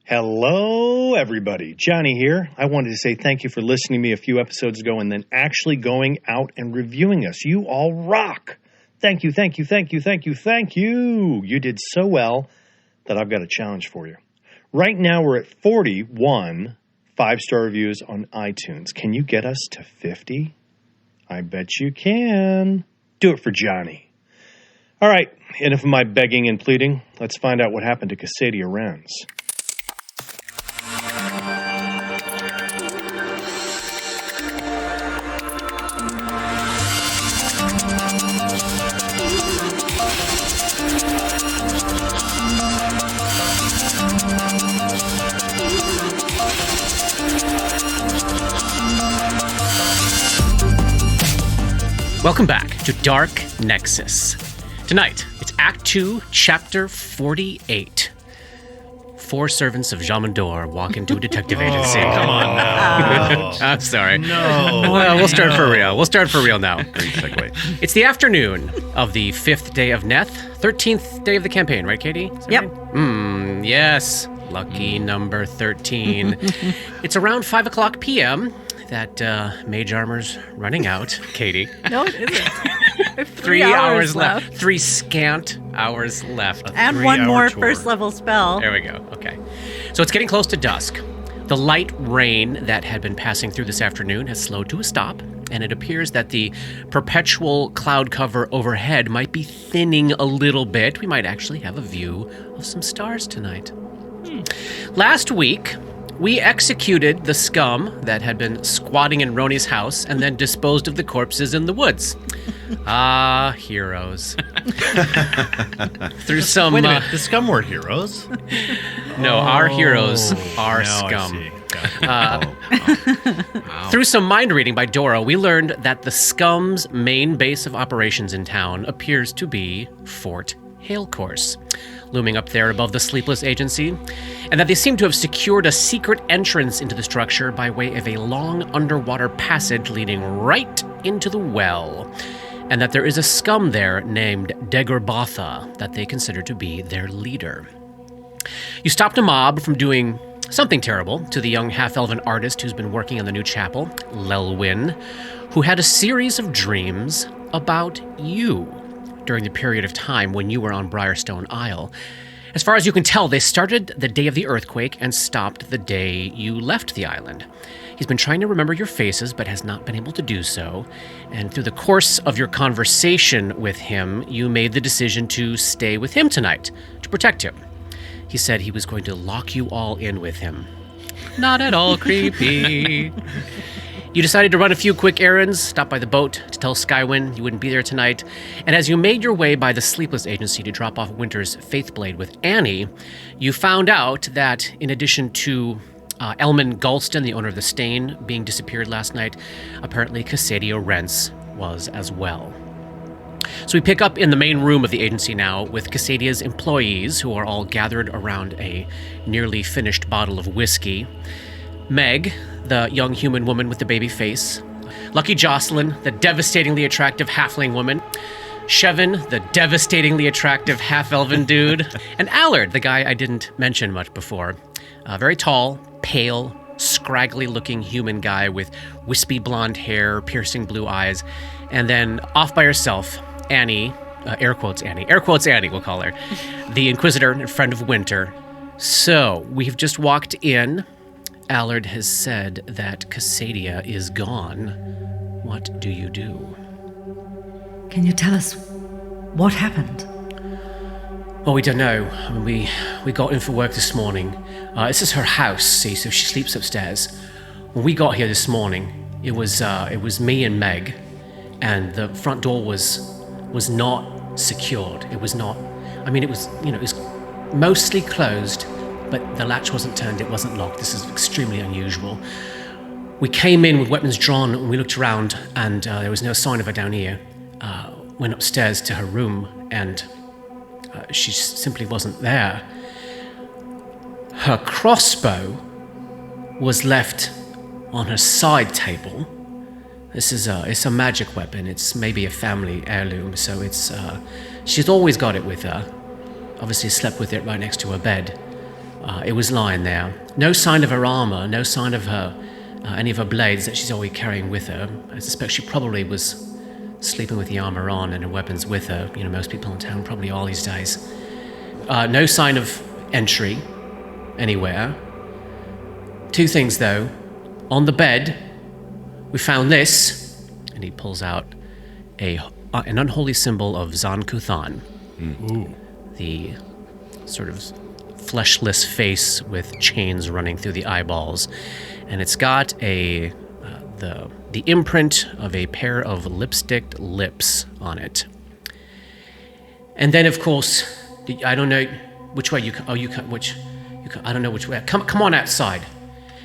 Hello, everybody. Johnny here. I wanted to say thank you for listening to me a few episodes ago and then actually going out and reviewing us. You all rock. Thank you, thank you, thank you, thank you, thank you. You did so well that I've got a challenge for you. Right now, we're at 41 5-star reviews on iTunes. Can you get us to 50? I bet you can. Do it for Johnny. All right, enough of my begging and pleading. Let's find out what happened to Cassadia Renz. Welcome back to Dark Nexus. Tonight, it's Act 2, Chapter 48. 4 servants of Jamandor walk into a detective agency. Come on now. I'm sorry. No. Well, we'll start for real. We'll start for real now. Great segue. It's the afternoon of the 5th day of Neth, 13th day of the campaign, right, Katie? Yep. Right? Yes. Lucky number 13. It's around 5 o'clock p.m. that mage armor's running out, Katie. No, it isn't. 3 hours left. 3 scant hours left. And one more first level spell. There we go. Okay. So it's getting close to dusk. The light rain that had been passing through this afternoon has slowed to a stop, and it appears that the perpetual cloud cover overhead might be thinning a little bit. We might actually have a view of some stars tonight. Last week, we executed the scum that had been squatting in Roni's house and then disposed of the corpses in the woods. Ah, heroes. Through some... Wait a minute, the scum were heroes? No, our heroes are now scum. I see. Through some mind reading by Dora, we learned that the scum's main base of operations in town appears to be Fort Halecourse, looming up there above the Sleepless Agency, and that they seem to have secured a secret entrance into the structure by way of a long underwater passage leading right into the well, and that there is a scum there named Degorbatha that they consider to be their leader. You stopped a mob from doing something terrible to the young half-elven artist who's been working on the new chapel, Lelwyn, who had a series of dreams about you during the period of time when you were on Briarstone Isle. As far as you can tell, they started the day of the earthquake and stopped the day you left the island. He's been trying to remember your faces, but has not been able to do so. And through the course of your conversation with him, you made the decision to stay with him tonight, to protect him. He said he was going to lock you all in with him. Not at all creepy. You decided to run a few quick errands, stop by the boat to tell Skywyn you wouldn't be there tonight, and as you made your way by the Sleepless Agency to drop off Winter's Faithblade with Annie, you found out that in addition to Elman Gulston, the owner of the Stain, being disappeared last night, apparently Cassadia Renz was as well. So we pick up in the main room of the agency now with Cassadia's employees, who are all gathered around a nearly finished bottle of whiskey. Meg, the young human woman with the baby face. Lucky Jocelyn, the devastatingly attractive halfling woman. Shevin, the devastatingly attractive half-elven dude. And Allard, the guy I didn't mention much before. A very tall, pale, scraggly-looking human guy with wispy blonde hair, piercing blue eyes. And then off by herself, Annie, air quotes Annie, we'll call her, the Inquisitor and friend of Winter. So, we've just walked in. Allard has said that Cassadia is gone. What do you do? Can you tell us what happened? Well, we don't know. I mean, we got in for work this morning. This is her house, see, so she sleeps upstairs. When we got here this morning, it was me and Meg, and the front door was not secured. It was not. I mean, it was mostly closed. But the latch wasn't turned, it wasn't locked. This is extremely unusual. We came in with weapons drawn and we looked around and there was no sign of her down here. Went upstairs to her room and she simply wasn't there. Her crossbow was left on her side table. It's a magic weapon. It's maybe a family heirloom, so she's always got it with her. Obviously slept with it right next to her bed. It was lying there. No sign of her armor, no sign of her any of her blades that she's always carrying with her. I suspect she probably was sleeping with the armor on and her weapons with her. You know, most people in town probably all these days. No sign of entry anywhere. Two things, though. On the bed, we found this, and he pulls out an unholy symbol of Zan-Kuthan. The sort of fleshless face with chains running through the eyeballs. And it's got the imprint of a pair of lipsticked lips on it. And then, of course, I don't know which way I don't know which way. Come on outside.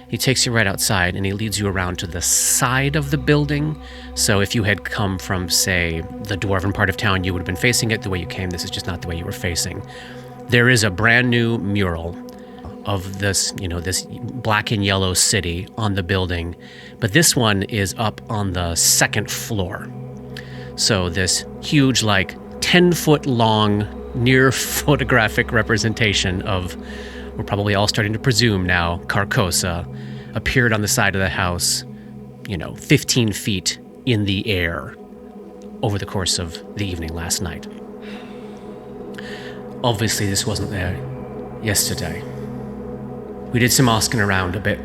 He takes you right outside, and he leads you around to the side of the building. So if you had come from, say, the dwarven part of town, you would have been facing it the way you came. This is just not the way you were facing. There is a brand new mural of this, this black and yellow city on the building. But this one is up on the second floor. So this huge, 10-foot long, near photographic representation of, we're probably all starting to presume now, Carcosa, appeared on the side of the house, 15 feet in the air over the course of the evening last night. Obviously, this wasn't there yesterday. We did some asking around a bit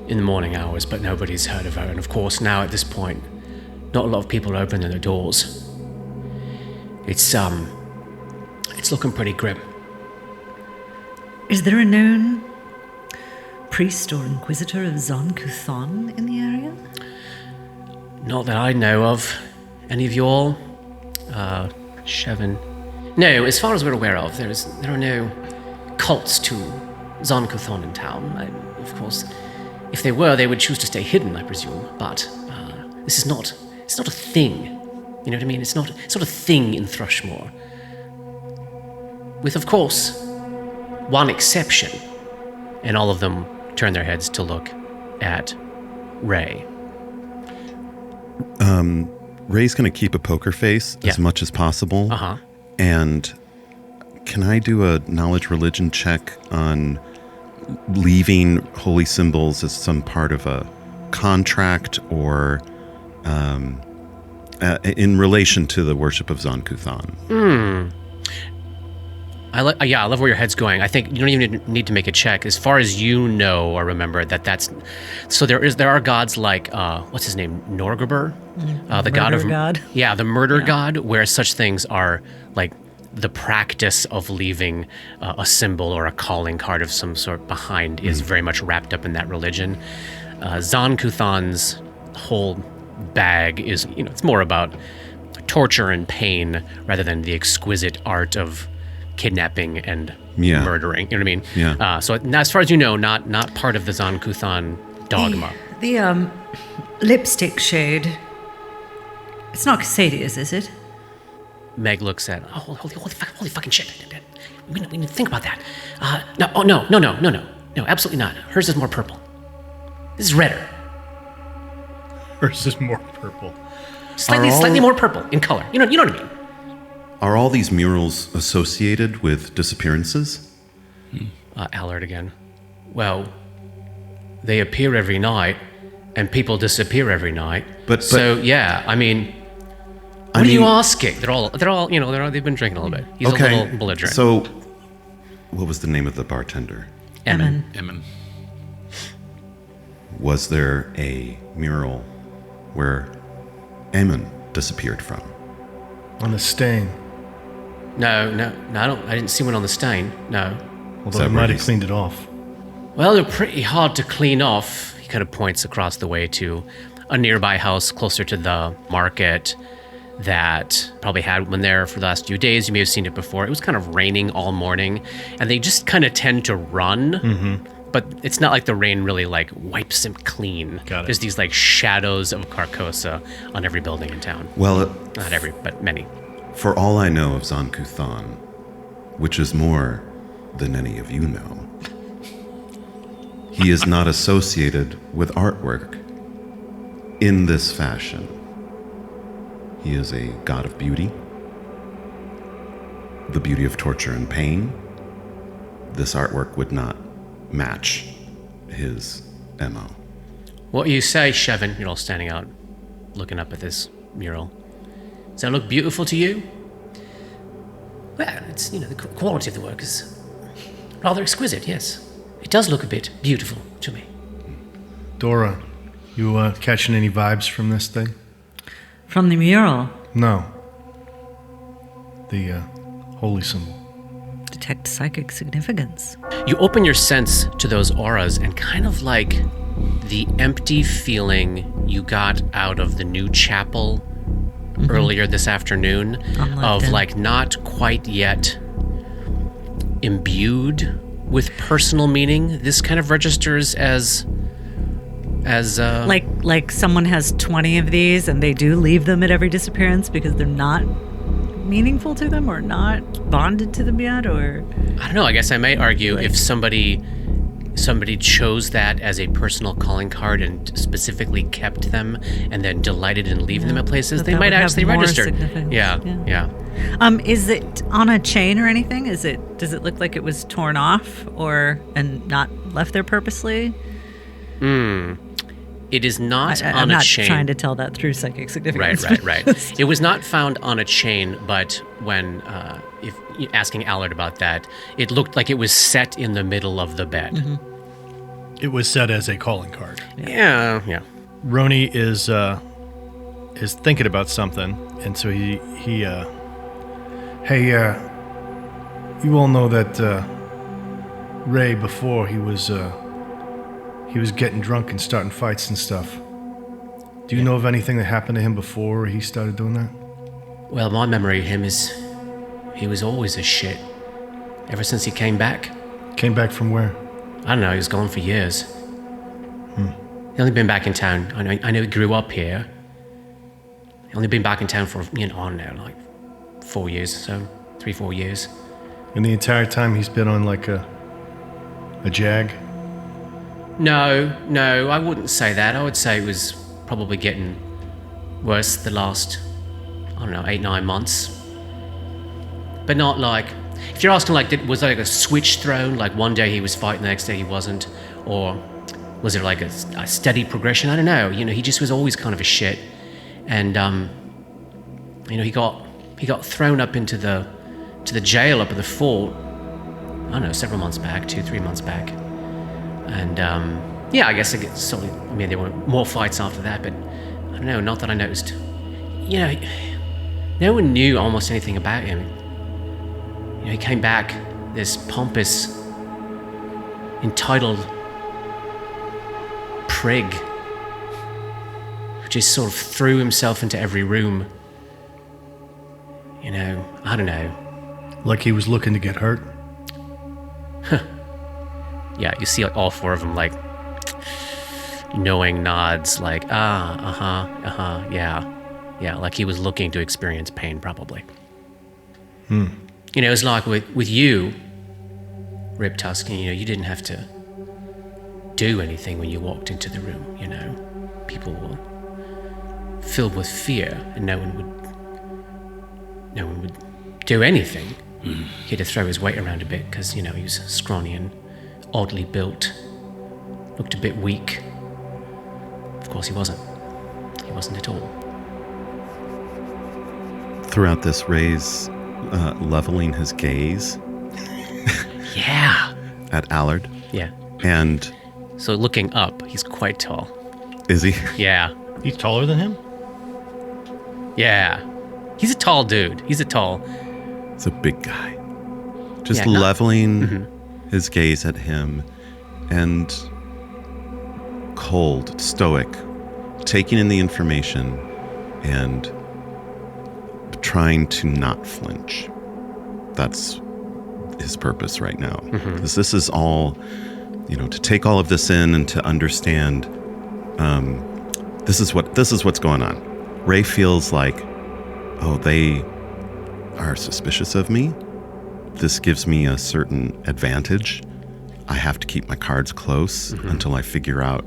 in the morning hours, but nobody's heard of her. And of course, now at this point, not a lot of people are opening their doors. It's looking pretty grim. Is there a known priest or inquisitor of Zan-Kuthan in the area? Not that I know of. Any of you all? Shevin? No, as far as we're aware of, there are no cults to Zan-Kuthan in town. Of course, if they were, they would choose to stay hidden, I presume. But this is not. It's not a thing. You know what I mean? It's not a thing in Thrushmoor. With, of course, one exception, and all of them turn their heads to look at Ray. Ray's going to keep a poker face as much as possible. Uh-huh. And can I do a knowledge religion check on leaving holy symbols as some part of a contract or in relation to the worship of Zan-Kuthan? I love where your head's going. I think you don't even need to make a check. As far as you know or remember, that's... So there are gods like, what's his name? Norgriber? The god of... God. Yeah, the murder god, where such things are like the practice of leaving a symbol or a calling card of some sort behind is very much wrapped up in that religion. Zan-Kuthan's whole bag is, it's more about torture and pain rather than the exquisite art of kidnapping and murdering. You know what I mean? Yeah. So as far as you know, not part of the Zan-Kuthan dogma. The lipstick shade. It's not Cassadia's, is it? Meg looks at, holy fucking shit. We need to think about that. No, absolutely not. Hers is more purple. This is redder. Hers is more purple. Slightly more purple in color. You know what I mean? Are all these murals associated with disappearances? Allard again. Well, they appear every night, and people disappear every night. But so yeah, I mean, what are you asking? They're all, they've been drinking a little bit. He's a little belligerent. So, what was the name of the bartender? Emin. Was there a mural where Emin disappeared from? On the stain. No, I didn't see one on the stain. No. Although he might have cleaned it off. Well, they're pretty hard to clean off. He kind of points across the way to a nearby house closer to the market that probably had one there for the last few days. You may have seen it before. It was kind of raining all morning, and they just kind of tend to run. Mm-hmm. But it's not like the rain really wipes them clean. Got it. There's these shadows of Carcosa on every building in town. Well, Not every, but many. for all I know of Zan-Kuthan, which is more than any of you know, he is not associated with artwork in this fashion. He is a god of beauty, the beauty of torture and pain, this artwork would not match his MO. What you say, Shevin? You're all standing out, looking up at this mural. Does that look beautiful to you? Well, it's, the quality of the work is rather exquisite, yes. It does look a bit beautiful to me. Dora, you catching any vibes from this thing? From the mural. No. The holy symbol. Detect psychic significance. You open your sense to those auras and kind of like the empty feeling you got out of the new chapel earlier this afternoon of like not quite yet imbued with personal meaning. This kind of registers as like someone has 20 of these and they do leave them at every disappearance because they're not meaningful to them or not bonded to them yet, or I don't know. I guess I may argue if somebody chose that as a personal calling card and specifically kept them and then delighted in leaving them at places, they might actually register. Yeah. Is it on a chain or anything? Does it look like it was torn off and not left there purposely? It is not on a chain. I'm not trying to tell that through psychic significance. Right. It was not found on a chain, but when if asking Allard about that, it looked like it was set in the middle of the bed. It was set as a calling card. Yeah. Roni is thinking about something, and so he hey, you all know that Ray, before he was getting drunk and starting fights and stuff. Do you know of anything that happened to him before he started doing that? Well, my memory of him is he was always a shit. Ever since he came back. Came back from where? I don't know, he was gone for years. He only been back in town. I know he grew up here. He only been back in town for, I don't know, like 4 years or so. 3-4 years. And the entire time he's been on like a jag? No, I wouldn't say that. I would say it was probably getting worse the last, 8-9 months. But not like, if you're asking was there like a switch thrown, like one day he was fighting, the next day he wasn't, or was it like a steady progression? I don't know. He just was always kind of a shit. And, he got thrown up to the jail up at the fort, I don't know, several months back, 2-3 months back. And, I guess it gets there were more fights after that, but I don't know, not that I noticed. No one knew almost anything about him. He came back, this pompous, entitled prig who just sort of threw himself into every room. I don't know. Like he was looking to get hurt? Yeah, you see all four of them knowing nods, yeah, like he was looking to experience pain, probably. It's like with you, Rip Tusk, you didn't have to do anything when you walked into the room, People were filled with fear, and no one would do anything. He had to throw his weight around a bit because, he was scrawny and oddly built, looked a bit weak. Of course he wasn't. He wasn't at all. Throughout this, Ray's leveling his gaze Yeah. at Allard. Yeah. And So looking up, he's quite tall. is he? Yeah. He's taller than him? Yeah. He's a tall dude. He's It's a big guy. Just Yeah, leveling his gaze at him and cold, stoic, taking in the information and trying to not flinch. That's his purpose right now. Because this is all, to take all of this in and to understand this is what's going on. Ray feels like, they are suspicious of me. This gives me a certain advantage. I have to keep my cards close until I figure out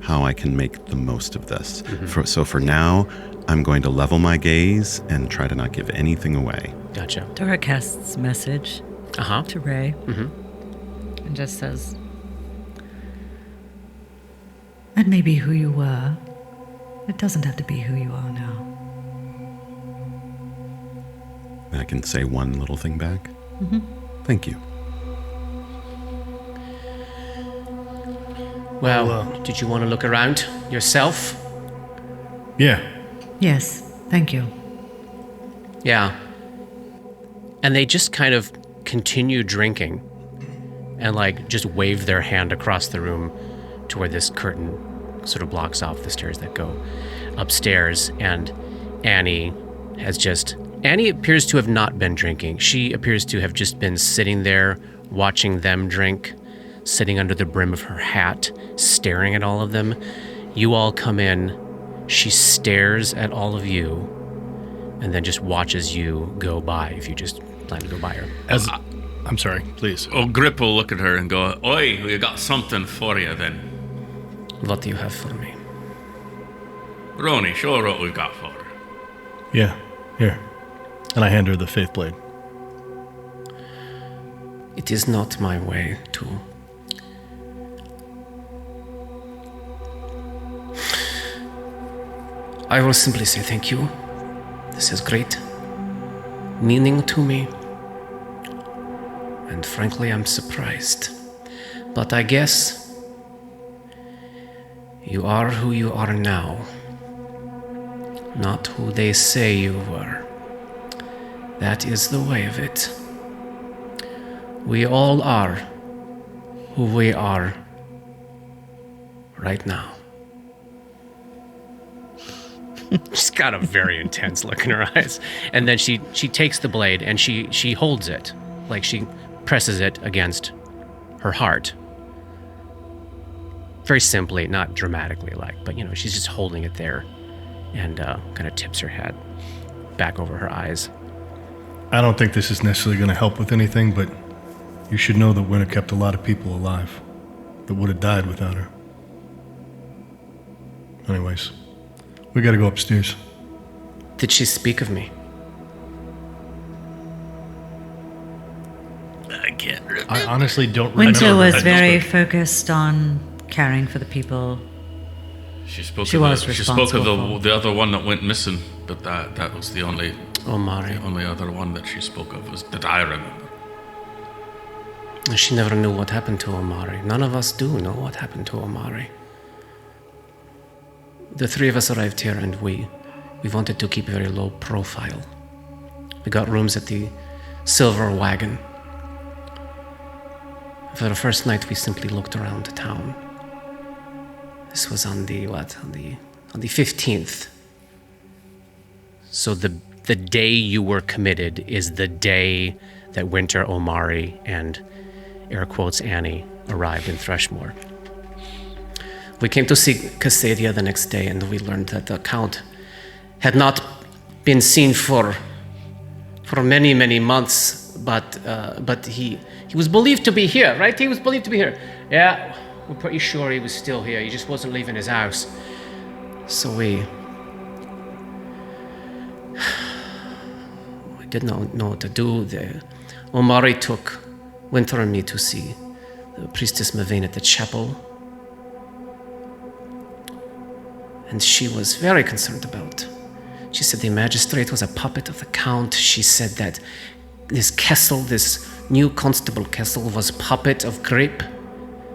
how I can make the most of this. So for now, I'm going to level my gaze and try to not give anything away. Gotcha. Dora casts message to Ray. and just says, "That may be who you were. It doesn't have to be who you are now." And I can say one little thing back. Thank you. Well, did you want to look around yourself? Yeah. Yes, thank you. Yeah. And they just kind of continue drinking and like just wave their hand across the room to where this curtain sort of blocks off the stairs that go upstairs. And Annie appears to have not been drinking. She appears to have just been sitting there watching them drink, sitting under the brim of her hat, staring at all of them. You all come in. She stares at all of you and then just watches you go by if you just plan to go by her. I'm sorry, please. Oh, Grip will look at her and go, "Oi, we got something for you then. What do you have for me? Roni, show her what we've got for her." Yeah, here. And I hand her the faith blade. It is not my way to... I will simply say thank you. This has great meaning to me. And frankly, I'm surprised. But I guess you are who you are now, not who they say you were. That is the way of it. We all are who we are right now. She's got a very intense look in her eyes. And then she takes the blade and she holds it. Like she presses it against her heart. Very simply, not dramatically but she's just holding it there and kind of tips her head back over her eyes. I don't think this is necessarily going to help with anything, but you should know that Winter kept a lot of people alive that would have died without her. Anyways, we got to go upstairs. Did she speak of me? I can't remember. I honestly don't remember. Winter was I very just- focused on caring for the people. She spoke She of was she spoke of responsible for- the other one that went missing, but that was the only Omari. other one that she spoke of was that I remember. She never knew what happened to Omari. None of us do know what happened to Omari. The three of us arrived here and we wanted to keep a very low profile. We got rooms at the Silver Wagon. For the first night, we simply looked around the town. This was on the 15th. So the day you were committed is the day that Winter, Omari, and air quotes Annie arrived in Thrushmore. We came to see Cassadia the next day, and we learned that the Count had not been seen for many, many months, but he was believed to be here, right? He was believed to be here. Yeah, we're pretty sure he was still here. He just wasn't leaving his house. So we did not know what to do. Omari took Winter and me to see the priestess Mavane at the chapel. And she was very concerned about. She said the magistrate was a puppet of the Count. She said that this Kessel, this new constable Kessel, was a puppet of Grip,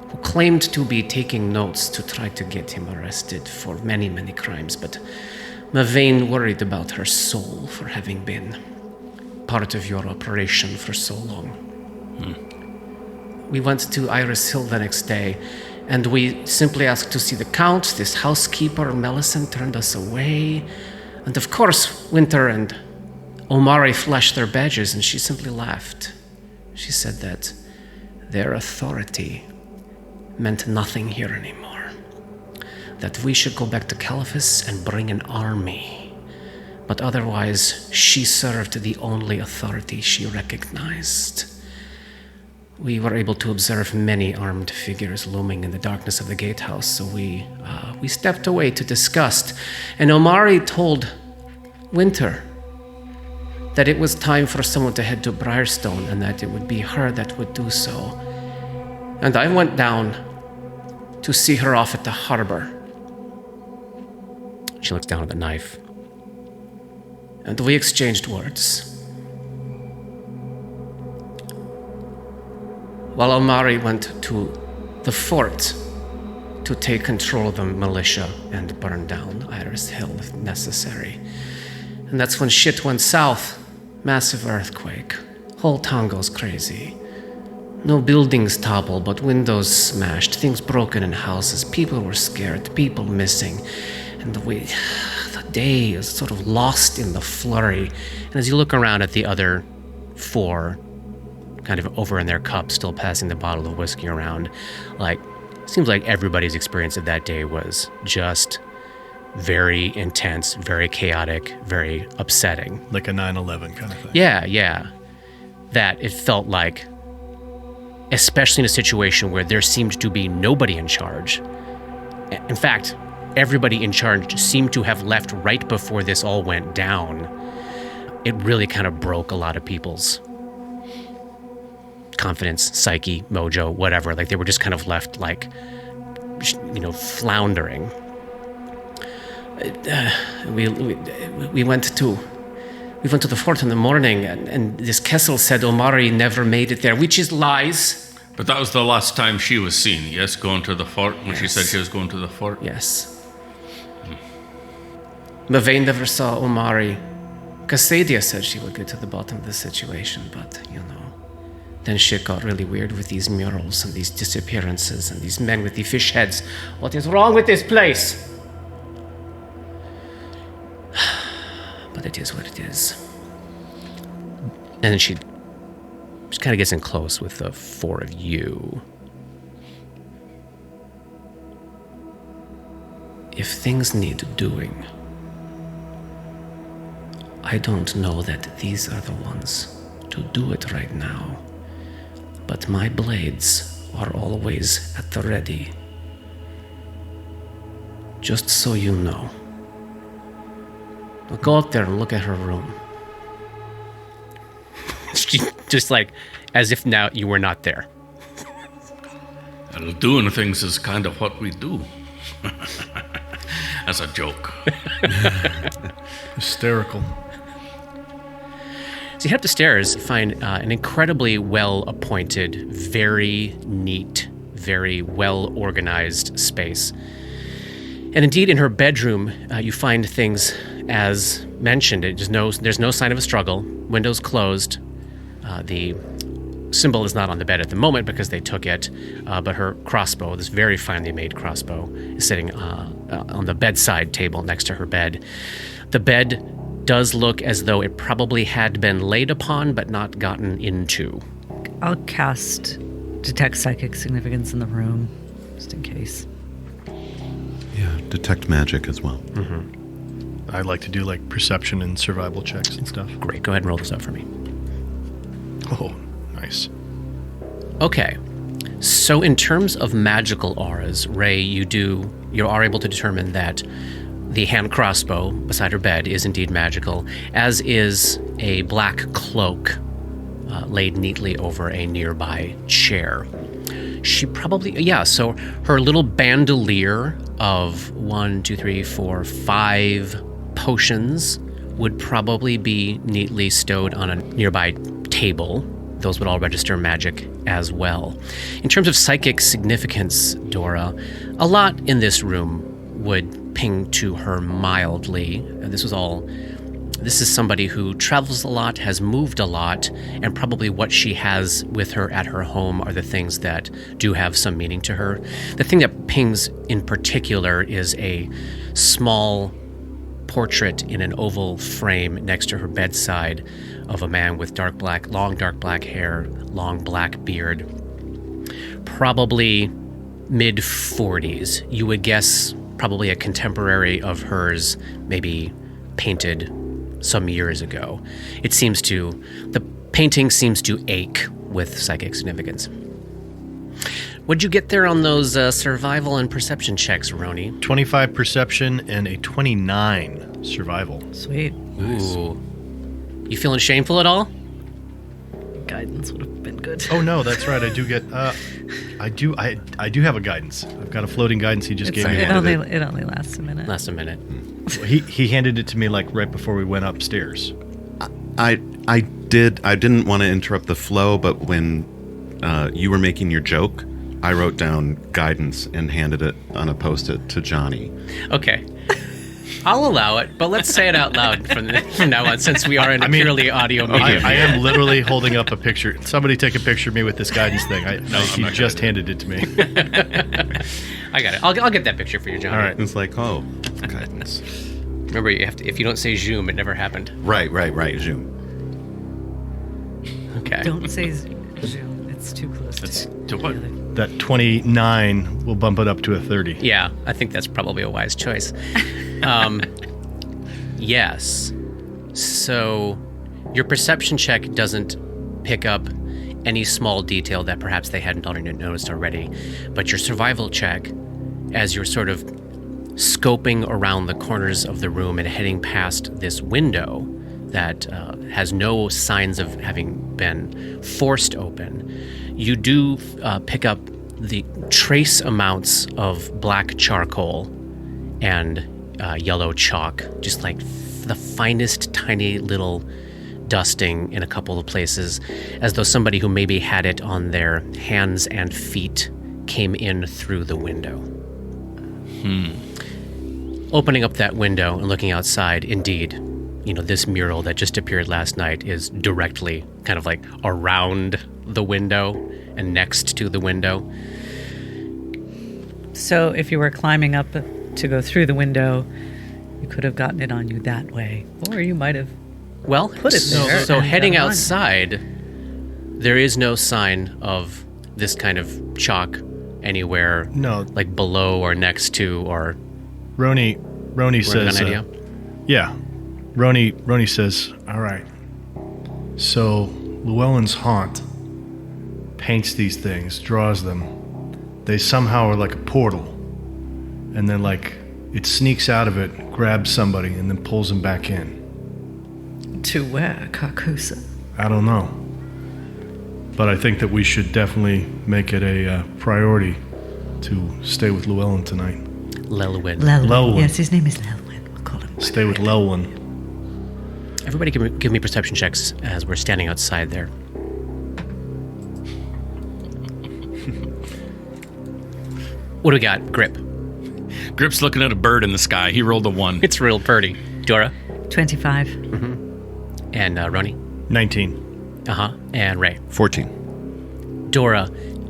who claimed to be taking notes to try to get him arrested for many, many crimes. But Mavane worried about her soul for having been part of your operation for so long. We went to Iris Hill the next day, and we simply asked to see the Count. This housekeeper, Melisande, turned us away. And of course, Winter and Omari flashed their badges, and she simply laughed. She said that their authority meant nothing here anymore. That we should go back to Caliphus and bring an army. But otherwise, she served the only authority she recognized. We were able to observe many armed figures looming in the darkness of the gatehouse, so we stepped away to disgust. And Omari told Winter that it was time for someone to head to Briarstone and that it would be her that would do so. And I went down to see her off at the harbor. She looks down at the knife. And we exchanged words. While Omari went to the fort to take control of the militia and burn down Iris Hill if necessary. And that's when shit went south. Massive earthquake. Whole town goes crazy. No buildings topple, but windows smashed, things broken in houses, people were scared, people missing. And the day is sort of lost in the flurry. And as you look around at the other four, kind of over in their cups, still passing the bottle of whiskey around, seems like everybody's experience of that day was just very intense, very chaotic, very upsetting. Like a 9/11 kind of thing. Yeah. That it felt like, especially in a situation where there seemed to be nobody in charge. In fact, everybody in charge seemed to have left right before this all went down. It really kind of broke a lot of people's confidence, psyche, mojo, whatever. They were just kind of left floundering. We went to the fort in the morning, and this Kessel said Omari never made it there, which is lies. But that was the last time she was seen, yes? Going to the fort, when she said she was going to the fort? Yes. Mavane never saw Omari. Cassadia said she would get to the bottom of the situation, but, then shit got really weird with these murals and these disappearances and these men with the fish heads. What is wrong with this place? But it is what it is. And then she kind of gets in close with the four of you. If things need doing, I don't know that these are the ones to do it right now. But my blades are always at the ready. Just so you know. Now go out there and look at her room. Just as if now you were not there. Well, doing things is kind of what we do. As a joke. Hysterical. So you head up the stairs, find an incredibly well-appointed, very neat, very well-organized space. And indeed, in her bedroom, you find things as mentioned. There's no sign of a struggle. Windows closed. The symbol is not on the bed at the moment because they took it, but her crossbow, this very finely made crossbow, is sitting on the bedside table next to her bed. The bed does look as though it probably had been laid upon but not gotten into. I'll cast Detect Psychic Significance in the room, just in case. Yeah, detect magic as well. Mm-hmm. I like to do perception and survival checks and stuff. Great, go ahead and roll this up for me. Oh, nice. Okay, so in terms of magical auras, Ray, you are able to determine that the hand crossbow beside her bed is indeed magical, as is a black cloak laid neatly over a nearby chair. She probably, so her little bandolier of 1, 2, 3, 4, 5 potions would probably be neatly stowed on a nearby table. Those would all register magic as well. In terms of psychic significance, Dora, a lot in this room would ping to her mildly. This is somebody who travels a lot, has moved a lot, and probably what she has with her at her home are the things that do have some meaning to her. The thing that pings in particular is a small portrait in an oval frame next to her bedside of a man with long dark black hair, long black beard, probably mid-40s. You would guess probably a contemporary of hers, maybe painted some years ago. The painting seems to ache with psychic significance. What'd you get there on those survival and perception checks, Roni? 25 perception and a 29 survival. Sweet. Ooh. You feeling shameful at all? guidance would have been good. Oh no, that's right. I do get. I do have a guidance. I've got a floating guidance he just gave me. It only lasts a minute. Last a minute. He handed it to me like right before we went upstairs. I didn't want to interrupt the flow, but when you were making your joke, I wrote down guidance and handed it on a Post-it to Johnny. Okay. I'll allow it, but let's say it out loud from now on, since we are in a purely audio medium. I am literally holding up a picture. Somebody take a picture of me with this guidance thing. He just handed it to me. I got it. I'll get that picture for you, Johnny. All right. It's like, oh, guidance. Remember, you have to, if you don't say zoom, it never happened. Right. Zoom. Okay. Don't say zoom. It's too close To what? That 29 will bump it up to a 30. Yeah, I think that's probably a wise choice. Yes. So your perception check doesn't pick up any small detail that perhaps they hadn't already noticed already. But your survival check, as you're sort of scoping around the corners of the room and heading past this window that has no signs of having been forced open, you do pick up the trace amounts of black charcoal and yellow chalk, just like the finest tiny little dusting in a couple of places, as though somebody who maybe had it on their hands and feet came in through the window. Opening up that window and looking outside, indeed, this mural that just appeared last night is directly kind of like around the window and next to the window. So if you were climbing up to go through the window, you could have gotten it on you that way. Or you might have put it there. So and heading got it on you. outside, there is no sign of this kind of chalk anywhere. No. Like below or next to or... Roni says... an idea? Yeah. Roni says, all right. So Llewellyn's haunt paints these things, draws them. They somehow are like a portal. And then like it sneaks out of it, grabs somebody, and then pulls them back in. To where, Carcosa? I don't know. But I think that we should definitely make it a priority to stay with Llewellyn tonight. Llewellyn. Llewellyn. Yes, his name is Llewellyn. We'll call him. Stay with Llewellyn. Everybody give me perception checks as we're standing outside there. What do we got? Grip. Grip's looking at a bird in the sky. He rolled a 1. It's real pretty. Dora. 25. And Roni. 19. And Ray. 14. Dora,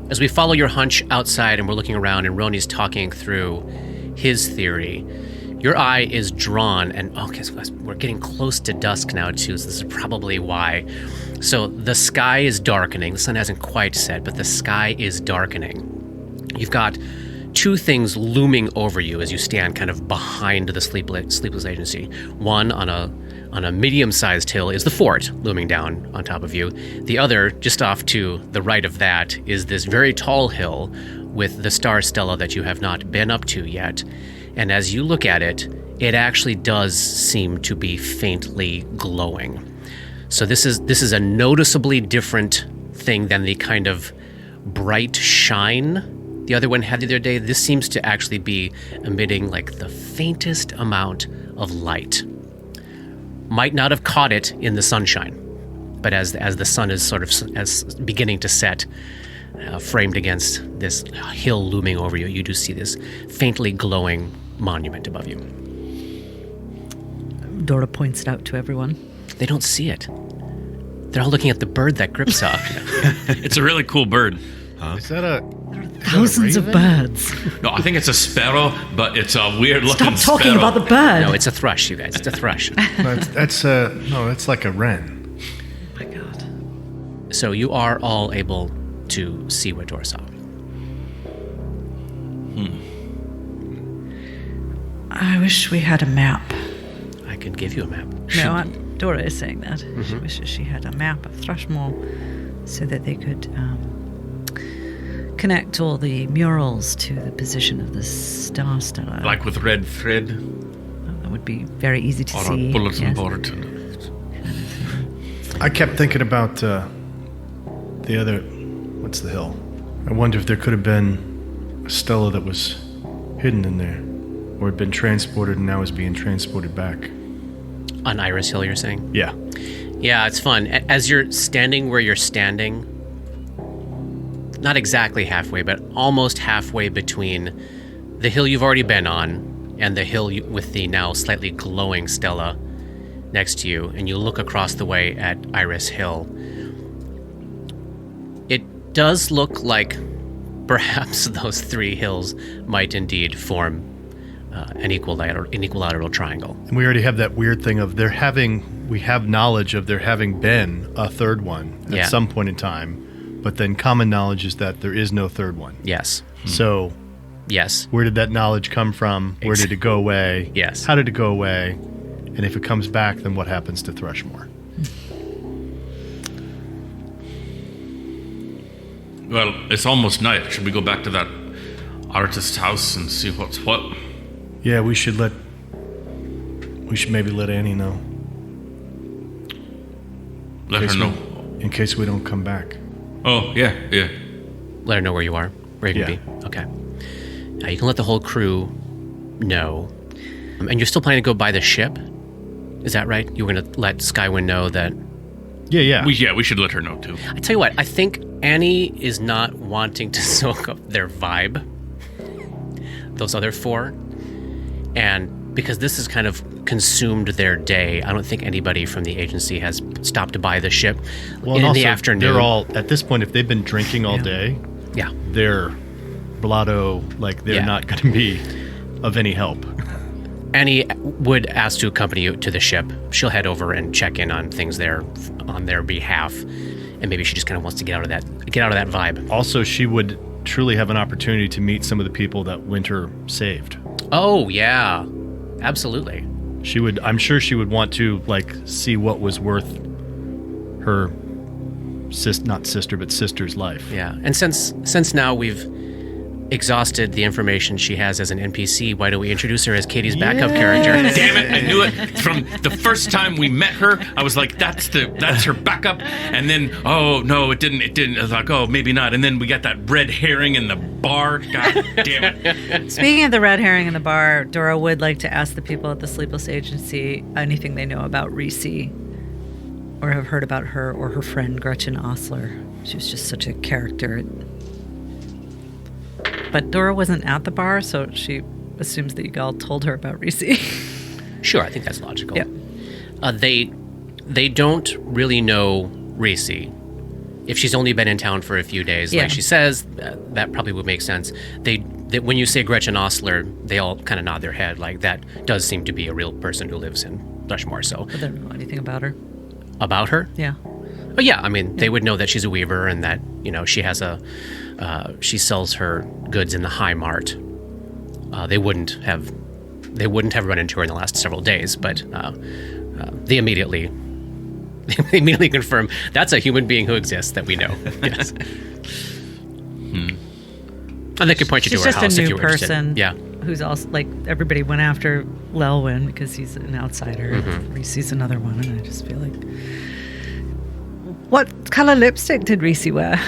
as we follow your hunch outside and we're looking around and Roni's talking through his theory, your eye is drawn, and okay, so we're getting close to dusk now too, so this is probably why. So the sky is darkening. The sun hasn't quite set, but the sky is darkening. You've got two things looming over you as you stand kind of behind the sleepless agency. One on a medium-sized hill is the fort looming down on top of you. The other, just off to the right of that, is this very tall hill with the star stela that you have not been up to yet. And as you look at it, it actually does seem to be faintly glowing. So this is a noticeably different thing than the kind of bright shine the other one had the other day. This seems to actually be emitting like the faintest amount of light. Might not have caught it in the sunshine, but as the sun is sort of as beginning to set, framed against this hill looming over you, you do see this faintly glowing monument above you. Dora points it out to everyone. They don't see it. They're all looking at the bird that Grip saw. It's a really cool bird. Is that a... Thousands of birds. No, I think it's a sparrow, but it's a weird looking Stop talking sparrow. about the bird. No, it's a thrush, you guys. It's a thrush. That's like a wren. Oh my God. So you are all able to see what Dora saw. I wish we had a map. I can give you a map. No, Dora is saying that. She wishes she had a map of Thrushmore so that they could connect all the murals to the position of the star stela. Like with red thread That would be very easy to or see. a bulletin yes. board. I kept thinking about the other... What's the hill? I wonder if there could have been a Stella that was hidden in there, or had been transported and now is being transported back. On Iris Hill, you're saying? Yeah. Yeah, it's fun. As you're standing where you're standing, not exactly halfway, but almost halfway between the hill you've already been on and the hill with the now slightly glowing Stella next to you, and you look across the way at Iris Hill, it does look like perhaps those three hills might indeed form an equilateral triangle. And we already have that weird thing of we have knowledge of there having been a third one at some point in time, but then common knowledge is that there is no third one. Yes. So, yes. Where did that knowledge come from? Where did it go away? Yes. How did it go away? And if it comes back, then what happens to Thrushmore? Well, it's almost night. Should we go back to that artist's house and see what's what? Yeah, we should maybe let Annie know. Let her know. In case we don't come back. Oh, yeah. Let her know where you are, where you're going to be. Okay. You can let the whole crew know. And you're still planning to go by the ship? Is that right? You were going to let Skywind know that... Yeah. We should let her know, too. I tell you what, I think Annie is not wanting to soak up their vibe, those other four. And because this has kind of consumed their day, I don't think anybody from the agency has stopped by the ship in the afternoon. They're all, at this point, if they've been drinking all day, they're blotto, like they're not going to be of any help. Annie would ask to accompany you to the ship. She'll head over and check in on things there on their behalf, and maybe she just kind of wants to get out of that vibe. Also, she would truly have an opportunity to meet some of the people that Winter saved. Oh yeah, absolutely. She would. I'm sure she would want to see what was worth her sister's life. Yeah, and since now we've exhausted the information she has as an NPC, why don't we introduce her as Katie's backup character? Damn it, I knew it from the first time we met her. I was like, that's her backup. And then, oh no, it didn't. I was like, oh, maybe not. And then we got that red herring in the bar. God damn it. Speaking of the red herring in the bar, Dora would like to ask the people at the Sleepless Agency anything they know about Reese, or have heard about her or her friend Gretchen Osler. She was just such a character. But Dora wasn't at the bar, so she assumes that you all told her about Reese. Sure, I think that's logical. Yeah. They don't really know Reese. If she's only been in town for a few days, like she says, that probably would make sense. They when you say Gretchen Osler, they all kind of nod their head, like that does seem to be a real person who lives in Thrushmore. So, But they don't know anything about her. About her? Yeah. Oh yeah, I mean, they would know that she's a weaver and that she has she sells her goods in the High Mart. They wouldn't have run into her in the last several days, but they immediately confirm that's a human being who exists that we know. Yes. And they could point you to her house if you were interested. She's just a new person. Yeah. Who's also everybody went after Lelwyn because he's an outsider. Mm-hmm. Reese's another one, and I just feel like, what color lipstick did Reese wear?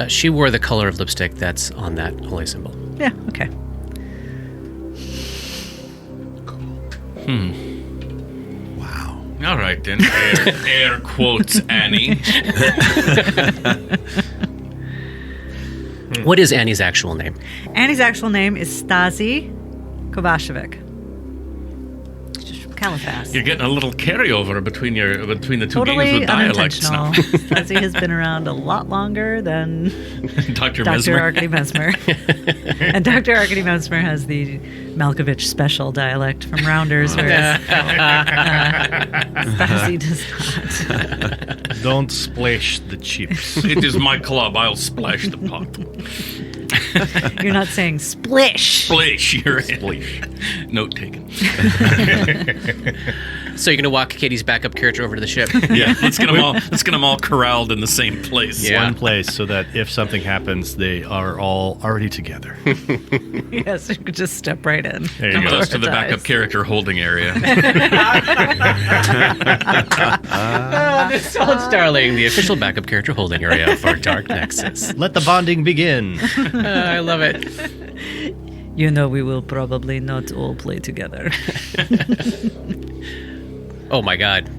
She wore the color of lipstick that's on that holy symbol. Yeah. Okay. Wow. All right, then. Air quotes, Annie. What is Annie's actual name? Annie's actual name is Stasi Kovacevic. She's from Caliphas. You're getting a little carryover between the two Totally games with dialects unintentional. now. Stasi has been around a lot longer than Dr. Dr. Mesmer. Arkady Mesmer. And Dr. Arkady Mesmer has the Malkovich special dialect from Rounders, whereas Stasi does not. Don't splash the chips. It is my club. I'll splash the pot. You're not saying splish. Splash. You're Splish. Note taken. So you're gonna walk Katie's backup character over to the ship. Yeah, let's get them all corralled in the same place. Yeah. One place so that if something happens, they are all already together. Yes, you could just step right in. There you Come with go. us to the backup character holding area. This sounds darling, the official backup character holding area for Dark Nexus. Let the bonding begin. I love it. You know we will probably not all play together. Oh my god.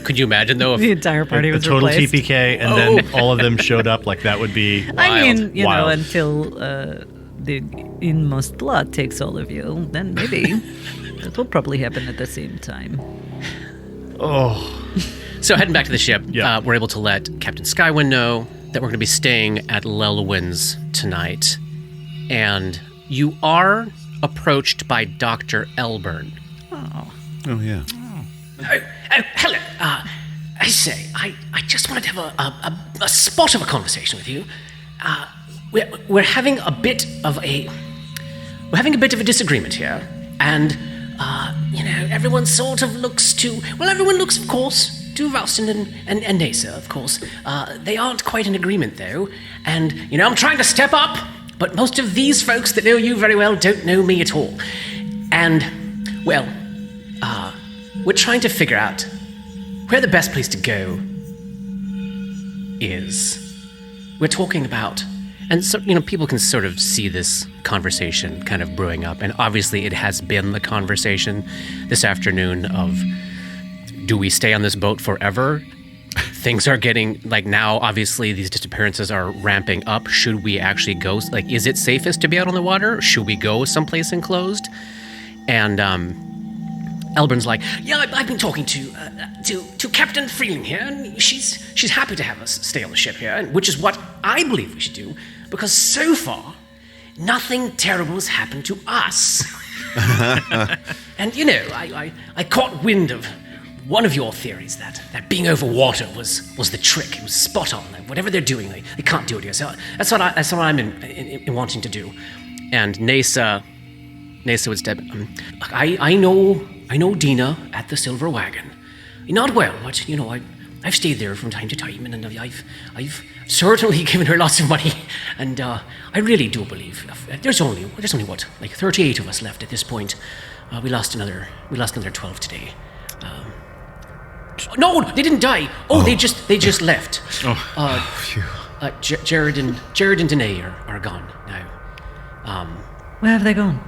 Could you imagine though The if entire party A was total replaced. TPK, and then all of them showed up. Like that would be. I mean, you know, Wild. until the inmost blood takes all of you, then maybe that will probably happen at the same time. so heading back to the ship, Yeah. we're able to let Captain Skywind know that we're going to be staying at Lelwyn's tonight. And you are approached by Dr. Elburn. Oh, yeah. Helen, I say, I just wanted to have a spot of a conversation with you. We're having a bit of a disagreement here, and you know, everyone sort of looks to everyone looks, of course, to Ralston and Nasa, of course. They aren't quite in agreement though, and you know, I'm trying to step up, but most of these folks that know you very well don't know me at all, and well, we're trying to figure out where the best place to go is. We're talking about, and so, you know, people can sort of see this conversation kind of brewing up, and obviously it has been the conversation this afternoon of, do we stay on this boat forever? Things are getting, like now, obviously these disappearances are ramping up. Should we actually go, like, is it safest to be out on the water? Should we go someplace enclosed? And, Elburn's like, yeah, I've been talking to Captain Freeling here, and she's happy to have us stay on the ship here, and which is what I believe we should do, because so far, nothing terrible has happened to us. And you know, I caught wind of one of your theories that being over water was the trick. It was spot on. Like, whatever they're doing, they can't do it here. So that's what I'm in wanting to do. And Nasa would step. I know Dina at the Silver Wagon. Not well, but you know, I've stayed there from time to time, and I've certainly given her lots of money, and I really do believe there's only what, like 38 of us left at this point. We lost another 12 today. No, they didn't die. They just left. Jared and Danae are gone now. Where have they gone?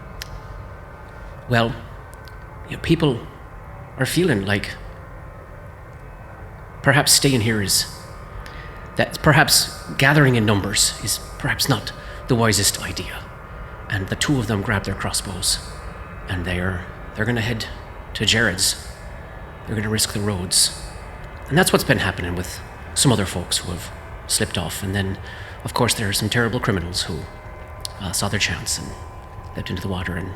Well, you know, people are feeling like perhaps staying here perhaps gathering in numbers is perhaps not the wisest idea. And the two of them grab their crossbows, and they're going to head to Jared's. They're going to risk the roads. And that's what's been happening with some other folks who have slipped off. And then, of course, there are some terrible criminals who saw their chance and leapt into the water, and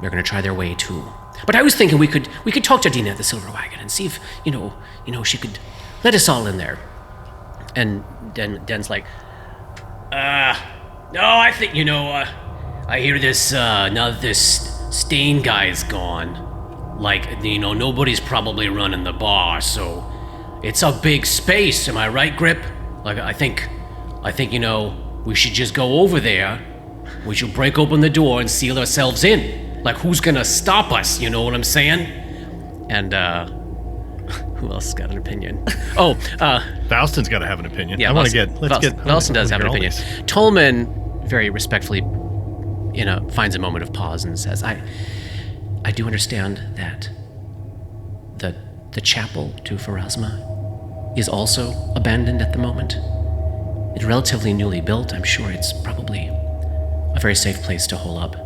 they're going to try their way to. But I was thinking we could talk to Dina at the Silver Wagon and see if you know she could let us all in there. And Den's like, no, I think I hear this now that this Stain guy's gone. Like, you know, nobody's probably running the bar, so it's a big space. Am I right, Grip? Like, I think you know, we should just go over there. We should break open the door and seal ourselves in. Like, who's gonna stop us? You know what I'm saying? And, who else has got an opinion? Falston's got to have an opinion. Yeah, Let's get. Valston does have an opinion. Tolman very respectfully, you know, finds a moment of pause and says, I do understand that the chapel to Pharasma is also abandoned at the moment. It's relatively newly built. I'm sure it's probably a very safe place to hole up.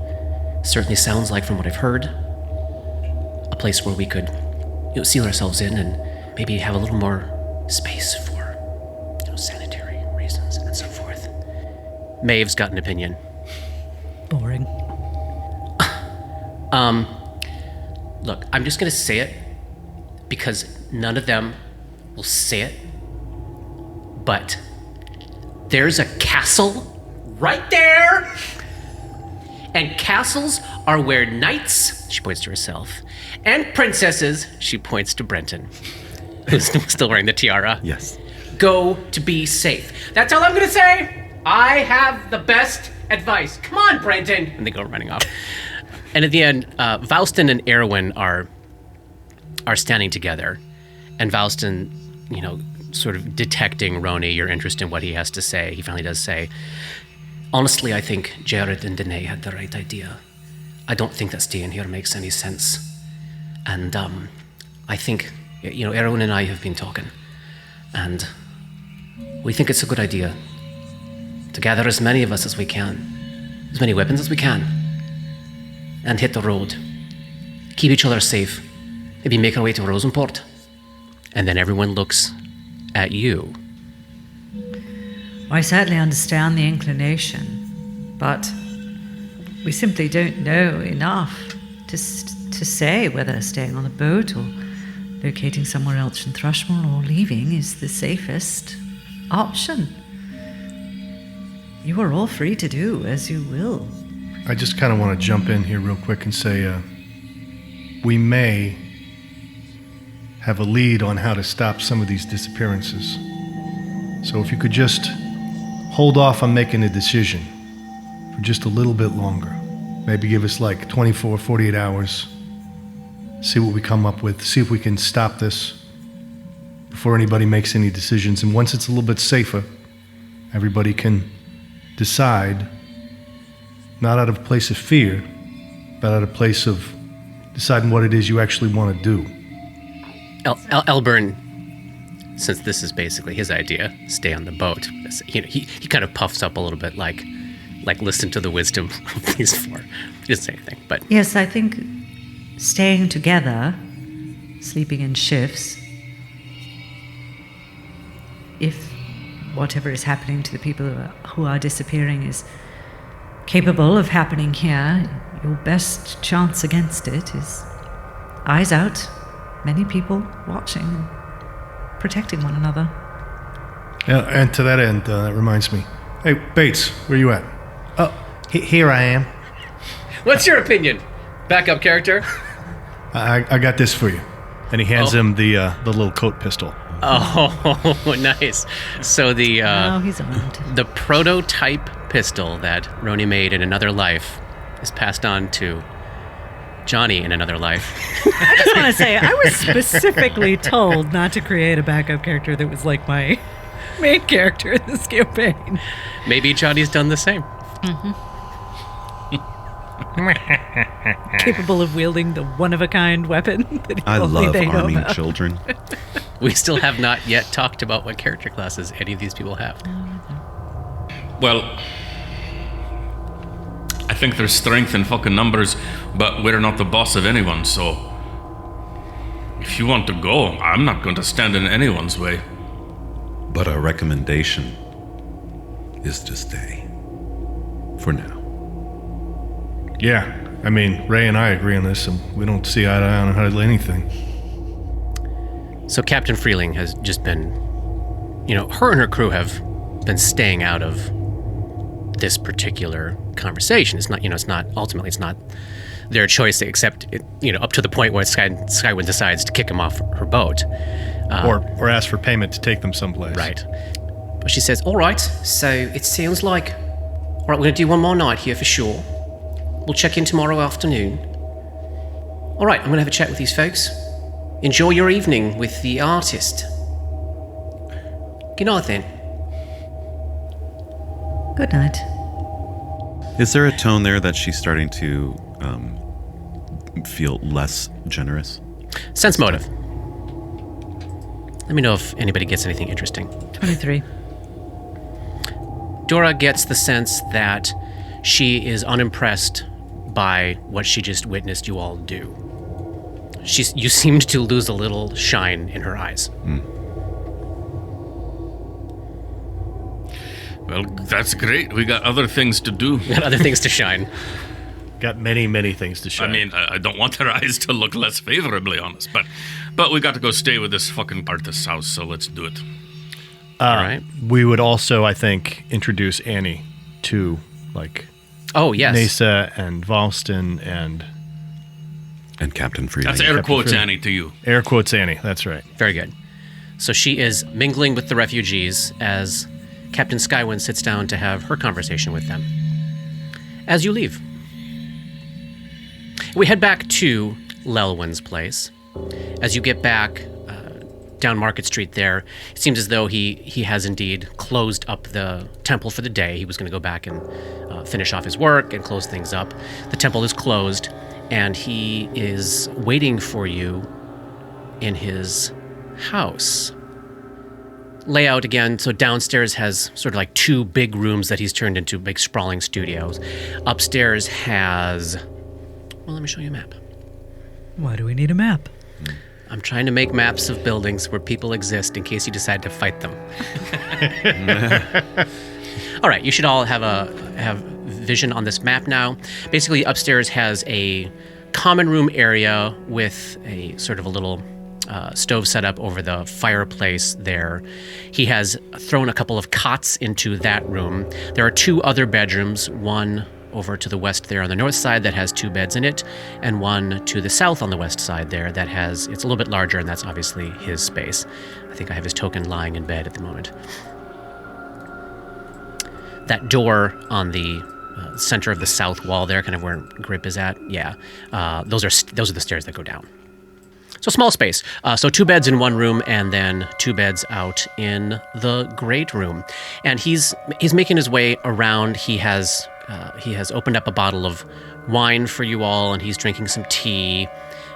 Certainly sounds like, from what I've heard, a place where we could, you know, seal ourselves in and maybe have a little more space for, you know, sanitary reasons and so forth. Maeve's got an opinion. Boring. Look, I'm just gonna say it because none of them will say it, but there's a castle right there, and castles are where knights, she points to herself, and princesses, she points to Brenton, who's still wearing the tiara, Yes. go to be safe. That's all I'm going to say. I have the best advice. Come on, Brenton. And they go running off. And at the end, Vouston and Erwin are standing together. And Vouston, sort of detecting Roni, your interest in what he has to say, he finally does say, honestly, I think Jared and Danae had the right idea. I don't think that staying here makes any sense. And I think, Erwin and I have been talking. And we think it's a good idea to gather as many of us as we can, as many weapons as we can, and hit the road. Keep each other safe. Maybe make our way to Rosenport. And then everyone looks at you. I certainly understand the inclination, but we simply don't know enough to say whether staying on a boat or locating somewhere else in Thrushmore or leaving is the safest option. You are all free to do as you will. I just kind of want to jump in here real quick and say we may have a lead on how to stop some of these disappearances. So if you could just hold off on making a decision for just a little bit longer. Maybe give us like 24, 48 hours. See what we come up with. See if we can stop this before anybody makes any decisions. And once it's a little bit safer, everybody can decide, not out of a place of fear, but out of a place of deciding what it is you actually want to do. Elburn, since this is basically his idea, stay on the boat. He kind of puffs up a little bit, like listen to the wisdom of these four. He doesn't say anything, but Yes, I think staying together, sleeping in shifts, if whatever is happening to the people who are disappearing is capable of happening here, your best chance against it is eyes out, many people watching and protecting one another. Yeah, and to that end, that reminds me. Hey, Bates, where you at? Oh, here I am. what's your opinion? Backup character? I got this for you. And he hands him the little coat pistol. Oh, nice. So the He's armed. the prototype pistol that Roni made in another life is passed on to Johnny in another life. I just want to say, I was specifically told not to create a backup character that was like my main character in this campaign. Maybe Johnny's done the same. Capable of wielding the one-of-a-kind weapon that I only love they know arming about. children. We still have not yet talked about what character classes any of these people have. Well, I think there's strength in fucking numbers, but we're not the boss of anyone, so if you want to go, I'm not going to stand in anyone's way. But our recommendation is to stay. For now. Yeah, I mean, Ray and I agree on this, and we don't see eye to eye on hardly anything. So Captain Freeling has just been, her and her crew have been staying out of this particular conversation. It's not, ultimately it's not their choice, except, up to the point where Skywind decides to kick him off her boat. Or ask for payment to take them someplace. Right. But she says, all right, so it sounds like, all right, we're going to do one more night here for sure. We'll check in tomorrow afternoon. All right, I'm going to have a chat with these folks. Enjoy your evening with the artist. Good night, then. Good night. Is there a tone there that she's starting to feel less generous? Sense motive. Let me know if anybody gets anything interesting. 23. Dora gets the sense that she is unimpressed by what she just witnessed you all do. You seemed to lose a little shine in her eyes. Well, that's great. We got other things to do. Got other things to shine. Got many, many things to show. I mean, I don't want their eyes to look less favorably on us, but we got to go stay with this fucking artist's house, so let's do it. All right. We would also, I think, introduce Annie to, Oh, yes. Mesa and Valston and Captain Freely. That's air Captain quotes, Freely. Annie, to you. air quotes Annie. That's right. Very good. So she is mingling with the refugees as Captain Skywind sits down to have her conversation with them. As you leave, we head back to Lelwyn's place. As you get back down Market Street there, it seems as though he has indeed closed up the temple for the day. He was going to go back and finish off his work and close things up. The temple is closed, and he is waiting for you in his house. Layout again, so downstairs has sort of like 2 big rooms that he's turned into big sprawling studios. Upstairs has... Well, let me show you a map. Why do we need a map? I'm trying to make maps of buildings where people exist in case you decide to fight them. All right, you should all have vision on this map now. Basically, upstairs has a common room area with a sort of a little stove set up over the fireplace there. He has thrown a couple of cots into that room. There are 2 other bedrooms, one over to the west there on the north side that has 2 beds in it, and one to the south on the west side there that has, it's a little bit larger, and that's obviously his space. I think I have his token lying in bed at the moment. That door on the center of the south wall there, kind of where Grip is at, yeah, those are the stairs that go down. So small space. So 2 beds in one room, and then 2 beds out in the great room. And he's making his way around. He has opened up a bottle of wine for you all, and he's drinking some tea.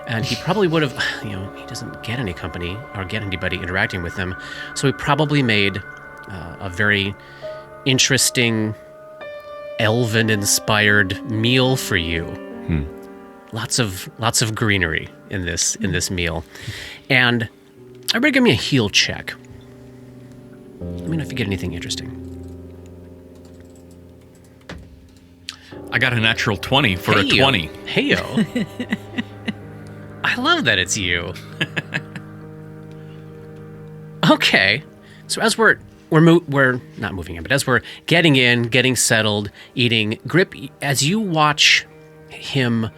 And he probably would have, he doesn't get any company or get anybody interacting with him. So he probably made a very interesting, elven-inspired meal for you. Lots of greenery in this meal. And everybody give me a heal check. Let me know if you get anything interesting. I got a natural 20 for a 20. Heyo. I love that it's you. Okay. So as we're not moving in, but as we're getting in, getting settled, eating, Grip, as you watch him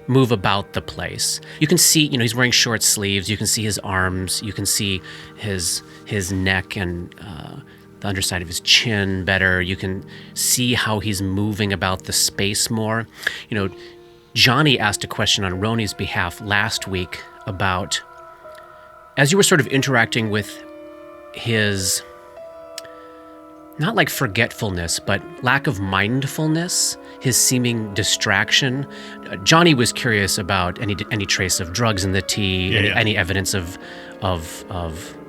move about the place, you can see, he's wearing short sleeves. You can see his arms. You can see his neck and the underside of his chin better. You can see how he's moving about the space more. Johnny asked a question on Roni's behalf last week about, as you were sort of interacting with his, not like forgetfulness, but lack of mindfulness, his seeming distraction. Johnny was curious about any trace of drugs in the tea, any evidence of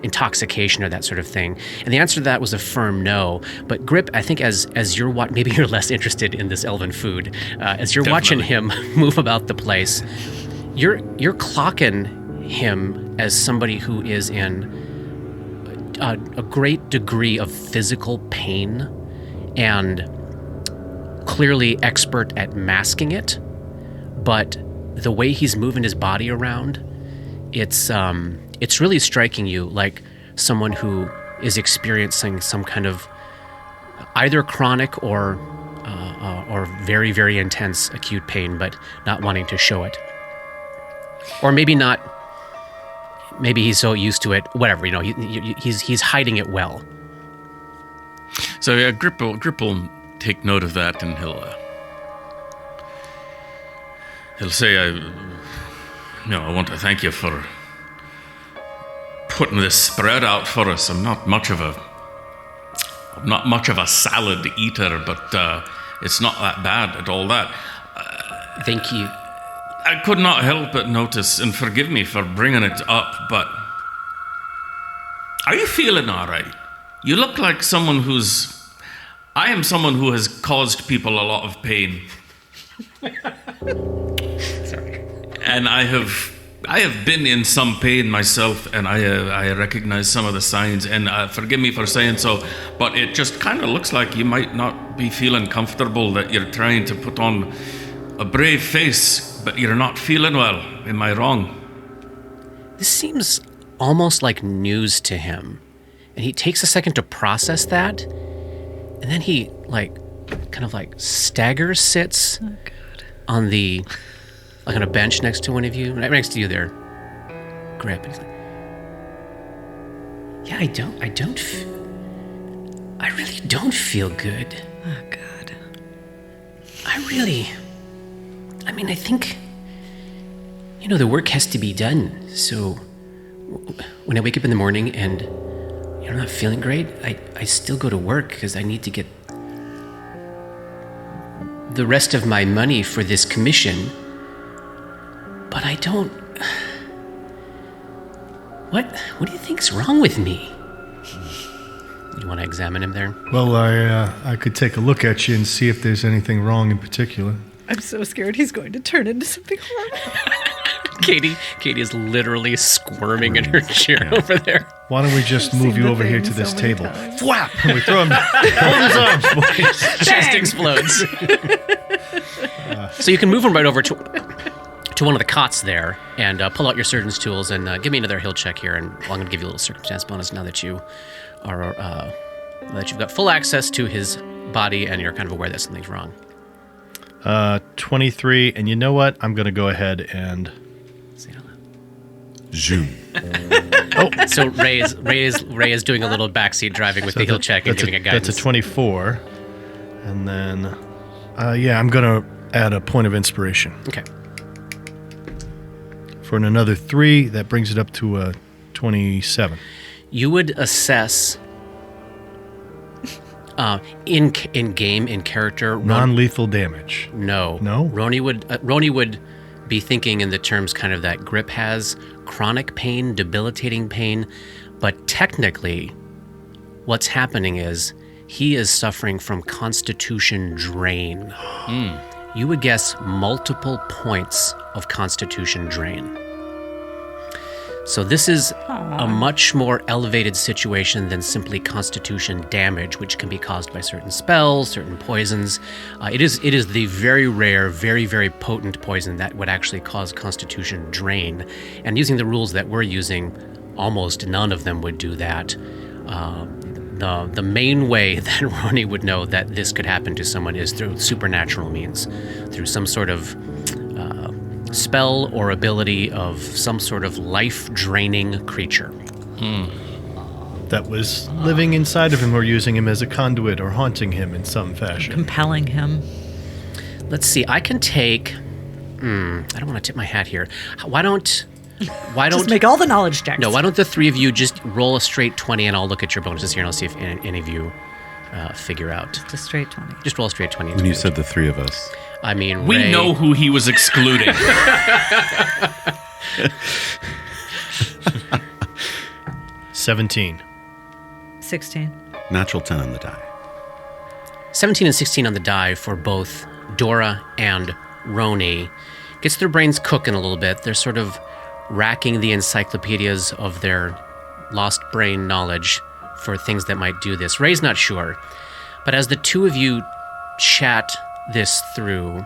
intoxication or that sort of thing. And the answer to that was a firm no. But Grip, I think as you're maybe you're less interested in this elven food, as you're watching him move about the place, you're clocking him as somebody who is in a great degree of physical pain and clearly expert at masking it. But the way he's moving his body around, it's really striking you like someone who is experiencing some kind of either chronic or very, very intense acute pain, but not wanting to show it. Or maybe not. Maybe he's so used to it. Whatever, he's hiding it well. So Grip will take note of that, and he'll say, I want to thank you for putting this spread out for us. I'm not much of a salad eater, but it's not that bad at all that. Thank you. I could not help but notice, and forgive me for bringing it up, but are you feeling all right? You look like someone I am someone who has caused people a lot of pain. Sorry. And I have been in some pain myself, and I recognize some of the signs, and forgive me for saying so, but it just kind of looks like you might not be feeling comfortable, that you're trying to put on a brave face, but you're not feeling well. Am I wrong? This seems almost like news to him, and he takes a second to process that, and then he kind of like stagger sits on on a bench next to one of you, right next to you there, Grip. And he's like, yeah, I really don't feel good. Oh, God. I think, the work has to be done. So when I wake up in the morning and I'm not feeling great, I still go to work because I need to get the rest of my money for this commission. But I don't... What do you think's wrong with me? You want to examine him there? Well, I could take a look at you and see if there's anything wrong in particular. I'm so scared he's going to turn into something horrible. Katie is literally squirming in her chair over there. Why don't we just move you over here to this table? Whap! And we throw him down. Hold his arms, boys. Chest explodes. So you can move him right over to one of the cots there and pull out your surgeon's tools and give me another heal check here. And I'm going to give you a little circumstance bonus now that you are that you've got full access to his body and you're kind of aware that something's wrong. 23, and you know what? I'm going to go ahead and... Zoom. So Ray is doing a little backseat driving with the heal check and giving a guidance. That's a 24. And then, I'm going to add a point of inspiration. Okay. For another 3, that brings it up to 27. You would assess in character non-lethal damage. No. Roni would be thinking in the terms kind of that Grip has chronic pain, debilitating pain, but technically what's happening is he is suffering from constitution drain. You would guess multiple points of constitution drain. So this is a much more elevated situation than simply constitution damage, which can be caused by certain spells, certain poisons. It is the very rare, very, very potent poison that would actually cause constitution drain. And using the rules that we're using, almost none of them would do that. The main way that Ronnie would know that this could happen to someone is through supernatural means, through some sort of spell or ability of some sort of life-draining creature. That was living inside of him or using him as a conduit or haunting him in some fashion. Compelling him. Let's see, I can take... I don't want to tip my hat here. Why don't Just make all the knowledge checks. No, why don't the three of you just roll a straight 20 and I'll look at your bonuses here and I'll see if any of you figure out. Just a straight 20. Just roll a straight 20. When you said the 3 of us. I mean, We Ray, know who he was excluding. 17. 16. Natural 10 on the die. 17 and 16 on the die for both Dora and Roni. Gets their brains cooking a little bit. They're sort of racking the encyclopedias of their lost brain knowledge for things that might do this. Ray's not sure. But as the two of you chat this through,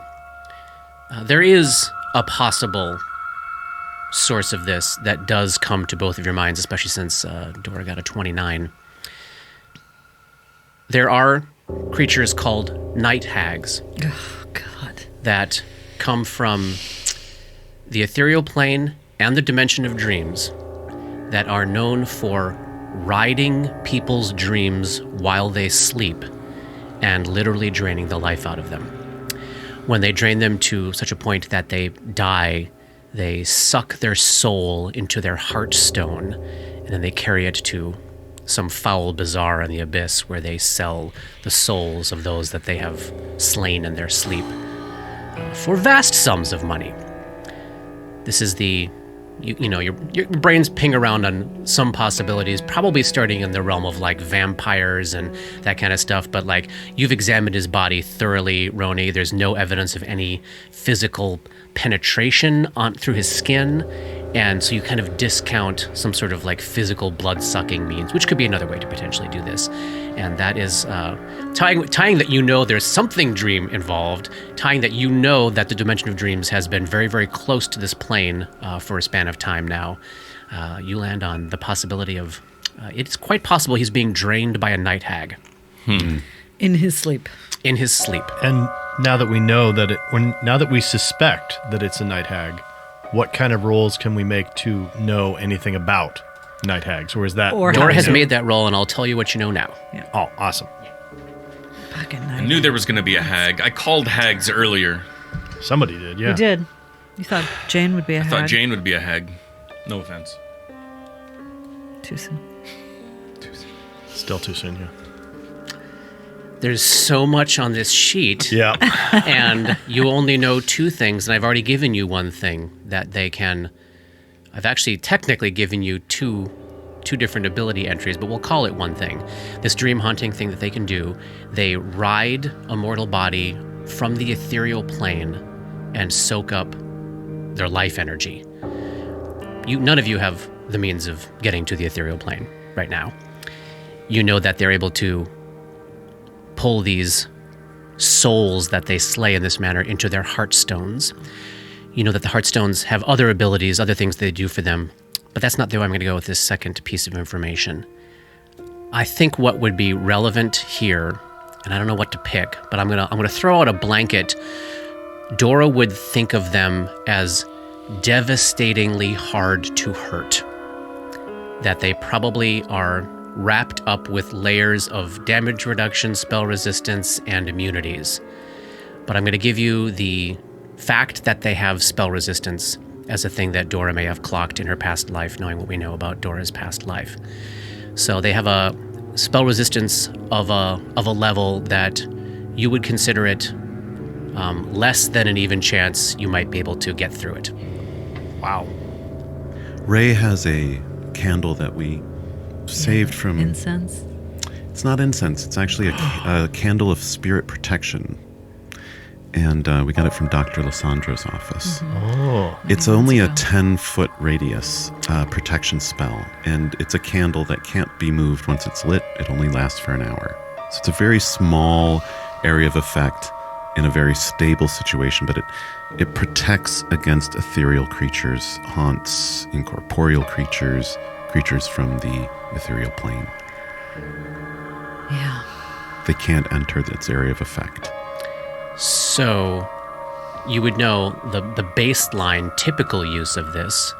there is a possible source of this that does come to both of your minds, especially since Dora got a 29. There are creatures called night hags. Oh, God. That come from the ethereal plane and the dimension of dreams that are known for riding people's dreams while they sleep and literally draining the life out of them. When they drain them to such a point that they die, they suck their soul into their heartstone, and then they carry it to some foul bazaar in the abyss where they sell the souls of those that they have slain in their sleep for vast sums of money. This is the... your brains ping around on some possibilities, probably starting in the realm of like vampires and that kind of stuff. But like you've examined his body thoroughly, Roni. There's no evidence of any physical penetration through his skin. And so you kind of discount some sort of like physical blood-sucking means, which could be another way to potentially do this. And that is tying that there's something dream involved, tying that that the dimension of dreams has been very, very close to this plane for a span of time now. You land on the possibility of, it's quite possible he's being drained by a night hag. In his sleep. in his sleep. And now that we know that now that we suspect that it's a night hag, what kind of rolls can we make to know anything about night hags? Or is that... Or Dora has how- made that roll, and I'll tell you what you know now. Oh, awesome. Fucking I night. knew there was going to be a hag. I called hags earlier. Somebody did, yeah. You did. You thought Jane would be a I hag. thought Jane would be a hag. No offense. Too soon. Still too soon, yeah. There's so much on this sheet, Yeah. and you only know two things, and I've already given you one thing that they can... I've actually technically given you two different ability entries, but we'll call it one thing. This dream haunting thing that they can do, they ride a mortal body from the ethereal plane and soak up their life energy. None of you have the means of getting to the ethereal plane right now. You know that they're able to pull these souls that they slay in this manner into their heartstones. You know that the heartstones have other abilities, other things they do for them, but that's not the way I'm going to go with this second piece of information. I think what would be relevant here, and I don't know what to pick, but I'm gonna throw out a blanket. Dora would think of them as devastatingly hard to hurt. That they probably are wrapped up with layers of damage reduction, spell resistance, and immunities. But I'm going to give you the fact that they have spell resistance as a thing that Dora may have clocked in her past life, knowing what we know about Dora's past life. So they have a spell resistance of a level that you would consider it less than an even chance you might be able to get through it. Wow. Ray has a candle that we saved from... Incense? It's not incense. It's actually a candle of spirit protection. And we got it from Dr. Lissandro's office. Oh. It's only a 10-foot radius protection spell, and it's a candle that can't be moved once it's lit. It only lasts for an hour. So it's a very small area of effect in a very stable situation, but it protects against ethereal creatures, haunts, incorporeal creatures from the ethereal plane. Yeah. They can't enter its area of effect. So you would know the baseline typical use of this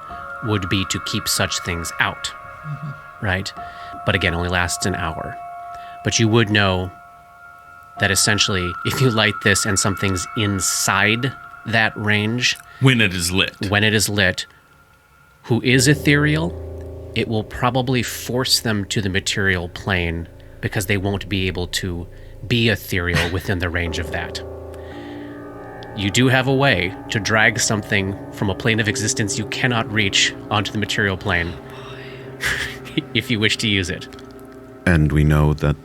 would be to keep such things out, right? But again, only lasts an hour. But you would know that essentially if you light this and something's inside that range, When it is lit. who is ethereal, it will probably force them to the material plane because they won't be able to be ethereal within the range of that. You do have a way to drag something from a plane of existence you cannot reach onto the material plane if you wish to use it. And we know that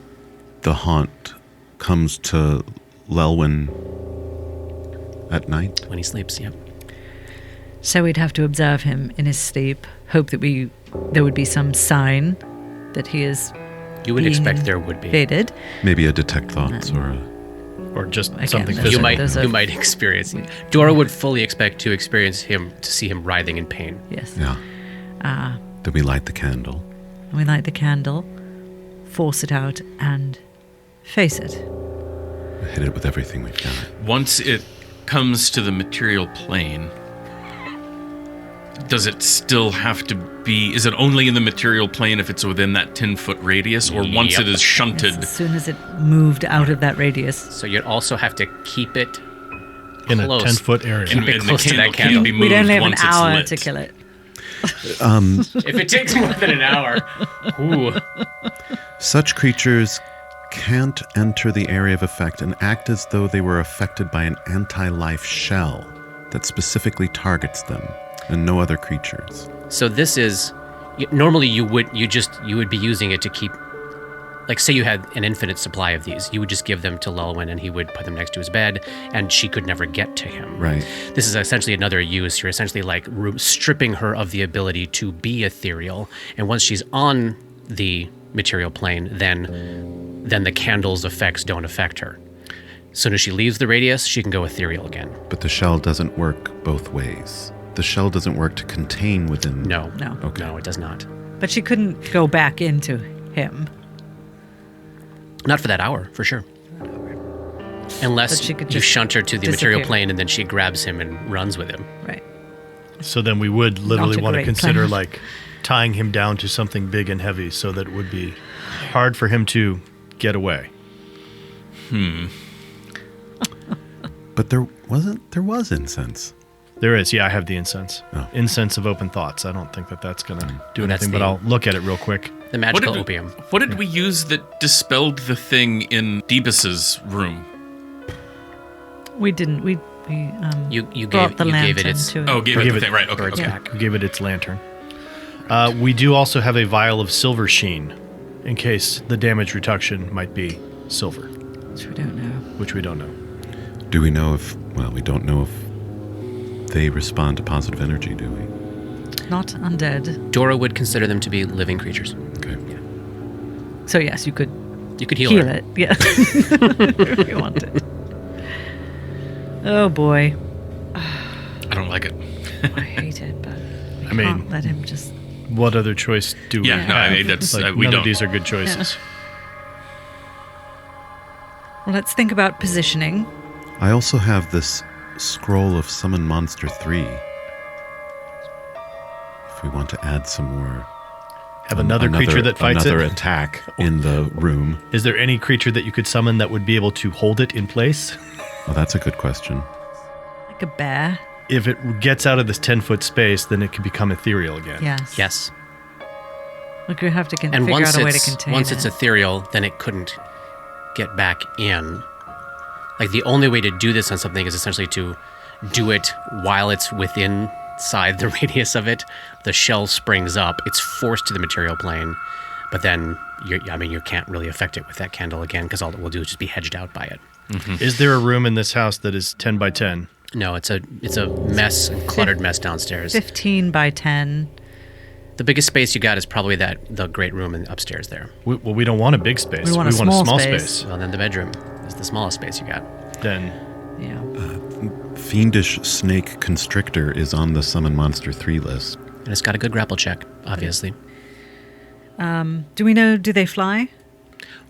the haunt comes to Lelwyn at night. When he sleeps, yeah. So we'd have to observe him in his sleep, hope that there would be some sign that he is You would being expect there would be. invaded. Maybe a detect thoughts Or just Again, something that's- physical. You might experience it. Dora would fully expect to see him writhing in pain. Yes. Yeah. Then we light the candle. And we light the candle, force it out, and face it. Hit it with everything we've got. Once it comes to the material plane, does it still have to be... Is it only in the material plane if it's within that 10-foot radius? Or once Yep. it is shunted... Yes, as soon as it moved out of that radius. So you'd also have to keep it In a close. 10-foot area. Keep it and close the to that candle candle. can't be We'd moved only have an once it's hour lit. to kill it. If it takes more than an hour, ooh. Such creatures can't enter the area of effect and act as though they were affected by an anti-life shell that specifically targets them and no other creatures. So this is normally you would be using it to keep, like, say you had an infinite supply of these, you would just give them to Lelwyn and he would put them next to his bed and she could never get to him. Right. This is essentially another use. You're essentially like stripping her of the ability to be ethereal, and once she's on the material plane, then the candle's effects don't affect her. As soon as she leaves the radius, she can go ethereal again. But the shell doesn't work both ways. The shell doesn't work to contain within... No. Okay. No, it does not. But she couldn't go back into him. Not for that hour, for sure. Unless But she could you just shunt her to the material disappear. plane and then she grabs him and runs with him. Right. So then we would literally Not a want to great consider plan. like tying him down to something big and heavy so that it would be hard for him to get away. But there was incense. There is. Yeah, I have the incense. Oh. Incense of open thoughts. I don't think that's going to do And that's anything, but the- I'll look at it real quick. The magical opium. What did we use that dispelled the thing in Debus's room? We didn't. We You brought gave the you gave lantern it its to it. Oh, gave it Give the it thing. Right. Okay. birds Okay. back. We gave it its lantern. We do also have a vial of silver sheen in case the damage reduction might be silver, Which we don't know. which we don't know. Do we know if? Well, we don't know if they respond to positive energy, do we? Not undead. Dora would consider them to be living creatures. Okay. So yes, you could You could heal heal her. it. Yeah. If you wanted. Oh boy. I don't like it. I hate it, but we mean- can't let him just. What other choice do we Yeah, have? no, I mean, that's Like, we none don't. of these are good choices. Well, let's think about positioning. I also have this scroll of Summon Monster 3. If we want to add some more. Have another creature that fights another it. attack in the room. Is there any creature that you could summon that would be able to hold it in place? Oh, that's a good question. Like a bear. If it gets out of this 10-foot space, then it can become ethereal again. Yes. Yes. Look, we have to And figure once out a way to it's contain once it. it's ethereal, then it couldn't get back in. Like the only way to do this on something is essentially to do it while it's within inside the radius of it. The shell springs up. It's forced to the material plane, but then you can't really affect it with that candle again because all it will do is just be hedged out by it. Is there a room in this house that is 10 by 10? No, it's a mess, a cluttered mess downstairs. 15 by 10. The biggest space you got is probably the great room upstairs there. We don't want a big space. We want a small space. Well, then the bedroom is the smallest space you got. Then Yeah. Fiendish Snake Constrictor is on the Summon Monster 3 list. And it's got a good grapple check, obviously. Do we know, do they fly?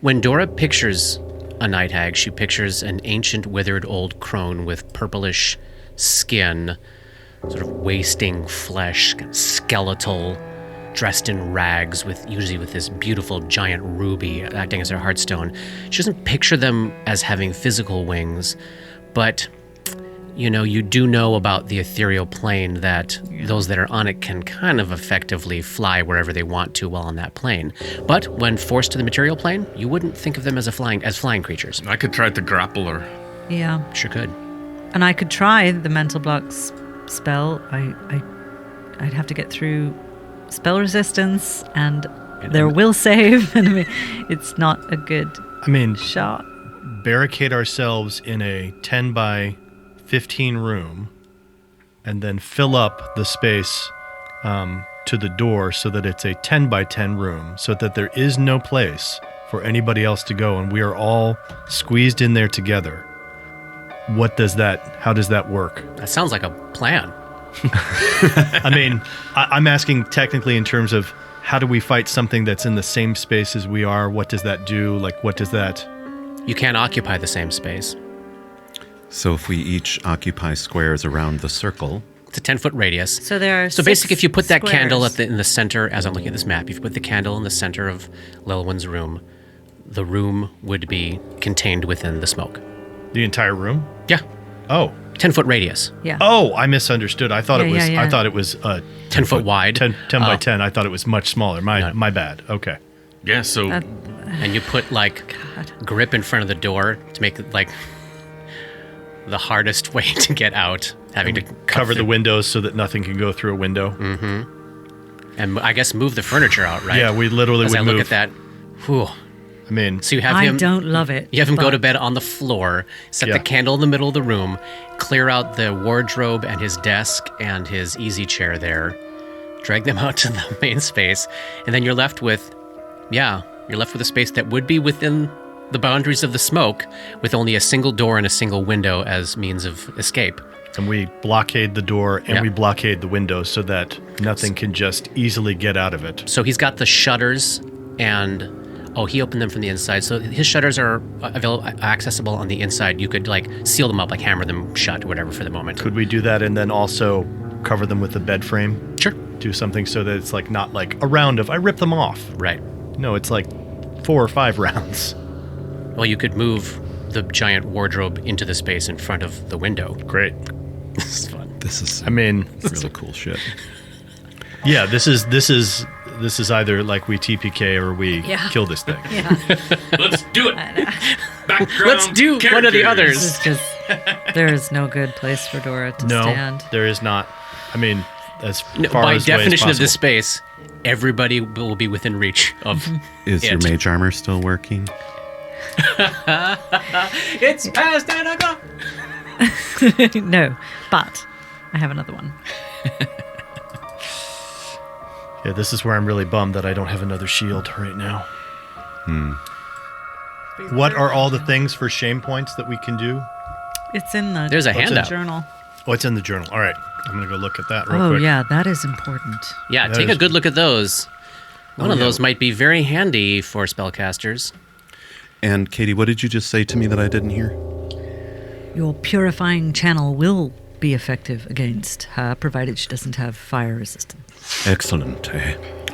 When Dora pictures a night hag, she pictures an ancient, withered old crone with purplish skin, sort of wasting flesh, skeletal, dressed in rags, usually with this beautiful giant ruby acting as her heartstone. She doesn't picture them as having physical wings, but you do know about the ethereal plane that those that are on it can kind of effectively fly wherever they want to while on that plane. But when forced to the material plane, you wouldn't think of them as flying creatures. I could try to grapple her. Yeah. Sure could. And I could try the mental blocks spell. I'd have to get through spell resistance and their will save. And I mean, it's not a good shot. Barricade ourselves in a 10 by 15 room and then fill up the space to the door so that it's a 10 by 10 room so that there is no place for anybody else to go and we are all squeezed in there together. How does that work? That sounds like a plan. I mean, I'm asking technically in terms of how do we fight something that's in the same space as we are? What does that do? You can't occupy the same space. So if we each occupy squares around the circle, It's a 10-foot radius. So there are So basically, if you put that squares. candle in the center, as I'm looking at this map, if you put the candle in the center of Lilwyn's room, the room would be contained within the smoke. The entire room? Yeah. Oh. 10-foot radius. Yeah. Oh, I misunderstood. I thought Yeah. I thought it was 10 foot wide. 10 by 10. I thought it was much smaller. My bad. Okay. Yeah, so And you put grip in front of the door to make it the hardest way to get out, having to Cover the through- windows so that nothing can go through a window. and I guess move the furniture out, right? Yeah, we literally As would I look move. at that, whew. I mean, So you have I him. don't love it. You have him go to but- bed on the floor, set Yeah. the candle in the middle of the room, clear out the wardrobe and his desk and his easy chair there, drag them out to the main space, and then you're left with a space that would be within the boundaries of the smoke, with only a single door and a single window as means of escape. and we blockade the door and Yeah. we blockade the windows so that nothing can just easily get out of it. So he's got the shutters and Oh, he opened them from the inside. So his shutters are accessible on the inside. You could like seal them up, like hammer them shut or whatever for the moment. Could we do that and then also cover them with a bed frame? Sure. Do something so that it's like not like a round of I rip them off. Right. No, it's like 4 or 5 rounds. Well, you could move the giant wardrobe into the space in front of the window. Great. This is fun. This is I mean, really cool shit. yeah, this is either like we TPK or we kill this thing. Let's do it. Background Let's do one of the characters. others. This is just, there is no good place for Dora to No, stand. there is not. I mean, as No, far by as way as definition of this possible. space, everybody will be within reach of Is your it. mage armor still working? It's past 10 o'clock. No, but I have another one. Yeah, this is where I'm really bummed that I don't have another shield right now. What are all the things for shame points that we can do? It's in the There's a handout. journal. Oh, it's in the journal. All right, I'm gonna go look at that real Oh, quick. yeah, that is important. Yeah, That take is- a good look at those. One of yeah. those might be very handy for spellcasters. And Katie, what did you just say to me that I didn't hear? Your purifying channel will be effective against her, provided she doesn't have fire resistance. Excellent.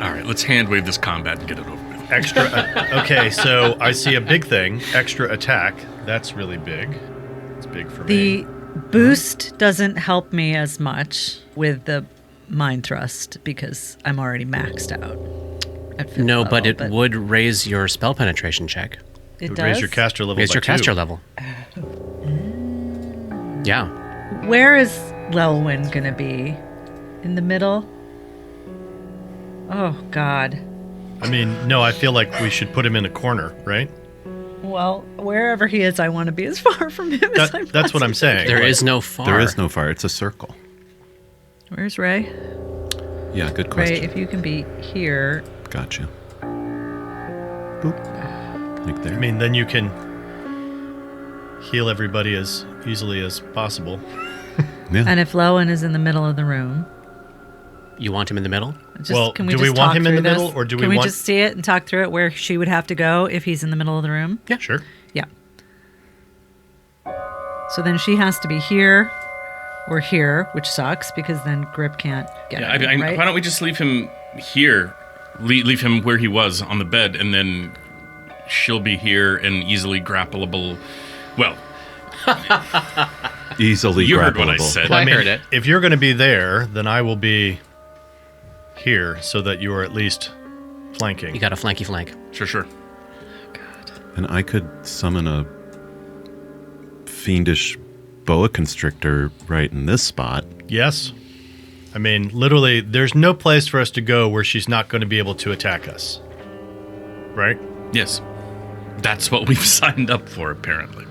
All right, let's hand wave this combat and get it over with. Extra. Okay, so I see a big thing. Extra attack. That's really big. It's big for me. The boost doesn't help me as much with the mind thrust because I'm already maxed out. At fifth No, level, but it would raise your spell penetration check. It It would does. raise your caster level. Raise by your caster 2. level. Yeah. Where is Lelwyn gonna be? In the middle? Oh God. I mean, no, I feel like we should put him in a corner, right? Well, wherever he is, I want to be as far from him as I That's what I'm saying. There Like, is no far. There is no fire. It's a circle. Where's Ray? Yeah, good Ray, question. if you can be here. Gotcha. Boop. Like there. I mean, then you can heal everybody as easily as possible. yeah. And if Lelwyn is in the middle of the room. You want him in the middle? Just, Well, can do we just want talk him in through the middle, this? or do we Can we want- just see it and talk through it where she would have to go if he's in the middle of the room? Yeah, sure. Yeah. So then she has to be here or here, which sucks because then Grip can't get Yeah, it, right? why don't we just leave him here? Leave him where he was on the bed, and then she'll be here and easily grappleable. Well, Easily you heard what I grabbable. said. I heard it. If you're going to be there, then I will be here so that you are at least flanking. You got a flanky flank. Sure. And I could summon a fiendish boa constrictor right in this spot. Yes. I mean, literally, there's no place for us to go where she's not going to be able to attack us. Right? Yes, that's what we've signed up for, apparently.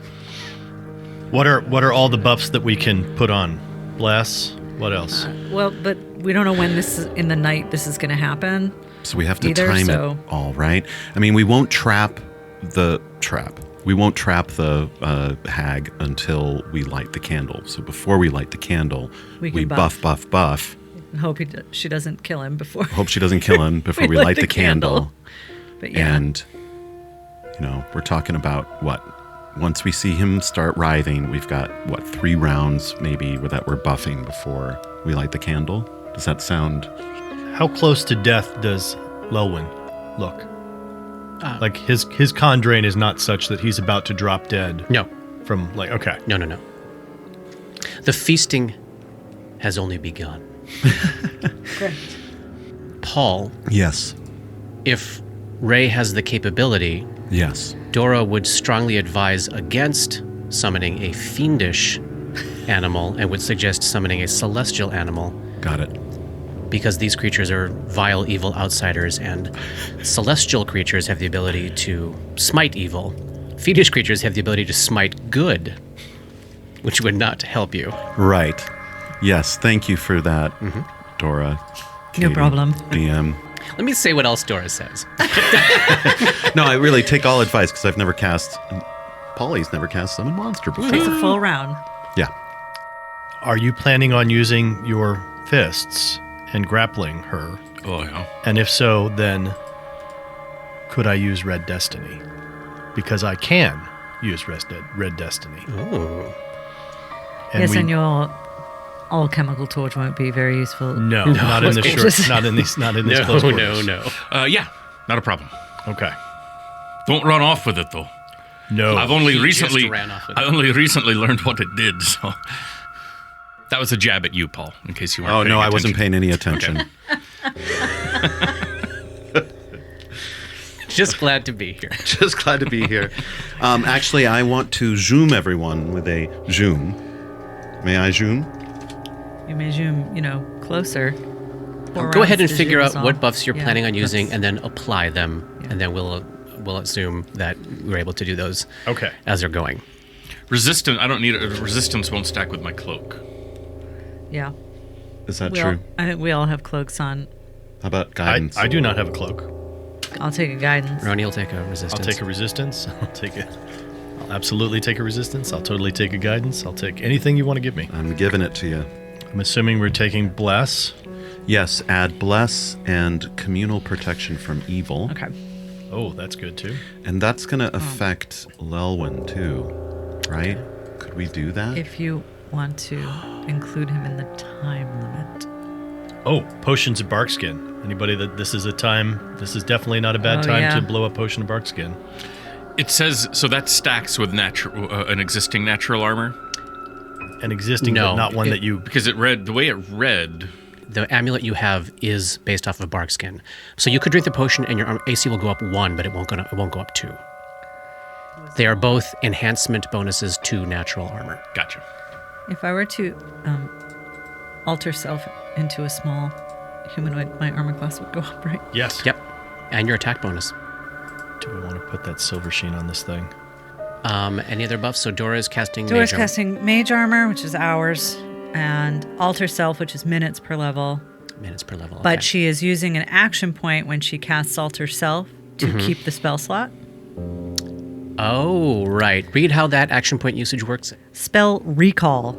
What are all the buffs that we can put on? Bless? What else? Well, but we don't know when this is in the night this is going to happen. So we have to Either, time so- it all right. I mean, we won't trap the trap. We won't trap the hag until we light the candle. So before we light the candle, We we can buff. And hope she doesn't kill him before. Hope she doesn't kill him before we light the candle. But yeah. And, we're talking about what? Once we see him start writhing, we've got, 3 rounds maybe that we're buffing before we light the candle? Does that sound... How close to death does Lelwyn look? Like his con drain is not such that he's about to drop dead No. from okay. No. The feasting has only begun. Paul, Yes. if Ray has the capability, Yes. Dora would strongly advise against summoning a fiendish animal and would suggest summoning a celestial animal Got it. because these creatures are vile, evil outsiders, and celestial creatures have the ability to smite evil. Fiendish creatures have the ability to smite good, which would not help you. Right. Yes. Thank you for that, Dora. No Katie, problem. DM. Let me say what else Dora says. No, I really take all advice because I've never cast... Polly's never cast Summon Monster before. Takes a full round. Yeah. Are you planning on using your fists and grappling her? Oh, yeah. And if so, then could I use Red Destiny? Because I can use Red Destiny. Ooh. Yes, and your alchemical torch won't be very useful. No, not in this short. Not in this close quarters. No. Yeah, not a problem. Okay. Don't run off with it, though. No. I've only He recently just ran off with it. I only recently learned what it did, so that was a jab at you, Paul, in case you weren't Oh, paying no, I attention. wasn't paying any attention. Just glad to be here. Just glad to be here. Actually, I want to zoom everyone with a zoom. May I zoom? You may zoom, closer. Go ahead and figure out what buffs you're Yeah, planning on using that's- and then apply them. Yeah. And then we'll assume that we're able to do those Okay. as they're going. Resistance. I don't need it. Resistance won't stack with my cloak. Yeah. Is that We all, true? I think we all have cloaks on. How about guidance? I do not have a cloak. I'll take a guidance. Roni will take a resistance. I'll take a resistance. I'll absolutely take a resistance. I'll totally take a guidance. I'll take anything you want to give me. I'm giving it to you. I'm assuming we're taking bless. Yes, add bless and communal protection from evil. Okay. Oh, that's good too. And that's going to affect Lelwyn too, right? Could we do that? If you want to include him in the time limit. Oh, potions of barkskin. Anybody that this is definitely not a bad time to blow a potion of barkskin. It says so that stacks with an existing natural armor An existing, No, but not one that you. because it read the way it read. The amulet you have is based off of barkskin. So you could drink the potion and your AC will go up 1, but it won't go up 2. They are both enhancement bonuses to natural armor. Gotcha. If I were to alter self into a small humanoid, my armor class would go up, right? Yes. Yep. And your attack bonus. Do we want to put that silver sheen on this thing? Any other buffs? So Dora is casting Dora's Mage Armor. casting mage armor, which is hours, and alter self, which is minutes per level. Minutes per level. But okay. she is using an action point when she casts alter self to keep the spell slot. Oh, right. Read how that action point usage works. Spell recall.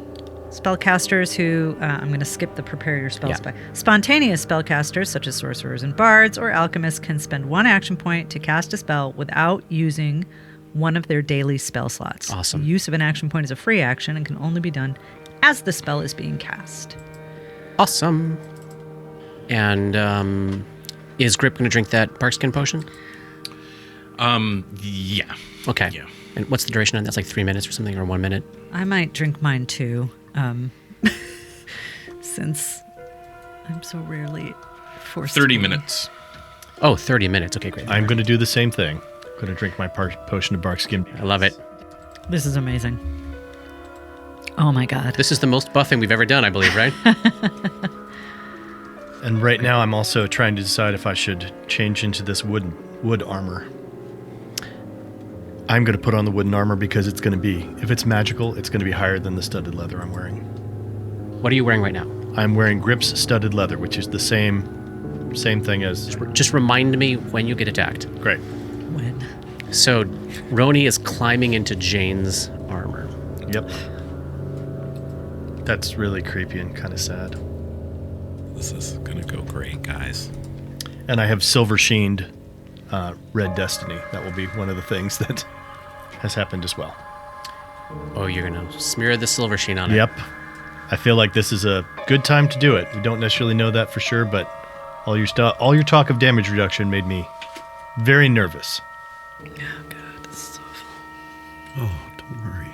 Spellcasters who, I'm going to skip the prepare your spells Yeah. by. Spontaneous spellcasters, such as sorcerers and bards or alchemists, can spend 1 action point to cast a spell without using one of their daily spell slots. Awesome. The use of an action point is a free action and can only be done as the spell is being cast. Awesome. And is Grip going to drink that barkskin potion? Yeah. Okay. Yeah. And what's the duration on that? That's like 3 minutes or something, or 1 minute? I might drink mine too, since I'm so rarely forced 30 to. minutes. Oh, 30 minutes. Okay, great. I'm going to do the same thing. I'm going to drink my potion of barkskin. I love it. This is amazing. Oh my god. This is the most buffing we've ever done, I believe, right? And right now, I'm also trying to decide if I should change into this wood armor. I'm going to put on the wooden armor because it's going to be, if it's magical, it's going to be higher than the studded leather I'm wearing. What are you wearing right now? I'm wearing Grip's studded leather, which is the same thing as. Just remind me when you get attacked. Great. When? So, Roni is climbing into Jane's armor. Yep. That's really creepy and kind of sad. This is going to go great, guys. And I have silver sheened Red Destiny. That will be one of the things that has happened as well. Oh, you're going to smear the silver sheen on it. Yep. I feel like this is a good time to do it. We don't necessarily know that for sure, but all your talk of damage reduction made me very nervous. Oh god, this is awful. Oh, don't worry.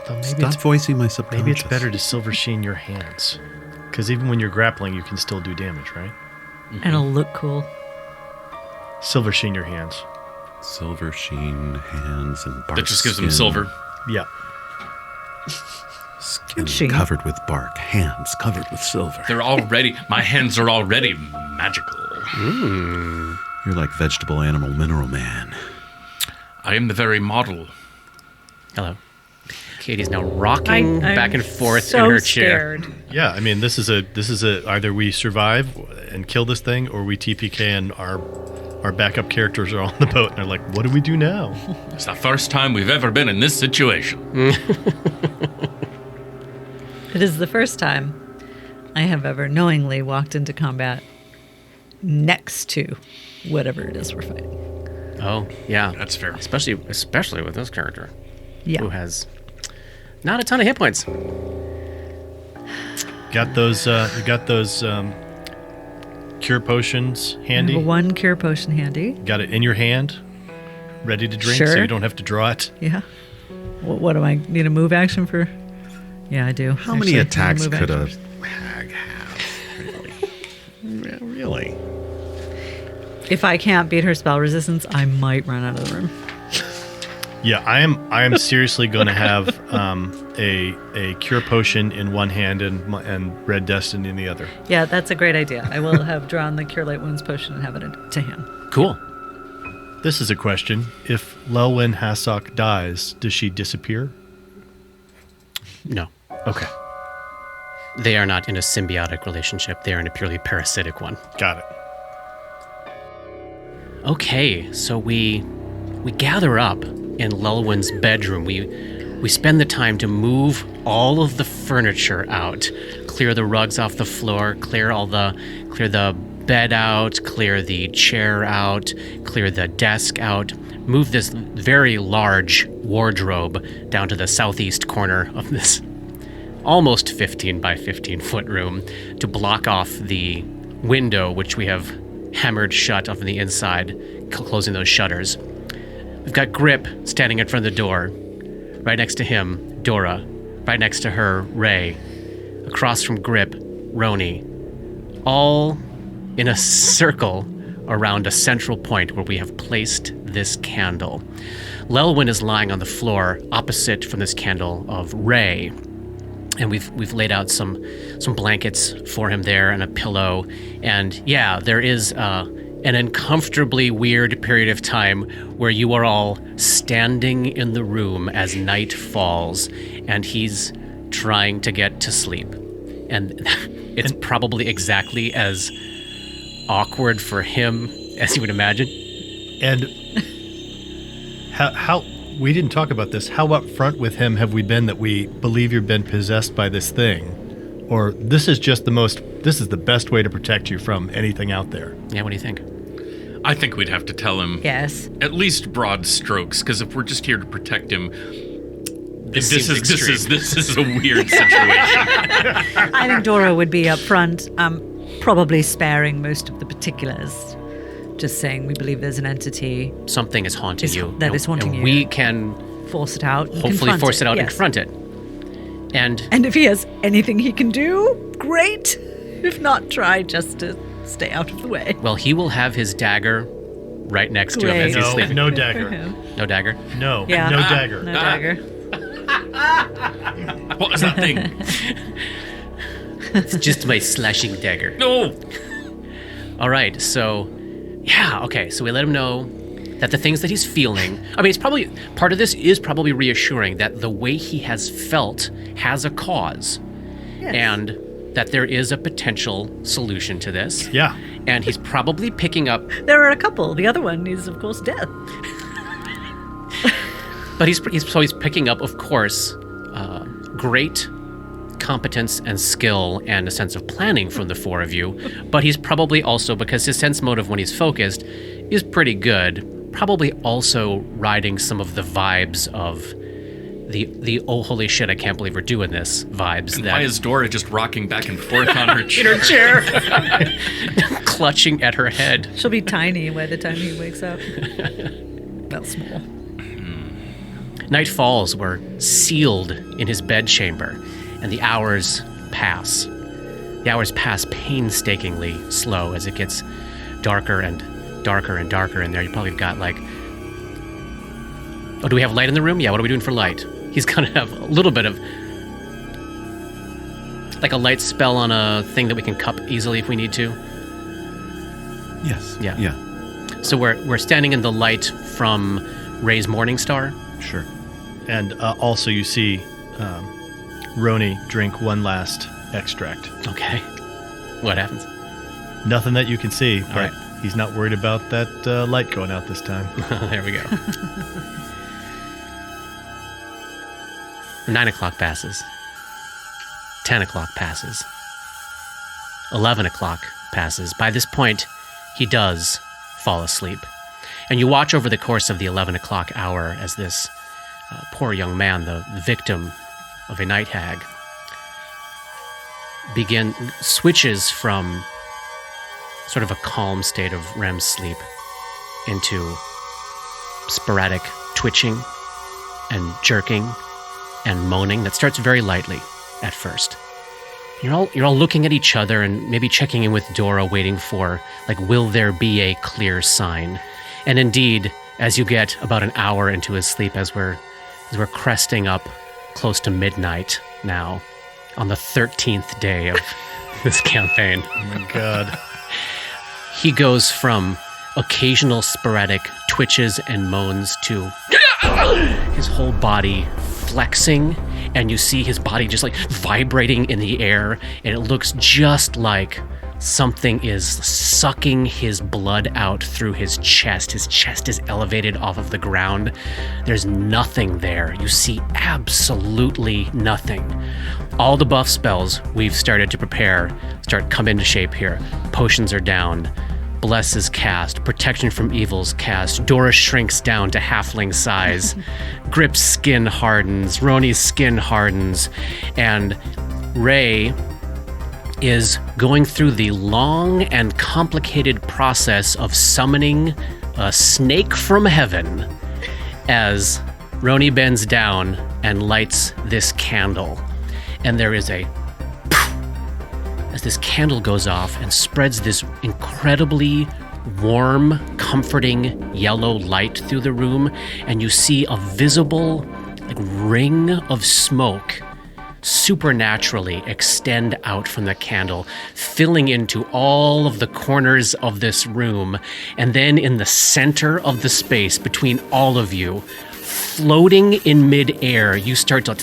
So maybe Stop voicing my subconscious. maybe it's better to silver sheen your hands. Because even when you're grappling, you can still do damage, right? And it'll look cool. Silver sheen your hands. Silver sheen hands and bark. That just gives them silver. Yeah. Skin Sheen. covered with bark, hands covered with silver. My hands are already magical. You're like vegetable, animal, mineral man. I am the very model. Hello. Katie's now rocking I'm back and forth so in her chair. scared. Yeah, I mean, this is a either we survive and kill this thing, or we TPK and our backup characters are on the boat and they're like, what do we do now? It's the first time we've ever been in this situation. It is the first time I have ever knowingly walked into combat next to whatever it is we're fighting. Oh, yeah. That's fair. Especially with this character, Yeah. who has not a ton of hit points. Got those. You got those cure potions I handy. have one cure potion handy. Got it in your hand, ready to drink, so Sure. you don't have to draw it. Yeah. What do I need a move action for? Yeah, I do. How many Actually, attacks move could action. a hag have? Really? Really? If I can't beat her spell resistance, I might run out of the room. Yeah, I am seriously going to have a cure potion in one hand and red destiny in the other. Yeah, that's a great idea. I will have drawn the Cure Light Wounds potion and have it to hand. Cool. This is a question. If Lelwyn Hassock dies, does she disappear? No. Okay, They are not in a symbiotic relationship. They are in a purely parasitic one. got it. Okay, so we gather up in Lulwyn's bedroom. We spend the time to move all of the furniture out, clear the rugs off the floor, clear the bed out, clear the chair out, clear the desk out, move this very large wardrobe down to the southeast corner of this almost 15 by 15 foot room to block off the window, which we have hammered shut off on the inside, closing those shutters. We've got Grip standing in front of the door. Right next to him, Dora. Right next to her, Ray. Across from Grip, Roni. All in a circle around a central point where we have placed this candle. Lelwyn is lying on the floor opposite from this candle of Ray. And we've laid out some blankets for him there and a pillow. And yeah, there is an uncomfortably weird period of time where you are all standing in the room as night falls, and he's trying to get to sleep. And it's probably exactly as awkward for him as you would imagine. And how we didn't talk about this. How upfront with him have we been that we believe you've been possessed by this thing? Or this is the best way to protect you from anything out there? Yeah, what do you think? I think we'd have to tell him Yes. at least broad strokes, because if we're just here to protect him, this seems is a weird situation. I think Dora would be upfront, probably sparing most of the particulars. Just saying we believe there's an entity. Something is haunting you. That is haunting and you. we can Force it out. And hopefully confront force it out and yes. confront it. And And if he has anything he can do, great. If not, try just to stay out of the way. well, he will have his dagger right next to him as Great. he's sleeping. No dagger. No dagger? No. Yeah. No dagger. No dagger. What was that thing? It's just my slashing dagger. No! All right, so, yeah, okay, so we let him know that the things that he's feeling, I mean, it's probably, part of this is probably reassuring that the way he has felt has a cause, Yes. and that there is a potential solution to this. Yeah. And he's probably picking up, There are a couple. The other one is, of course, death. but he's picking up, of course, great competence and skill and a sense of planning from the four of you, but he's probably also, because his sense motive when he's focused is pretty good, probably also riding some of the vibes of the oh holy shit, I can't believe we're doing this vibes. And that why is Dora just rocking back and forth on her in chair? her chair, clutching at her head. She'll be tiny by the time he wakes up. Well, small. Night falls. We're sealed in his bedchamber, and the hours pass. The hours pass painstakingly slow as it gets darker and darker and darker in there. You probably got like... Oh, do we have light in the room? Yeah, what are we doing for light? He's going to have a little bit of... like a light spell on a thing that we can cup easily if we need to. Yes. Yeah. Yeah. So we're standing in the light from Ray's Morning Star. Sure. And also you see Roni drink one last extract. Okay. What happens? Nothing that you can see, but right. he's not worried about that light going out this time. There we go. 9 o'clock passes. 10 o'clock passes. 11 o'clock passes. By this point, he does fall asleep. And you watch over the course of the 11 o'clock hour as this poor young man, the victim of a night hag, switches from sort of a calm state of REM sleep into sporadic twitching and jerking and moaning that starts very lightly at first. You're all looking at each other and maybe checking in with Dora, waiting for, like, will there be a clear sign? And indeed, as you get about an hour into his sleep, as we're cresting up close to midnight now, on the 13th day of this campaign. Oh my God. He goes from occasional sporadic twitches and moans to his whole body flexing, and you see his body just like vibrating in the air, and it looks just like something is sucking his blood out through his chest. His chest is elevated off of the ground. There's nothing there. You see absolutely nothing. All the buff spells we've started to prepare start come into shape here. Potions are down. Bless is cast. Protection from evil's cast. Dora shrinks down to halfling size. Grip's skin hardens. Roni's skin hardens. And Ray is going through the long and complicated process of summoning a snake from heaven as Roni bends down and lights this candle. And there is a as this candle goes off and spreads this incredibly warm, comforting yellow light through the room, and you see a visible ring of smoke supernaturally extend out from the candle, filling into all of the corners of this room. And then in the center of the space between all of you, floating in midair, you start to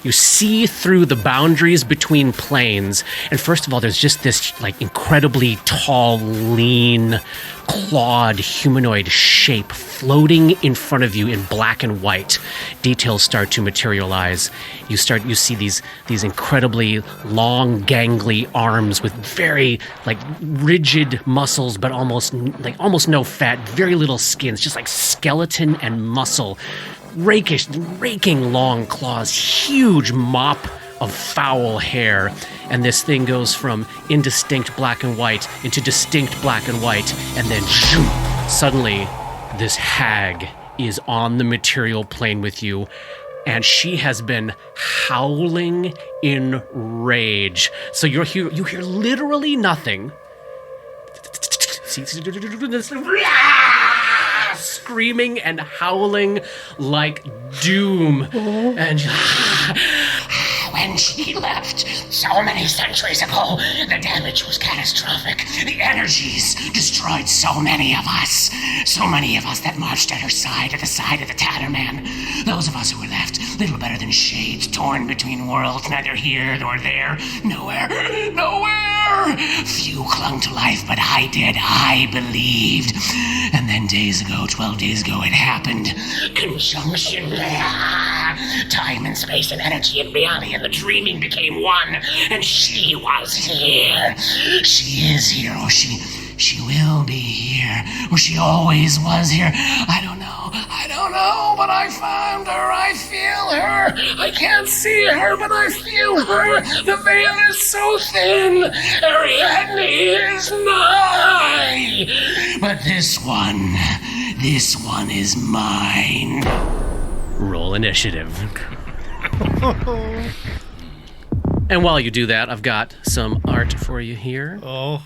you see through the boundaries between planes. And first of all, there's just this incredibly tall, lean, clawed humanoid shape floating in front of you in black and white. Details start to materialize. You see these incredibly long, gangly arms with very rigid muscles, but almost no fat, very little skin. It's just like skeleton and muscle. Raking long claws, huge mop of foul hair, and this thing goes from indistinct black and white into distinct black and white, and then zoom, suddenly this hag is on the material plane with you, and she has been howling in rage. So you hear literally nothing. Screaming and howling like doom. And when she left so many centuries ago, the damage was catastrophic. The energies destroyed so many of us. So many of us that marched at her side, at the side of the Tatterman. Those of us who were left, little better than shades torn between worlds, neither here nor there. Nowhere. Few clung to life, but I did. I believed. And then 12 days ago, it happened. Conjunction. Time and space and energy and reality and the dreaming became one. And she was here. She is here, or she will be here, or she always was here. I don't know, but I found her. I feel her. I can't see her, but I feel her. The veil is so thin. Ariadne is nigh. But this one is mine. Roll initiative. And while you do that, I've got some art for you here. Oh.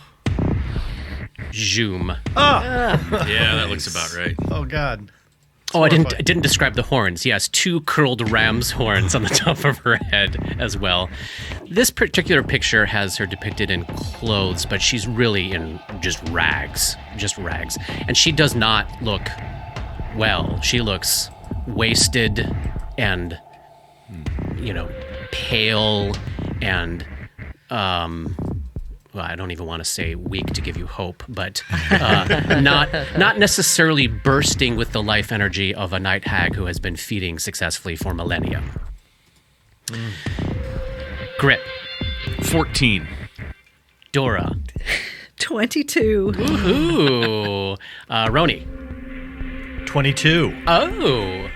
Zoom. Yeah, that looks about right. Oh, God. Oh, I didn't describe the horns. Yes, 2 curled ram's horns on the top of her head as well. This particular picture has her depicted in clothes, but she's really in just rags. And she does not look well. She looks wasted and, pale and, well, I don't even want to say weak to give you hope, but not necessarily bursting with the life energy of a night hag who has been feeding successfully for millennia. Grip. 14. Dora. 22. Ooh. Roni. 22. Oh.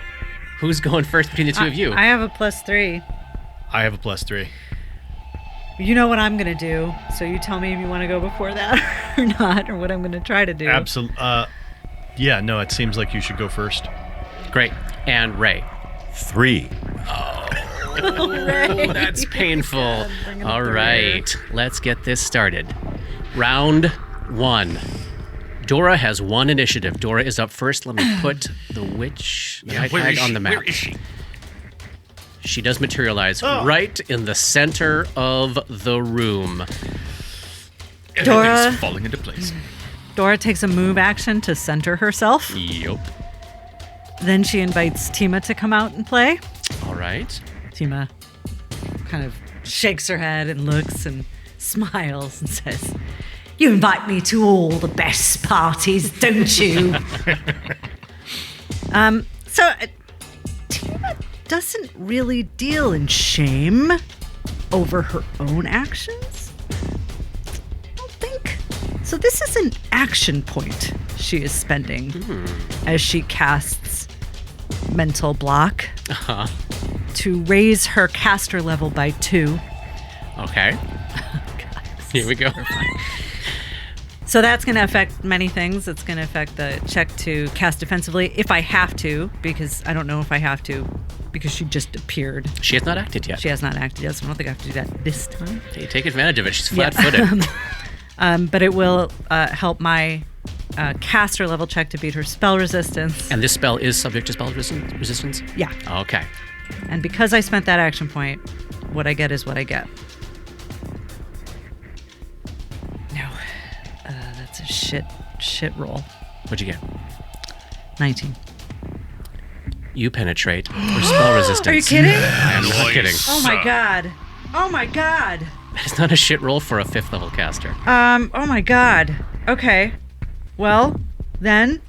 Who's going first between the two of you? I have a +3. I have a +3. You know what I'm going to do, so you tell me if you want to go before that or not, or what I'm going to try to do. Absolutely. Yeah, no, it seems like you should go first. Great. And Ray. 3. Oh, that's painful. All right, let's get this started. Round 1. Dora has 1 initiative. Dora is up first. Let me put the night hag on the map. Where is she? She does materialize right in the center of the room. Dora- Everything's falling into place. Dora takes a move action to center herself. Yup. Then she invites Tima to come out and play. All right. Tima kind of shakes her head and looks and smiles and says, "You invite me to all the best parties, don't you?" Tima doesn't really deal in shame over her own actions. I don't think. So this is an action point she is spending as she casts mental block to raise her caster level by 2. Okay. Here we go. So that's going to affect many things. It's going to affect the check to cast defensively if I have to, because I don't know if I have to, because she just appeared. She has not acted yet. She has not acted yet, so I don't think I have to do that this time. Hey, take advantage of it. She's flat-footed. But it will help my caster level check to beat her spell resistance. And this spell is subject to spell resistance? Yeah. Okay. And because I spent that action point, what I get is what I get. No. That's a shit roll. What'd you get? 19. You penetrate her spell resistance. Are you kidding? I'm not kidding. Oh my god. Oh my god. It's not a shit roll for a 5th level caster. Oh my god. Okay. Well, then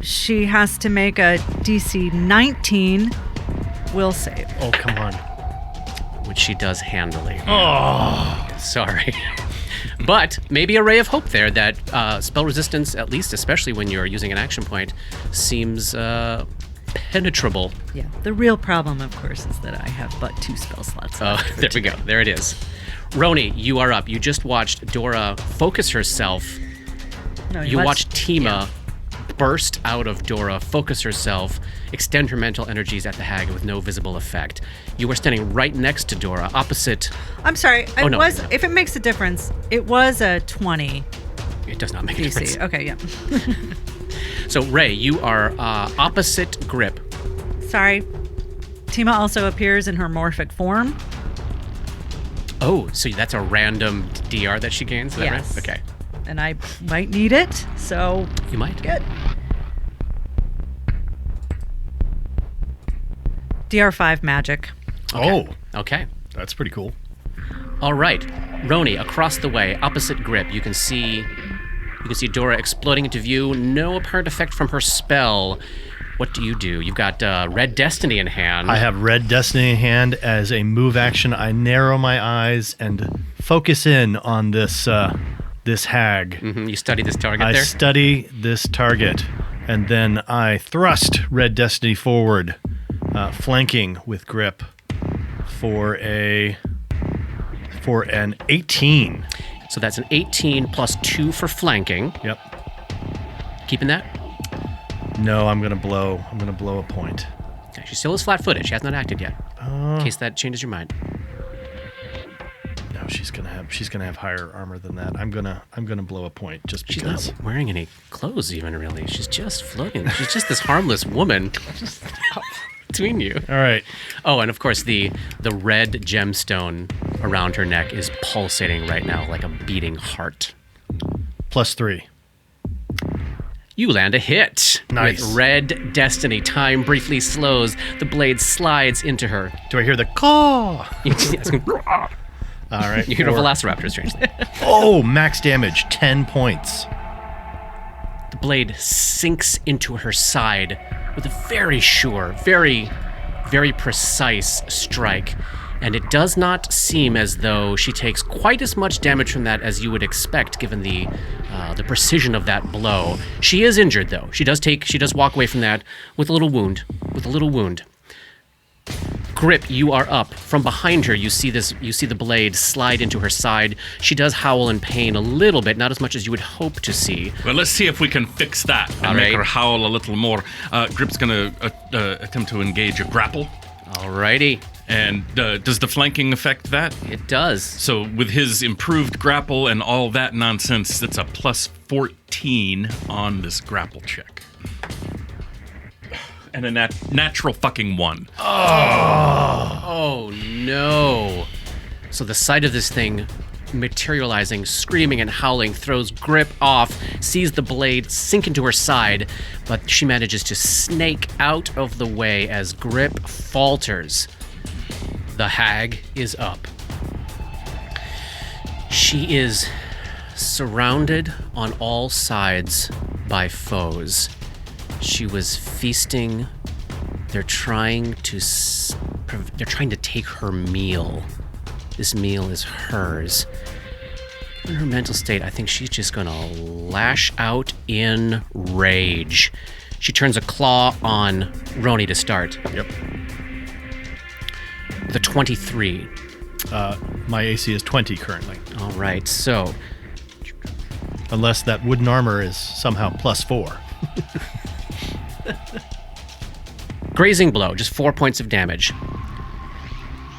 she has to make a DC 19 will save. Oh, come on. Which she does handily. Oh. Sorry. But maybe a ray of hope there that spell resistance, at least especially when you're using an action point, seems penetrable. Yeah. The real problem, of course, is that I have but 2 spell slots Oh, left. there we go. There it is. Roni, you are up. You just watched Dora focus herself. No, You watched Tima burst out of Dora, focus herself, extend her mental energies at the hag with no visible effect. You were standing right next to Dora, opposite. I'm sorry. Oh, no. If it makes a difference, it was a 20 It does not make a difference. DC. Okay, yeah. So, Ray, you are opposite Grip. Sorry. Tima also appears in her morphic form. Oh, so that's a random DR that she gains? Is that Yes. right? Okay. And I might need it, so You might. good. DR5 magic. Oh, Okay. that's pretty cool. All right. Roni, across the way, opposite Grip, you can see Dora exploding into view. No apparent effect from her spell. What do? You've got Red Destiny in hand. I have Red Destiny in hand. As a move action, I narrow my eyes and focus in on this hag. Mhm, you study this target I there? study this target, and then I thrust Red Destiny forward, flanking with Grip for an 18. So that's an 18 plus 2 for flanking. Yep. Keeping that? No, I'm gonna blow a point. Okay, she still is flat-footed. She has not acted yet. In case that changes your mind. No, she's gonna have higher armor than that. I'm gonna blow a point just She's because. not wearing any clothes even, really. She's just floating. She's just this harmless woman between you. All right. Oh, and of course the red gemstone around her neck is pulsating right now like a beating heart. +3. You land a hit. Nice. With Red Destiny. Time briefly slows. The blade slides into her. Do I hear the caw? You All right. hear a 4. velociraptor, strangely. Oh, max damage, 10 points. The blade sinks into her side with a very sure, very, very precise strike. And it does not seem as though she takes quite as much damage from that as you would expect, given the precision of that blow. She is injured, though. She does walk away from that with a little wound. Grip, you are up. From behind her, you see the blade slide into her side. She does howl in pain a little bit, not as much as you would hope to see. Well, let's see if we can fix that and make her howl a little more. Grip's going to attempt to engage a grapple. Alrighty. And does the flanking affect that? It does. So with his improved grapple and all that nonsense, that's a plus 14 on this grapple check. And a natural fucking 1. Oh no. So the sight of this thing materializing, screaming and howling, throws Grip off, sees the blade sink into her side, but she manages to snake out of the way as Grip falters. The hag is up. She is surrounded on all sides by foes. She was feasting. They're trying to take her meal. This meal is hers. In her mental state, I think she's just gonna lash out in rage. She turns a claw on Roni to start. Yep. The 23. My AC is 20 currently. All right, so Unless that wooden armor is somehow +4. grazing blow, just 4 points of damage.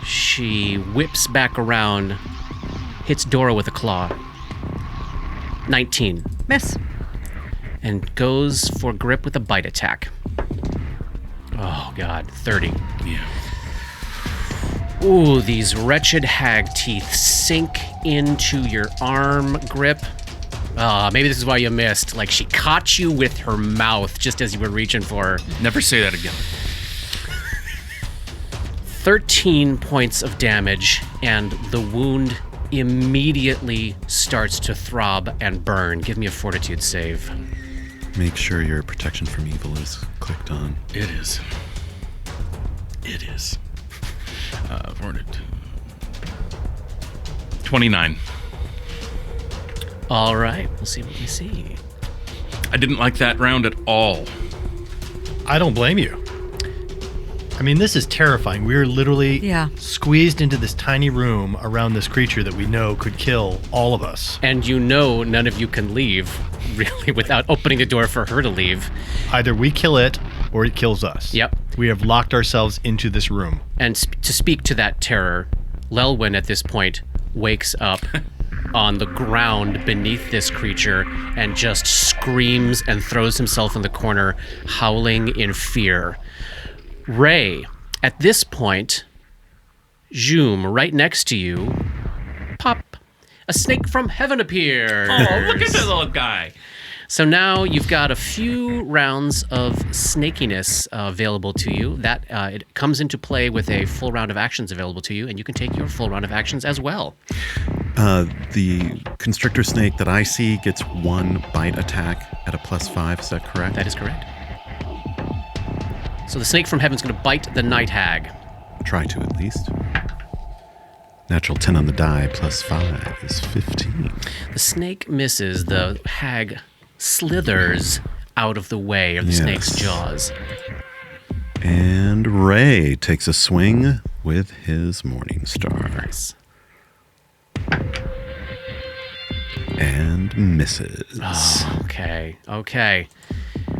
She whips back around, hits Dora with a claw. 19. Miss. And goes for Grip with a bite attack. Oh, God. 30. Yeah. Ooh, these wretched hag teeth sink into your arm, Grip. Maybe this is why you missed. Like, she caught you with her mouth just as you were reaching for her. Never say that again. 13 points of damage, and the wound immediately starts to throb and burn. Give me a fortitude save. Make sure your protection from evil is clicked on. It is. 29. All right, we'll see what we see. I didn't like that round at all. I don't blame you. I mean, this is terrifying. We're literally squeezed into this tiny room around this creature that we know could kill all of us. And you know none of you can leave, really, without opening the door for her to leave. Either we kill it or it kills us. Yep. We have locked ourselves into this room. And to speak to that terror, Lelwyn at this point wakes up on the ground beneath this creature and just screams and throws himself in the corner, howling in fear. Ray, at this point, Zoom, right next to you, pop, a snake from heaven appears. Oh, look at this little guy. So now you've got a few rounds of snakiness available to you. That it comes into play with a full round of actions available to you, and you can take your full round of actions as well. The constrictor snake that I see gets 1 bite attack at a +5. Is that correct? That is correct. So the snake from heaven's going to bite the night hag. Try to, at least. Natural 10 on the die, +5 is 15. The snake misses. The hag slithers out of the way of the snake's jaws. And Ray takes a swing with his Morning Star. Nice. And misses. Oh, okay.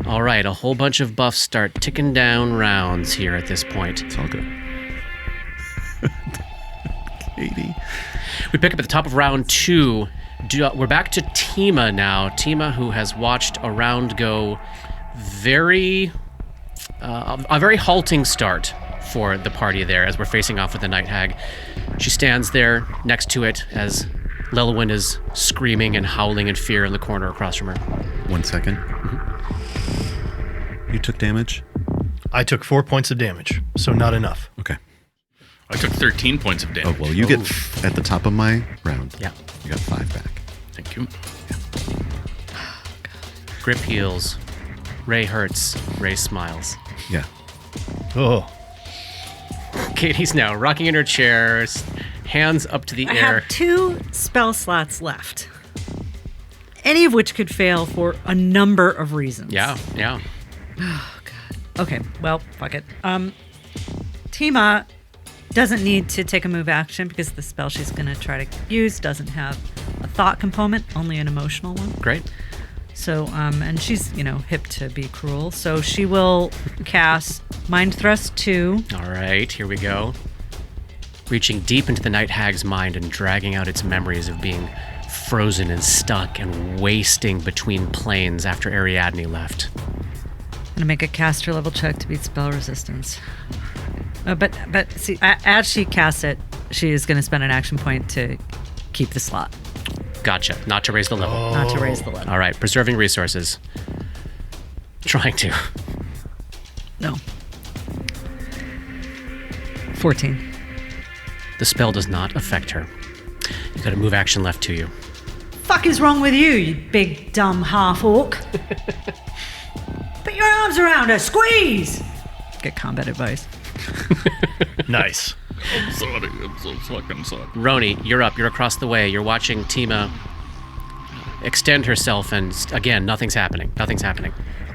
All right, a whole bunch of buffs start ticking down rounds here at this point. It's all good. Katie. We pick up at the top of round 2. We're back to Tima now. Tima, who has watched a round go a very halting start for the party there as we're facing off with the night hag. She stands there next to it as Lelwyn is screaming and howling in fear in the corner across from her. 1 second. You took damage? I took 4 points of damage, so not enough. Okay. I took 13 points of damage. Oh, well, you get at the top of my round. Yeah. You got 5 back. Thank you. Grip heals. Ray hurts. Ray smiles. Yeah. Oh. Katie's now rocking in her chair, hands up to the I air. have 2 spell slots left, any of which could fail for a number of reasons. Yeah. Okay, well, fuck it. Tima doesn't need to take a move action because the spell she's going to try to use doesn't have a thought component, only an emotional one. Great. So, and she's, hip to be cruel. So she will cast Mind Thrust 2. All right, here we go. Reaching deep into the Night Hag's mind and dragging out its memories of being frozen and stuck and wasting between planes after Ariadne left. I'm going to make a caster level check to beat spell resistance. But see, as she casts it, she is going to spend an action point to keep the slot. Gotcha. Not to raise the level. Not to raise the level. All right, preserving resources. Trying to. No. 14. The spell does not affect her. You've got a move action left to you. Fuck is wrong with you big dumb half-orc? Put your arms around her, squeeze! Get combat advice. Nice. I'm sorry. I'm so fucking sorry. Roni, you're up. You're across the way. You're watching Tima extend herself, and again, nothing's happening. Nothing's happening.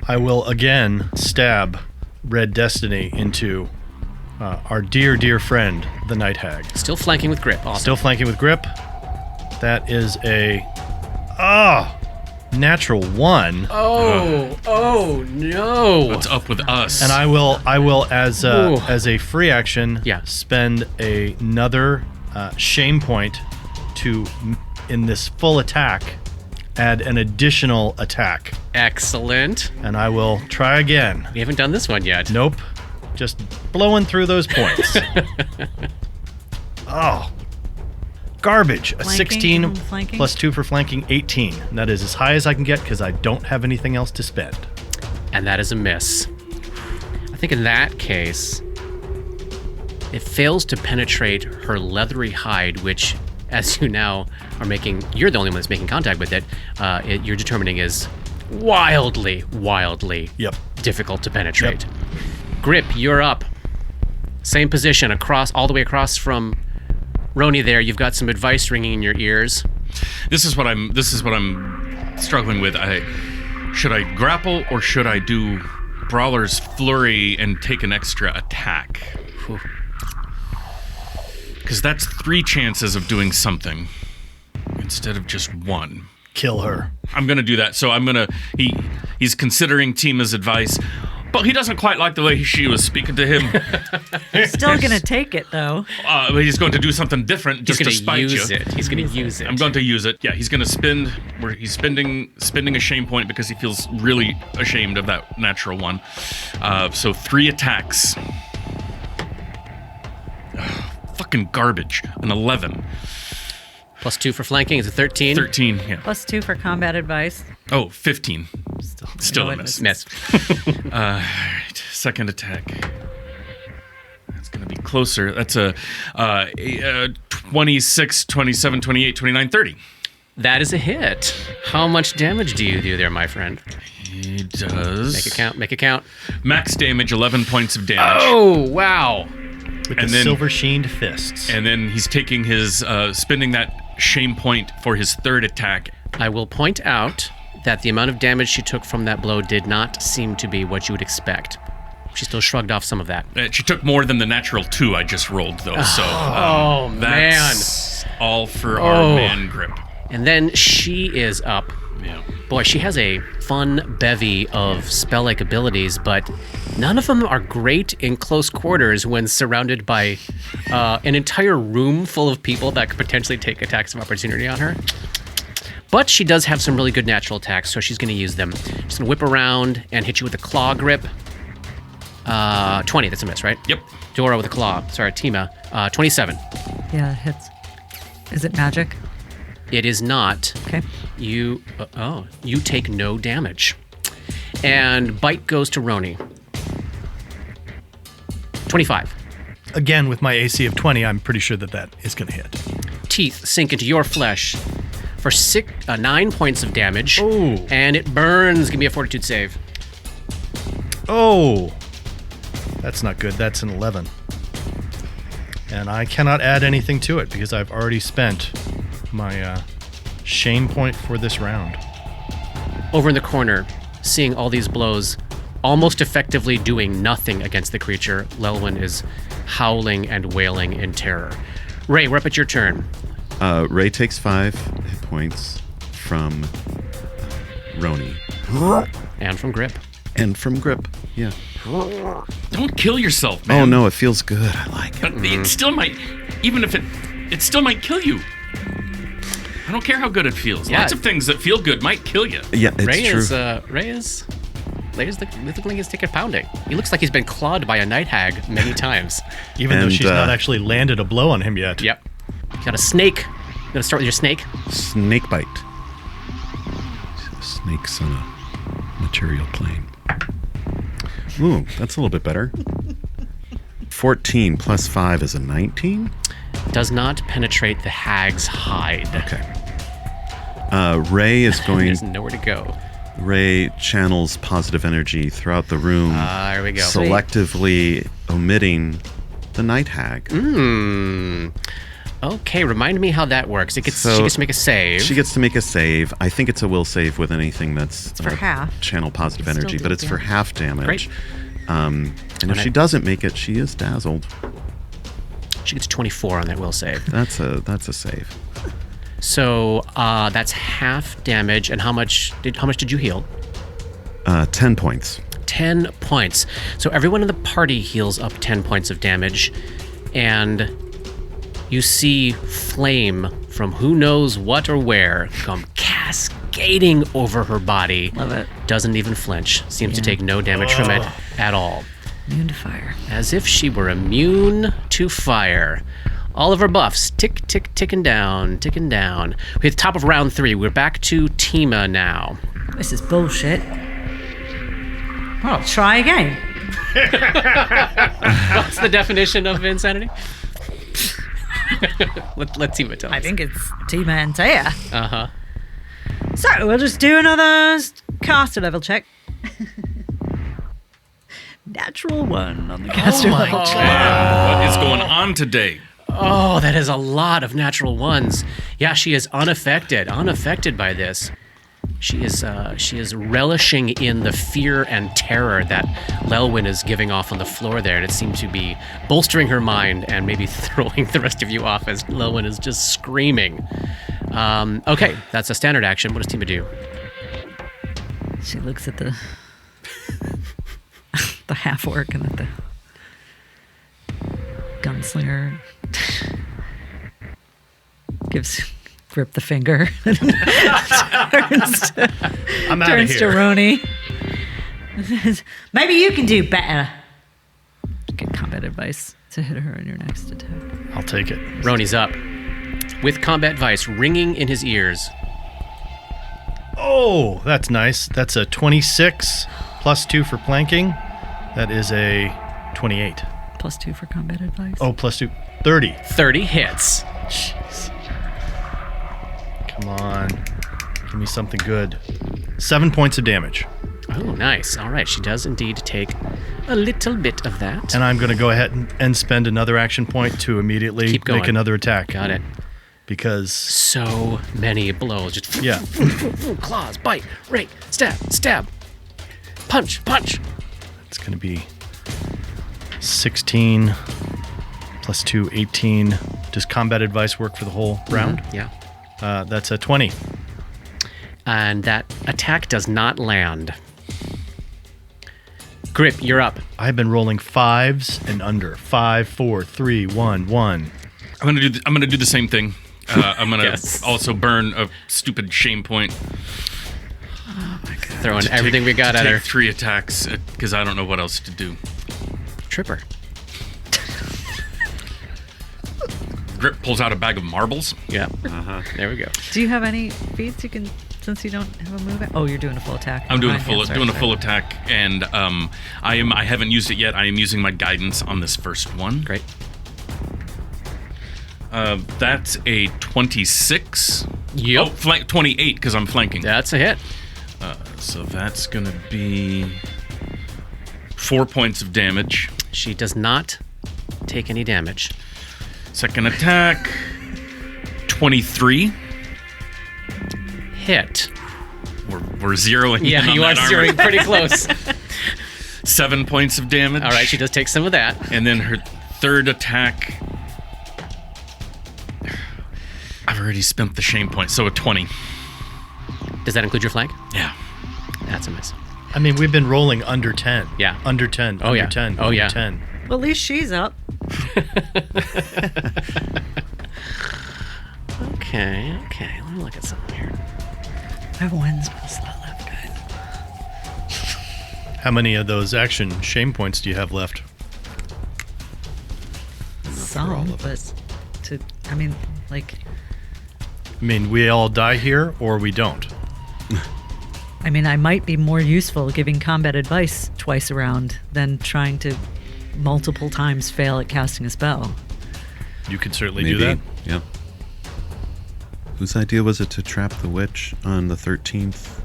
I will again stab Red Destiny into our dear friend, the Night Hag. Still flanking with grip. Awesome. Still flanking with grip. That is a natural 1. Oh no! What's up with us? And I will as a free action spend another shame point to, in this full attack, add an additional attack. Excellent. And I will try again. We haven't done this one yet. Nope. Just blowing through those points. Garbage. A 16 flanking? plus 2 for flanking, 18. And that is as high as I can get because I don't have anything else to spend. And that is a miss. I think in that case, it fails to penetrate her leathery hide, which, as you now are making, you're the only one that's making contact with it, you're determining is wildly difficult to penetrate. Yep. Grip, you're up. Same position, all the way across from Roni there. You've got some advice ringing in your ears. This is what I'm struggling with. Should I grapple or should I do Brawler's Flurry and take an extra attack? Because that's 3 chances of doing something instead of just 1. Kill her. I'm gonna do that. So he's considering Tima's advice, but he doesn't quite like the way she was speaking to him. Still gonna take it though. He's going to do something different just to spite you. He's gonna use it. I'm going to use it. Yeah, he's going to spend. He's spending a shame point because he feels really ashamed of that natural 1. So 3 attacks. Fucking garbage. An 11. Plus 2 for flanking is a 13. 13. Yeah. Plus 2 for combat advice. Oh, 15. Still a miss. Miss. Alright, second attack. That's going to be closer. That's a 26, 27, 28, 29, 30. That is a hit. How much damage do you do there, my friend? He does. Make it count. Max damage, 11 points of damage. Oh, wow. With the silver sheened fists. And then he's taking his, spending that shame point for his 3rd attack. I will point out that the amount of damage she took from that blow did not seem to be what you would expect. She still shrugged off some of that. She took more than the natural 2 I just rolled, though. So that's all for our man Grip. And then she is up. Yeah. Boy, she has a fun bevy of spell-like abilities, but none of them are great in close quarters when surrounded by an entire room full of people that could potentially take attacks of opportunity on her. But she does have some really good natural attacks, so she's going to use them. She's going to whip around and hit you with a claw grip. 20, that's a miss, right? Yep. Dora with a claw. Sorry, Tima. 27. Yeah, it hits. Is it magic? It is not. Okay. You take no damage. And bite goes to Roni. 25. Again, with my AC of 20, I'm pretty sure that is going to hit. Teeth sink into your flesh for 9 points of damage. Ooh. And it burns. Give me a fortitude save. Oh. That's not good. That's an 11. And I cannot add anything to it because I've already spent my shame point for this round. Over in the corner, seeing all these blows, almost effectively doing nothing against the creature, Lelwyn is howling and wailing in terror. Ray, we're up at your turn. Ray takes 5 hit points from Roni. And from Grip. And from Grip, yeah. Don't kill yourself, man. Oh, no, it feels good. I like it. But it still might, even if it still might kill you. I don't care how good it feels. Yeah. Lots of things that feel good might kill you. Yeah, it's true. Ray is looking like he's taking pounding. He looks like he's been clawed by a night hag many times. Even though she's not actually landed a blow on him yet. Yep. You got a snake. You gonna start with your snake? Snake bite. Snakes on a material plane. Ooh, that's a little bit better. 14 plus 5 is a 19? Does not penetrate the hag's hide. Okay. Ray is going... There's nowhere to go. Ray channels positive energy throughout the room. There we go. Selectively omitting the night hag. Okay, remind me how that works. She gets to make a save. She gets to make a save. I think it's a will save with anything that's for half. Channel positive energy, but it's for half damage. Great. And if she doesn't make it, she is dazzled. She gets 24 on that will save. That's a save. So that's half damage. And how much did you heal? 10 points. 10 points. So everyone in the party heals up 10 points of damage, and you see flame from who knows what or where come cascading over her body. Love it. Doesn't even flinch. Seems to take no damage from it at all. Immune to fire. As if she were immune to fire. All of her buffs ticking down. We're at the top of round 3. We're back to Tima now. This is bullshit. Well, try again. What's the definition of insanity? Let Tima tell us. I think it's Tima and Taya. Uh-huh. So we'll just do another caster level check. Natural 1 on the caster level check. What is going on today? Oh, that is a lot of natural 1s. Yeah, she is unaffected by this. She is relishing in the fear and terror that Lelwyn is giving off on the floor there, and it seems to be bolstering her mind and maybe throwing the rest of you off as Lelwyn is just screaming. Okay, that's a standard action. What does Tima do? She looks at the the half orc and at the gunslinger. Gives Grip the finger. turns to Roni. Says, maybe you can do better. Get combat advice to hit her on your next attack. I'll take it. Roni's up with combat advice ringing in his ears. Oh, that's nice. That's a 26 plus 2 for planking. That is a 28. Plus 2 for combat advice. Oh, plus 2. 30. 30 hits. Jeez. Come on. Give me something good. 7 points of damage. Oh, nice. All right, she does indeed take a little bit of that. And I'm going to go ahead and spend another action point to immediately make another attack. Got it. Because... so many blows. Just yeah. Claws, bite, rake, stab. Punch. It's going to be 16 plus 2, 18. Does combat advice work for the whole round? Yeah. That's a 20. And that attack does not land. Grip, you're up. I've been rolling 5s and under. 5, 4, 3, 1, 1. I'm gonna do the same thing. I'm gonna Yes. also burn a stupid shame point. Oh my god. Throwing everything we got at her. Take 3 attacks because I don't know what else to do. Tripper. Grip pulls out a bag of marbles. Yeah. There we go. Do you have any feats you can, since you don't have a move? Oh, you're doing a full attack. I'm doing a Never full mind. full attack, and I haven't used it yet. I am using my guidance on this first one. Great. That's a 26. Yep. Oh, 28 because I'm flanking. That's a hit. So that's gonna be 4 points of damage. She does not take any damage. Second attack, 23. Hit. We're zeroing in Yeah, on you are that armor. zeroing pretty close. 7 points of damage. All right, she does take some of that. And then her third attack, I've already spent the shame point, so a 20. Does that include your flank? Yeah. That's a miss. I mean, we've been rolling under 10. Yeah. Under 10. Oh, under yeah. 10. Oh, under yeah. 10. Well, at least she's up. Okay. Let me look at something here. I have one spell slot left, guys. How many of those action shame points do you have left? Some, but I mean, We all die here or we don't. I might be more useful giving combat advice twice around than trying to multiple times fail at casting a spell. You could certainly Maybe. do that. Yeah. Whose idea was it to trap the witch on the 13th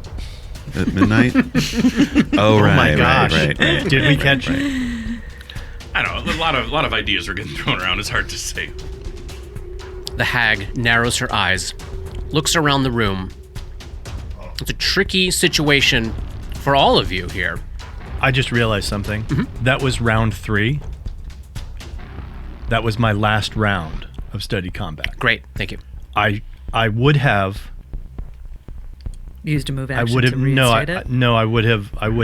at midnight? Oh, right. my gosh. Right. Did we catch it? I don't know. A lot of ideas are getting thrown around. It's hard to say. The hag narrows her eyes, looks around the room. It's a tricky situation for all of you here. I just realized something. That was round 3. That was my last round of steady combat. Great, thank you. I would have Used a move I action would have to reinstate it. I would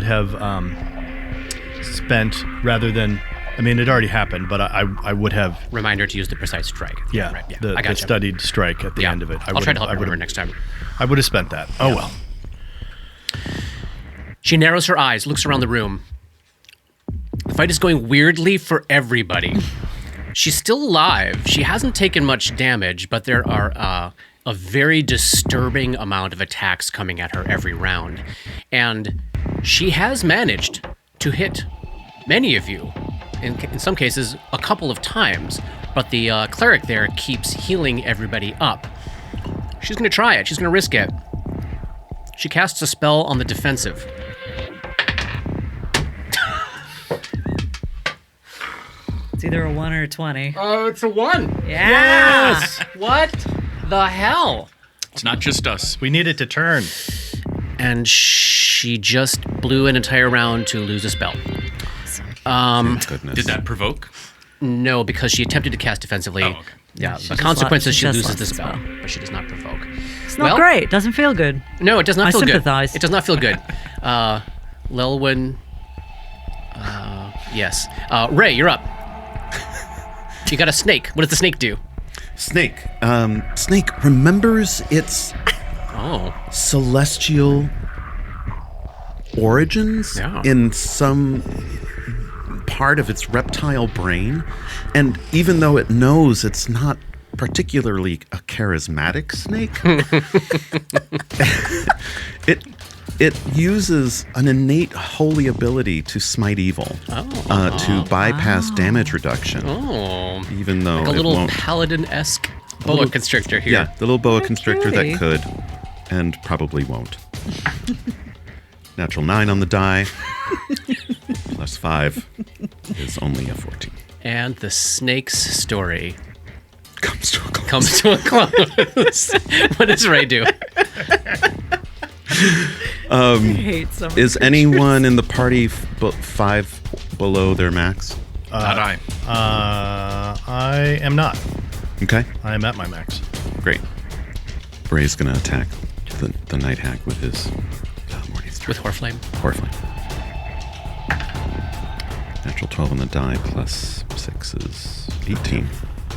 have spent rather than it already happened, but I would have Reminder to use the precise strike. right, I the gotcha. studied strike at the end of it. I'll try to help you remember next time. I would have spent that. Oh well. She narrows her eyes, looks around the room. The fight is going weirdly for everybody. She's still alive. She hasn't taken much damage, but there are a very disturbing amount of attacks coming at her every round. And she has managed to hit many of you, in some cases a couple of times, but the cleric there keeps healing everybody up. She's going to try it. She's going to risk it. She casts a spell on the defensive. It's either a 1 or a 20. Oh, it's a 1. Yeah. Yes. What the hell? It's not just us. We need it to turn. And she just blew an entire round to lose a spell. Goodness. Did that provoke? No, because she attempted to cast defensively. Oh, okay. Yeah, she the just consequences lost- she she just loses lost the the spell, spell. but she does not provoke. It's not great. Doesn't feel good. No, it does not I feel sympathize. good. It does not feel good. Lelwyn, yes. Ray, you're up. You got a snake. What does the snake do? Snake. Snake remembers its Oh, celestial origins Yeah. in some part of its reptile brain, and even though it knows it's not particularly a charismatic snake, it uses an innate holy ability to smite evil, to bypass damage reduction, oh, even though like a it little won't. paladin-esque boa constrictor here. Yeah, the little boa constrictor cutie. that could, and probably won't. Natural 9 on the die, plus 5 is only a 14. And the snake's story Comes to a close. comes to a close. What does Ray do? I hate summer Is creatures. anyone in the party 5 below their max? Not I. I am not. Okay, I am at my max. great. Bray's gonna attack the night hag with his morning strike. With Horflame? Horflame. Natural 12 on the die plus 6 is 18.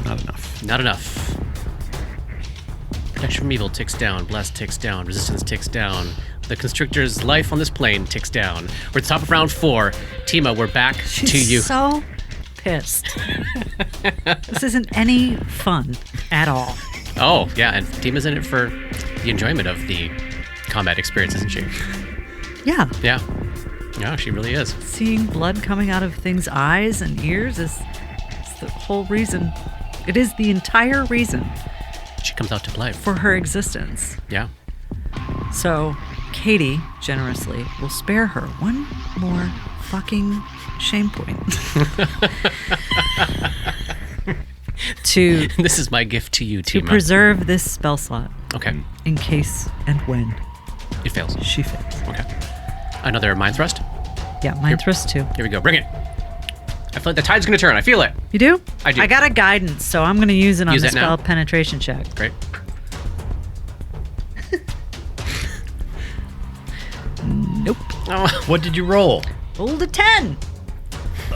Not enough. Not enough. Protection from evil ticks down. Blast ticks down. Resistance ticks down. The constrictor's life on this plane ticks down. We're at the top of round 4. Tima, we're back She's to you. so pissed. This isn't any fun at all. Oh, yeah, and Tima's in it for the enjoyment of the combat experience, isn't she? Yeah. Yeah. Yeah, she really is. Seeing blood coming out of things' eyes and ears is the whole reason. It is the entire reason She comes out to play. for her existence. Yeah. So, Katie, generously, will spare her one more fucking shame point. to This is my gift to you, to Tima. preserve this spell slot Okay. in case and when It fails. she fails. Okay. Another mind thrust. Yeah, mind thrust too. Here we go. Bring it. I feel like the tide's going to turn. I feel it. You do? I do. I got a guidance, so I'm going to use it on Use the it now? spell penetration check. Great. Nope. Oh, What did you roll? Rolled a 10.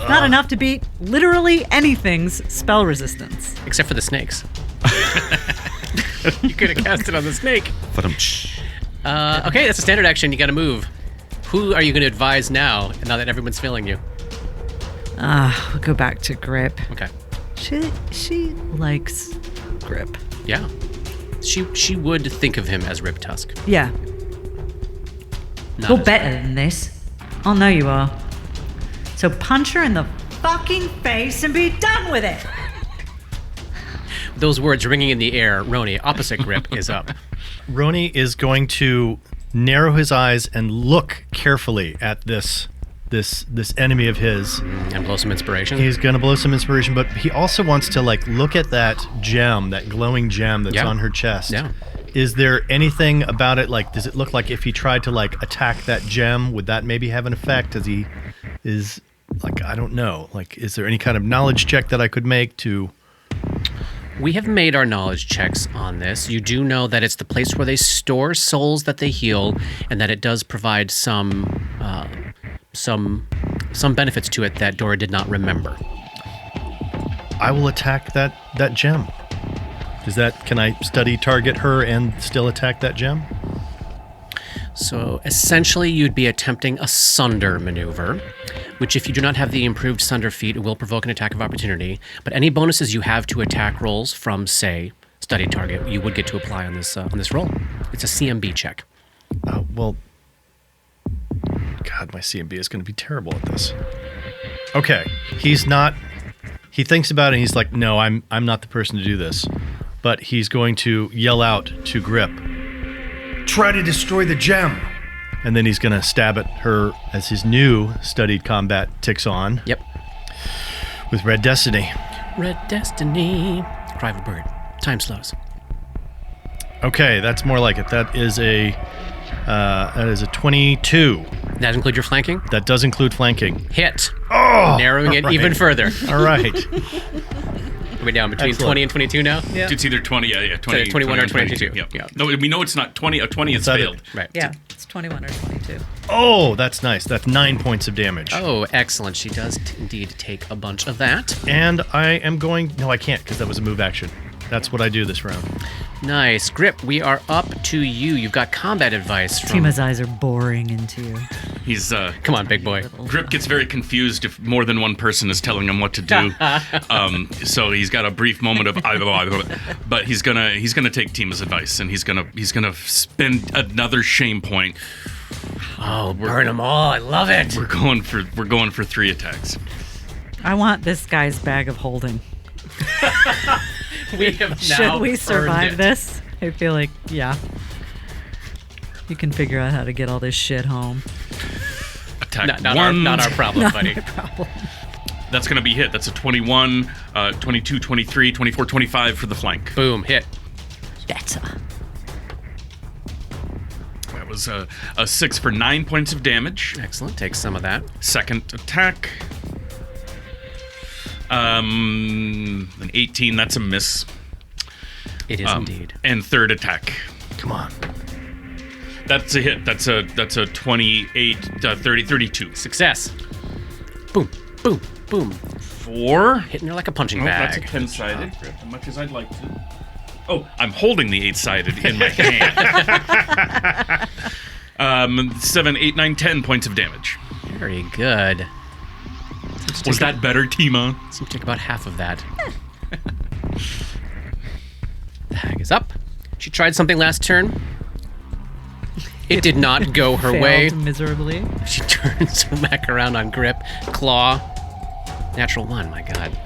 Not enough to beat literally anything's spell resistance. except for the snakes. You could have cast it on the snake. But Okay, that's a standard action. You got to move. Who are you going to advise now that everyone's failing you? We'll go back to Grip. Okay. She likes Grip. Yeah. She would think of him as Rib Tusk. Yeah. Not You're as- better than this. I know you are. So punch her in the fucking face and be done with it. Those words ringing in the air. Roni, opposite Grip, is up. Roni is going to narrow his eyes and look carefully at this enemy of his. And blow some inspiration. He's going to blow some inspiration, but he also wants to look at that gem, that glowing gem that's Yeah. on her chest. Yeah. Is there anything about it, does it look like if he tried to attack that gem, would that maybe have an effect? As he is I don't know. Is there any kind of knowledge check that I could make to? We have made our knowledge checks on this. You do know that it's the place where they store souls that they heal, and that it does provide some benefits to it that Dora did not remember. I will attack that gem. Can I study target her and still attack that gem? So essentially, you'd be attempting a Sunder maneuver, which if you do not have the improved Sunder feat, it will provoke an attack of opportunity. But any bonuses you have to attack rolls from, say, study target, you would get to apply on this roll. It's a CMB check. Well, God, my CMB is going to be terrible at this. Okay, he's not. He thinks about it and he's like, no, I'm not the person to do this. But he's going to yell out to Grip, try to destroy the gem. And then he's going to stab at her as his new studied combat ticks on. Yep. With Red Destiny. Red Destiny. Cry of a bird. Time slows. Okay, that's more like it. That is a 22. That include your flanking? That does include flanking. Hit. Oh, Narrowing it right. even further. All right. Are we down between Excellent. 20 and 22 now? Yeah. It's either 20, 20, 21 or 22. 22. Yeah. Yeah. No, we know it's not 20. 20 has that it? failed. Right. Yeah, it's 21 or 22. Oh, that's nice. That's 9 points of damage. Oh, excellent. She does indeed take a bunch of that. And I am going... No, I can't because that was a move action. That's what I do this round. Nice. Grip, we are up to you. You've got combat advice from... Tima's eyes are boring into you. He's Come on, big boy. Grip gets very confused if more than one person is telling him what to do. So he's got a brief moment of, but he's gonna take Tima's advice and he's gonna spend another shame point. Oh, burn them all. I love it. We're going for 3 attacks. I want this guy's bag of holding. We have now Should we earned survive it. this? I feel like, yeah. You can figure out how to get all this shit home. Attack Not 1. our problem, Not buddy. my problem. That's gonna be hit. That's a 21, 22, 23, 24, 25 for the flank. Boom, hit. Better. That was a 6 for 9 points of damage. Excellent. Take some of that. Second attack. An 18, that's a miss. It is indeed. And third attack. Come on. That's a hit. That's a 28, 30, 32. Success. Boom, boom, boom. 4. Hitting her like a punching Oh, bag. that's a 10-sided. As much as I'd like to. Oh, I'm holding the 8-sided in my hand. 7, 8, 9, 10 points of damage. Very good. Was that better, Tima? Seems to take about half of that. The hag is up. She tried something last turn. It did not go her way. Failed miserably. She turns back around on Grip. Claw. Natural 1, my god.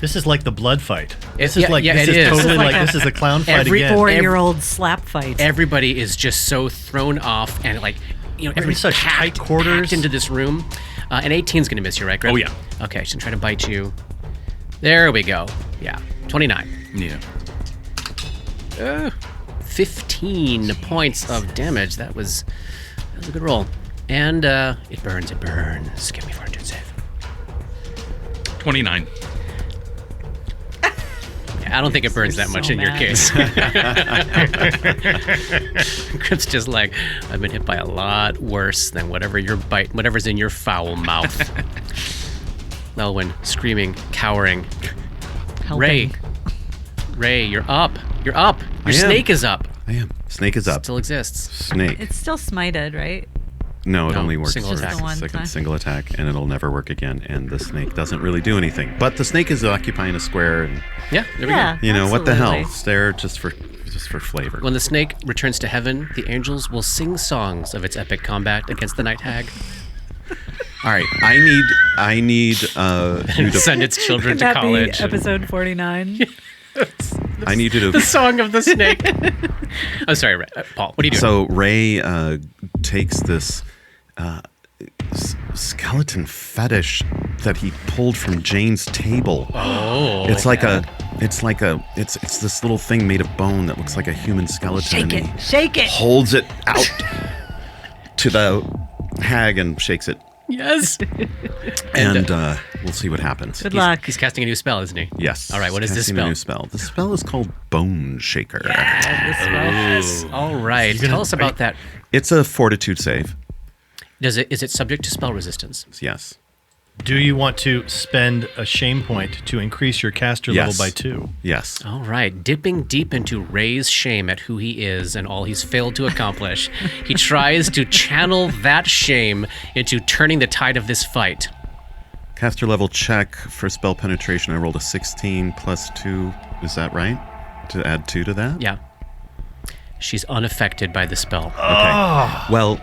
This is like the blood fight. This Yeah, is like yeah, this it is is. totally like this is a clown fight Every again. 4-year-old slap fight. Everybody is just so thrown off and everybody's such tight quarters. packed into this room. An 18's going to miss you, right, Grip? Oh, yeah. Okay, she's going to try to bite you. There we go. Yeah, 29. Yeah. 15 points of damage. That was a good roll. And it burns. Give me a fortitude save. 29. Yeah, I don't think it burns that much in your case. Grip's just like, I've been hit by a lot worse than whatever's in your foul mouth. Melwyn screaming, cowering. Helping. Ray, you're up. You're up. Your snake is up. I am. Snake is up. Still exists. Snake. It's still smited, right? No, it No, only works single for attack. a Just the one second time. single attack, and it'll never work again. And the snake doesn't really do anything. But the snake is occupying a square, and Yeah, there we Yeah. go. you know what the hell? Absolutely. Stare just for flavor. When the snake returns to heaven, the angels will sing songs of its epic combat against the night hag. All right, I need you to Send its children to Could that college. be episode 49? I need you The to. song of the snake. I'm sorry, Paul. What are you doing? So Ray takes this skeleton fetish that he pulled from Jane's table. Oh, It's it's this little thing made of bone that looks like a human skeleton. Shake and it. he Shake it. holds it out to the hag and shakes it, yes. and we'll see what happens. Good luck. He's casting a new spell, isn't he? Yes. All right, what is this Casting a spell? new spell. The spell is called Bone Shaker. Yes. All right. Tell us about that. It's a fortitude save. Is it subject to spell resistance? Yes. Do you want to spend a shame point to increase your caster level Yes. by 2? Yes. All right. Dipping deep into Ray's shame at who he is and all he's failed to accomplish, he tries to channel that shame into turning the tide of this fight. Caster level check for spell penetration. I rolled a 16 plus 2. Is that right? To add 2 to that? Yeah. She's unaffected by the spell. Okay. Well,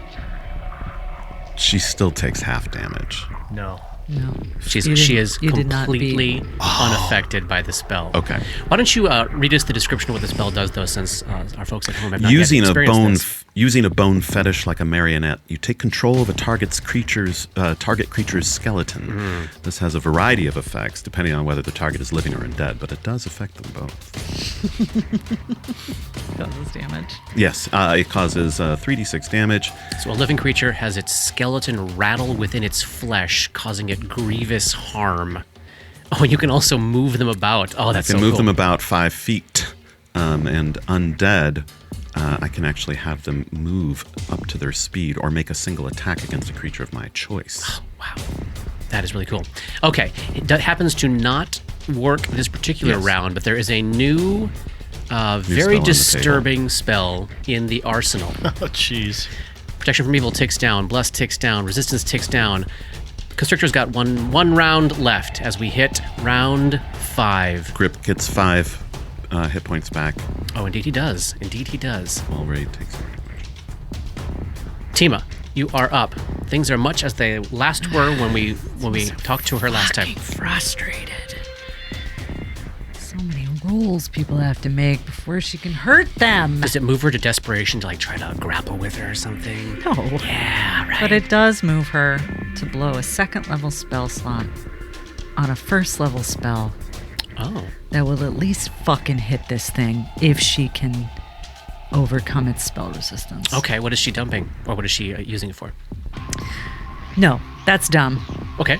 she still takes half damage. No. No. She You is did not completely unaffected by the spell. Okay. Why don't you read us the description of what the spell does, though, since our folks at home have not Using yet a experienced bone, this. using a bone fetish like a marionette, you take control of a target creature's skeleton. This has a variety of effects depending on whether the target is living or undead, but it does affect them both. Causes damage. Yes, it causes 3d6 damage. So a living creature has its skeleton rattle within its flesh, causing it grievous harm. Oh, and you can also move them about. Oh, that's I can so move cool. them about 5 feet, and undead, I can actually have them move up to their speed or make a single attack against a creature of my choice. Wow. That is really cool. Okay. It happens to not work this particular Yes. round, but there is a new spell very on the disturbing spell in the arsenal. Oh, jeez. Protection from evil ticks down. Bless ticks down. Resistance ticks down. Constrictor's got one round left as we hit round 5. Grip gets 5 hit points back Oh, indeed he does. Indeed he does. while Ray takes damage. Tima, you are up. Things are much as they last were when we talked to her last time. Frustrated. So many rules people have to make before she can hurt them. Does it move her to desperation to like try to grapple with her or something? No. Yeah, right. But it does move her to blow a second level spell slot on a first level spell Oh. that will at least fucking hit this thing if she can overcome its spell resistance. Okay, what is she dumping? Or what is she using it for? No, that's dumb. Okay.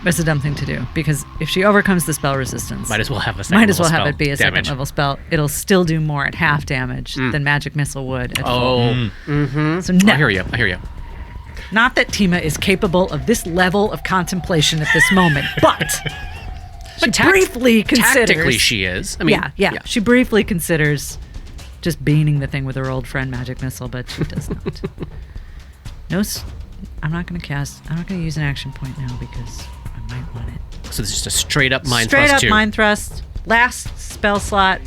That's a dumb thing to do because if she overcomes the spell resistance, Might as well have a second might as well level have spell it be a second damage. level spell. It'll still do more at half damage than magic missile would at full. Oh. Mm-hmm. So no. I hear you. Not that Tima is capable of this level of contemplation at this moment, but she briefly considers. Tactically, she is. I mean, yeah. She briefly considers just beaning the thing with her old friend Magic Missile, but she does not. I'm not going to use an action point now because I might want it. So this is just a straight up mind Straight thrust up too. mind thrust. Last spell slot.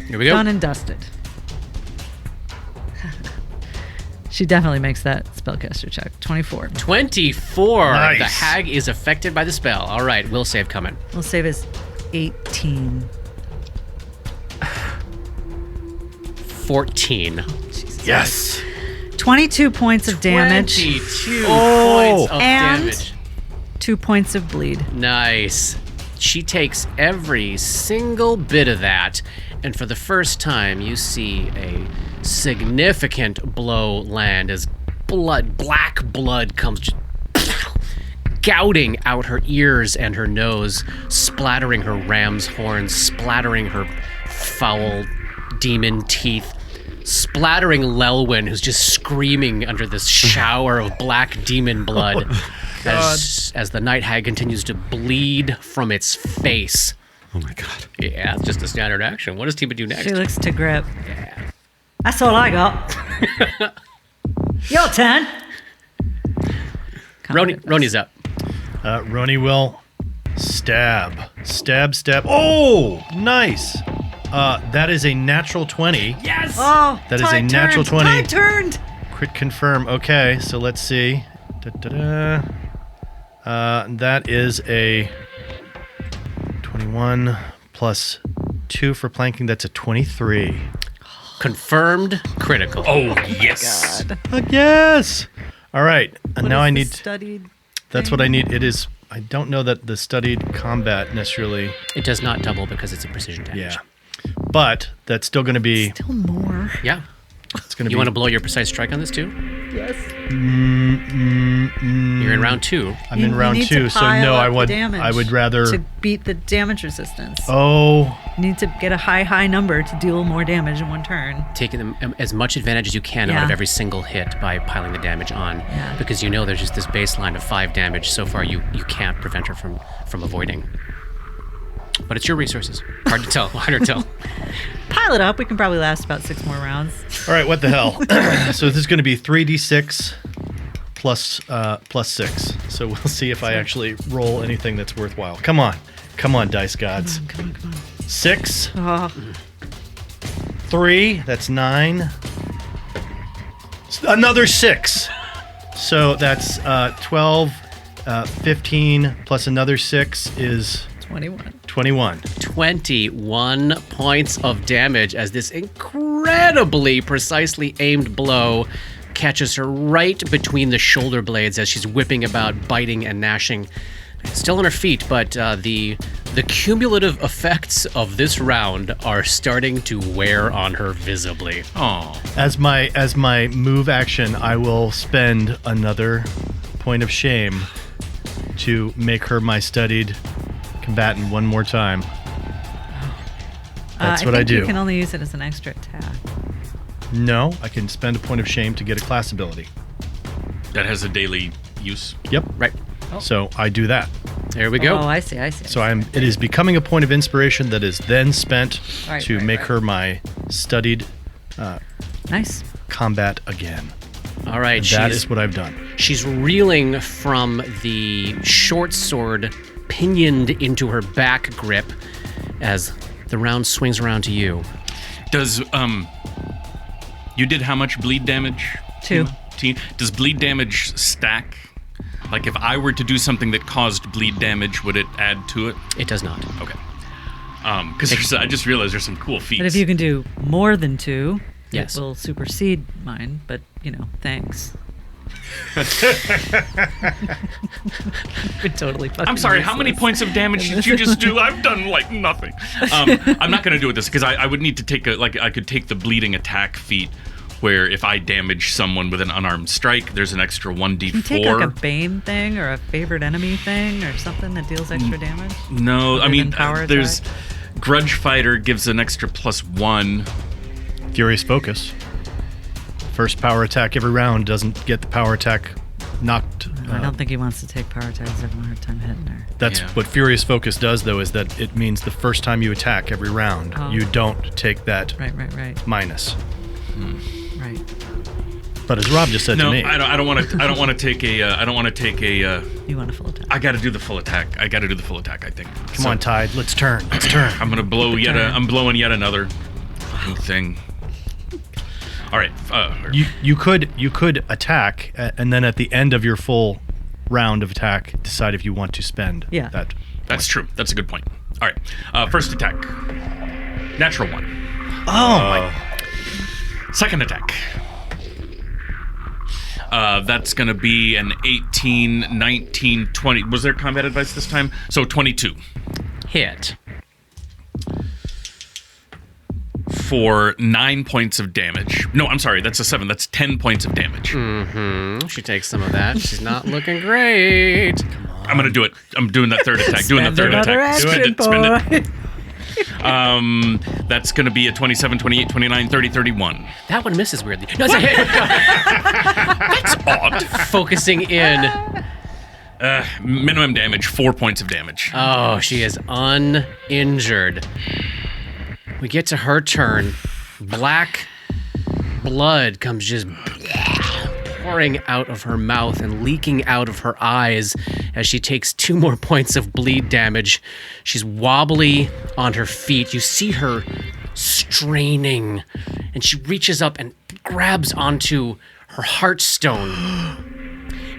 Here we go. Done and dusted. She definitely makes that spellcaster check. 24. 24. Nice. The hag is affected by the spell. All right, will save coming. We'll save as 18. 14. Yes. 22 points of damage. 22 points of And damage. 2 points of bleed. Nice. She takes every single bit of that, and for the first time, you see a significant blow land as black blood comes just gouting out her ears and her nose, splattering her ram's horns, splattering her foul demon teeth, splattering Lelwyn, who's just screaming under this shower of black demon blood as the night hag continues to bleed from its face. Oh my god. Yeah, it's just a standard action. What does Tiba do next? She looks to Grip. Yeah. That's all I got. Your turn. Roni's up. Roni will stab. Oh, nice. That is a natural 20. Yes! Oh, That is a natural 20. Tide turned. Crit confirm. Okay, so let's see. That is a 21 plus 2 for planking. That's a 23. Confirmed critical. Oh, yes. Yes. All right. And What now is I the need. studied. That's what I need. It is. I don't know that the studied combat necessarily. It does not double because it's a precision damage. Yeah. But that's still going to be. Still more. Yeah. It's going to be. You want to blow your precise strike on this too? Yes. You're in round 2. I'm in round 2, so no, I would rather. to beat the damage resistance. Oh. You need to get a high number to deal more damage in one turn. Taking them as much advantage as you can out Yeah. of every single hit by piling the damage on. Yeah. Because you know there's just this baseline of 5 damage. So far you can't prevent her from avoiding. But it's your resources. Hard to tell. Hard to tell. Pile it up. We can probably last about 6 more rounds. All right, what the hell? So this is going to be 3d6 plus 6. So we'll see if I actually roll anything that's worthwhile. Come on, dice gods. Come on. 6, Oh, 3. That's 9. Another 6. So that's 12, 15 plus another 6 is 21. 21. 21 points of damage as this incredibly precisely aimed blow catches her right between the shoulder blades as she's whipping about, biting and gnashing. Still on her feet, but the cumulative effects of this round are starting to wear on her visibly. Oh. As my move action, I will spend another point of shame to make her my studied combatant one more time. That's what I think do. You can only use it as an extra attack. No, I can spend a point of shame to get a class ability. That has a daily use. Yep. Right. So I do that. There we go. Oh, I see. So it is becoming a point of inspiration that is then spent Right, to right, make right. her my studied Nice. combat again. All right. That is what I've done. She's reeling from the short sword pinioned into her back grip as the round swings around to you. Does, you did how much bleed damage? 2. Does bleed damage stack? Like if I were to do something that caused bleed damage, would it add to it? It does not. Okay. Because I just realized there's some cool feats. But if you can do more than 2, Yes. it will supersede mine. But, thanks. Totally fucking I'm sorry, how many useless. points of damage did you just do? I've done like nothing. I'm not going to do it this because I would need to take I could take the bleeding attack feat where if I damage someone with an unarmed strike, there's an extra 1d4. Can you take like a Bane thing or a favorite enemy thing or something that deals extra damage? No, I Other mean, than power there's attack? Grudge Fighter gives an extra +1. Furious Focus. First power attack every round doesn't get the power attack knocked. I don't think he wants to take power attacks. Having a hard time hitting her. That's Yeah. what Furious Focus does, though, is that it means the first time you attack every round, Oh. you don't take that Right. minus. Right. But as Rob just said No, to me, I don't want to. I don't want to take a. I don't want to take a. You want a full attack. I got to do the full attack. I think. come on, Tide, let's turn. I'm gonna blow I'm blowing yet another thing. All right. You could attack, and then at the end of your full round of attack, decide if you want to spend Yeah. that. That's true. That's a good point. All right. First attack. Natural 1. Oh my! Second attack. That's going to be an 18, 19, 20. Was there combat advice this time? So 22. hit. For 9 points of damage. No, I'm sorry. That's a 7. That's 10 points of damage. She takes some of that. She's not looking great. I'm going to do it. I'm doing that third attack. Doing the third attack. Spend it. That's going to be a 27, 28, 29, 30, 31. That one misses weirdly. No, it's a hit. That's odd. Focusing in. Minimum damage, 4 points of damage. Oh, she is uninjured. We get to her turn. Black blood comes just pouring out of her mouth and leaking out of her eyes as she takes 2 more points of bleed damage. She's wobbly on her feet. You see her straining, and she reaches up and grabs onto her heartstone.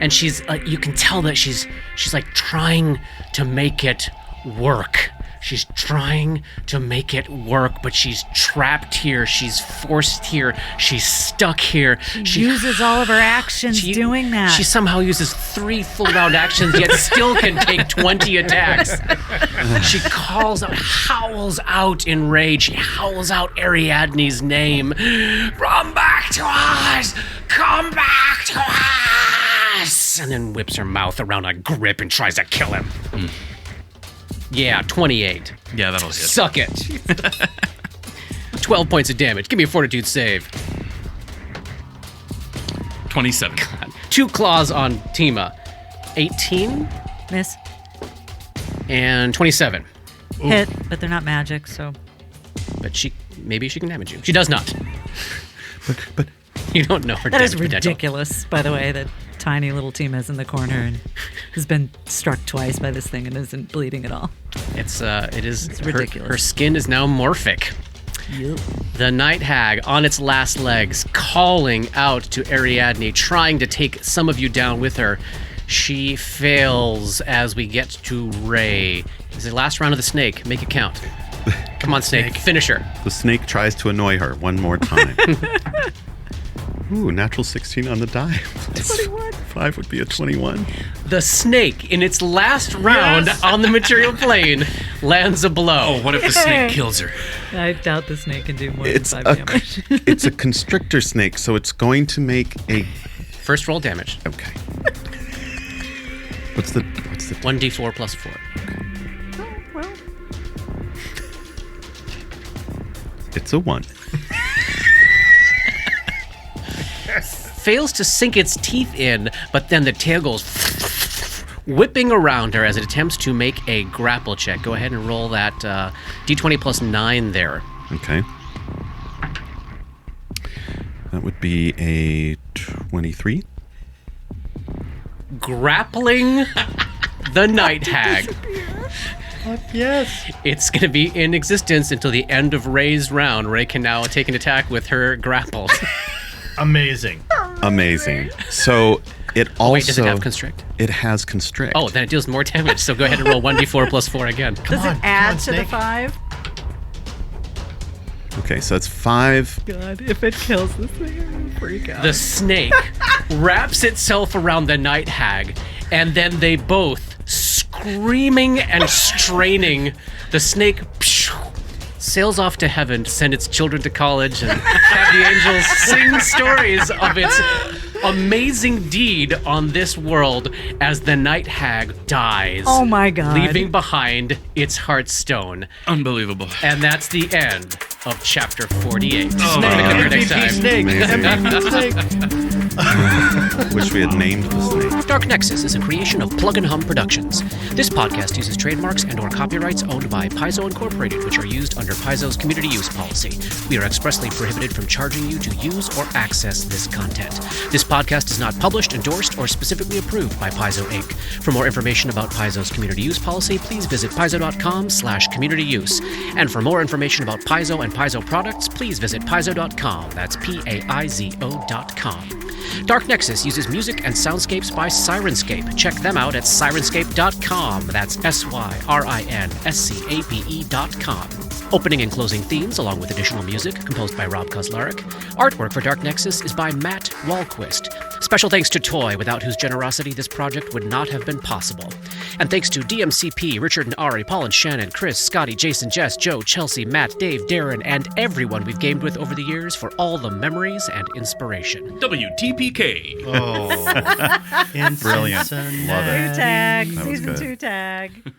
And she's, you can tell that she's like trying to make it work. She's trying to make it work, but she's trapped here. She's forced here. She's stuck here. She uses all of her actions doing that. She somehow uses 3 full round actions, yet still can take 20 attacks. She calls out, howls out in rage. She howls out Ariadne's name. Come back to us! Come back to us! And then whips her mouth around a grip and tries to kill him. Yeah, 28. Yeah, that'll hit. Suck it. 12 points of damage. Give me a fortitude save. 27. God. 2 claws on Tima. 18 Miss. and 27. Hit, but they're not magic, so. But maybe she can damage you. She does not. But You don't know her That damage is potential. ridiculous, by the way, that tiny little Tima's in the corner and has been struck twice by this thing and isn't bleeding at all. It's ridiculous. Her skin is now morphic. Yep. The night hag on its last legs, calling out to Ariadne, trying to take some of you down with her. She fails as we get to Ray. It's the last round of the snake. Make it count. Come on, snake. Finish her. the snake tries to annoy her one more time. Ooh, natural 16 on the die. 21. 5 would be a 21. The snake, in its last round on the material plane, lands a blow. Oh, what if the snake kills her? I doubt the snake can do more It's than 5 a damage. it's a constrictor snake, so it's going to make a. First roll damage. Okay. What's the 1d4 plus 4. Well, It's a 1. Fails to sink its teeth in, but then the tail goes whipping around her as it attempts to make a grapple check. Go ahead and roll that d20 plus 9 there. Okay. That would be a 23. Grappling the night hag. Yes. It's going to be in existence until the end of Ray's round. Ray can now take an attack with her grapple. Amazing. Amazing. So it also. Wait, does it have constrict? It has constrict. Oh, then it deals more damage. So go ahead and roll 1d4 plus 4 again. does on, it add come on, to the snake. 5? Okay, so it's 5. God, if it kills this thing, I'm gonna freak out. The snake wraps itself around the night hag, and then they both, screaming and straining, the snake sails off to heaven to send its children to college and have the angels sing stories of its amazing deed on this world as the night hag dies. Oh my God. Leaving behind its heartstone. Unbelievable. And that's the end of chapter 48. Oh, Pick it up for next MVP time. snake. Amazing. MVP snake. Wish we had named the snake. Dark Nexus is a creation of Plug and Hum Productions. This podcast uses trademarks and or copyrights owned by Paizo Incorporated, which are used under Paizo's community use policy. We are expressly prohibited from charging you to use or access this content. This podcast is not published, endorsed, or specifically approved by Paizo Inc. For more information about Paizo's community use policy, please visit paizo.com/communityuse. And for more information about Paizo and Paizo products, please visit paizo.com. That's PAIZO.com. Dark Nexus uses music and soundscapes by Sirenscape. Check them out at sirenscape.com. That's SYRINSCAPE.com. Opening and closing themes, along with additional music, composed by Rob Kauzlaric. Artwork for Dark Nexus is by Matt Wahlquist. Special thanks to Toy, without whose generosity this project would not have been possible. And thanks to DMCP, Richard and Ari, Paul and Shannon, Chris, Scotty, Jason, Jess, Joe, Chelsea, Matt, Dave, Darren, and everyone we've gamed with over the years for all the memories and inspiration. WTPK. Oh, brilliant. Love it. Tag, That was season good. 2 tag.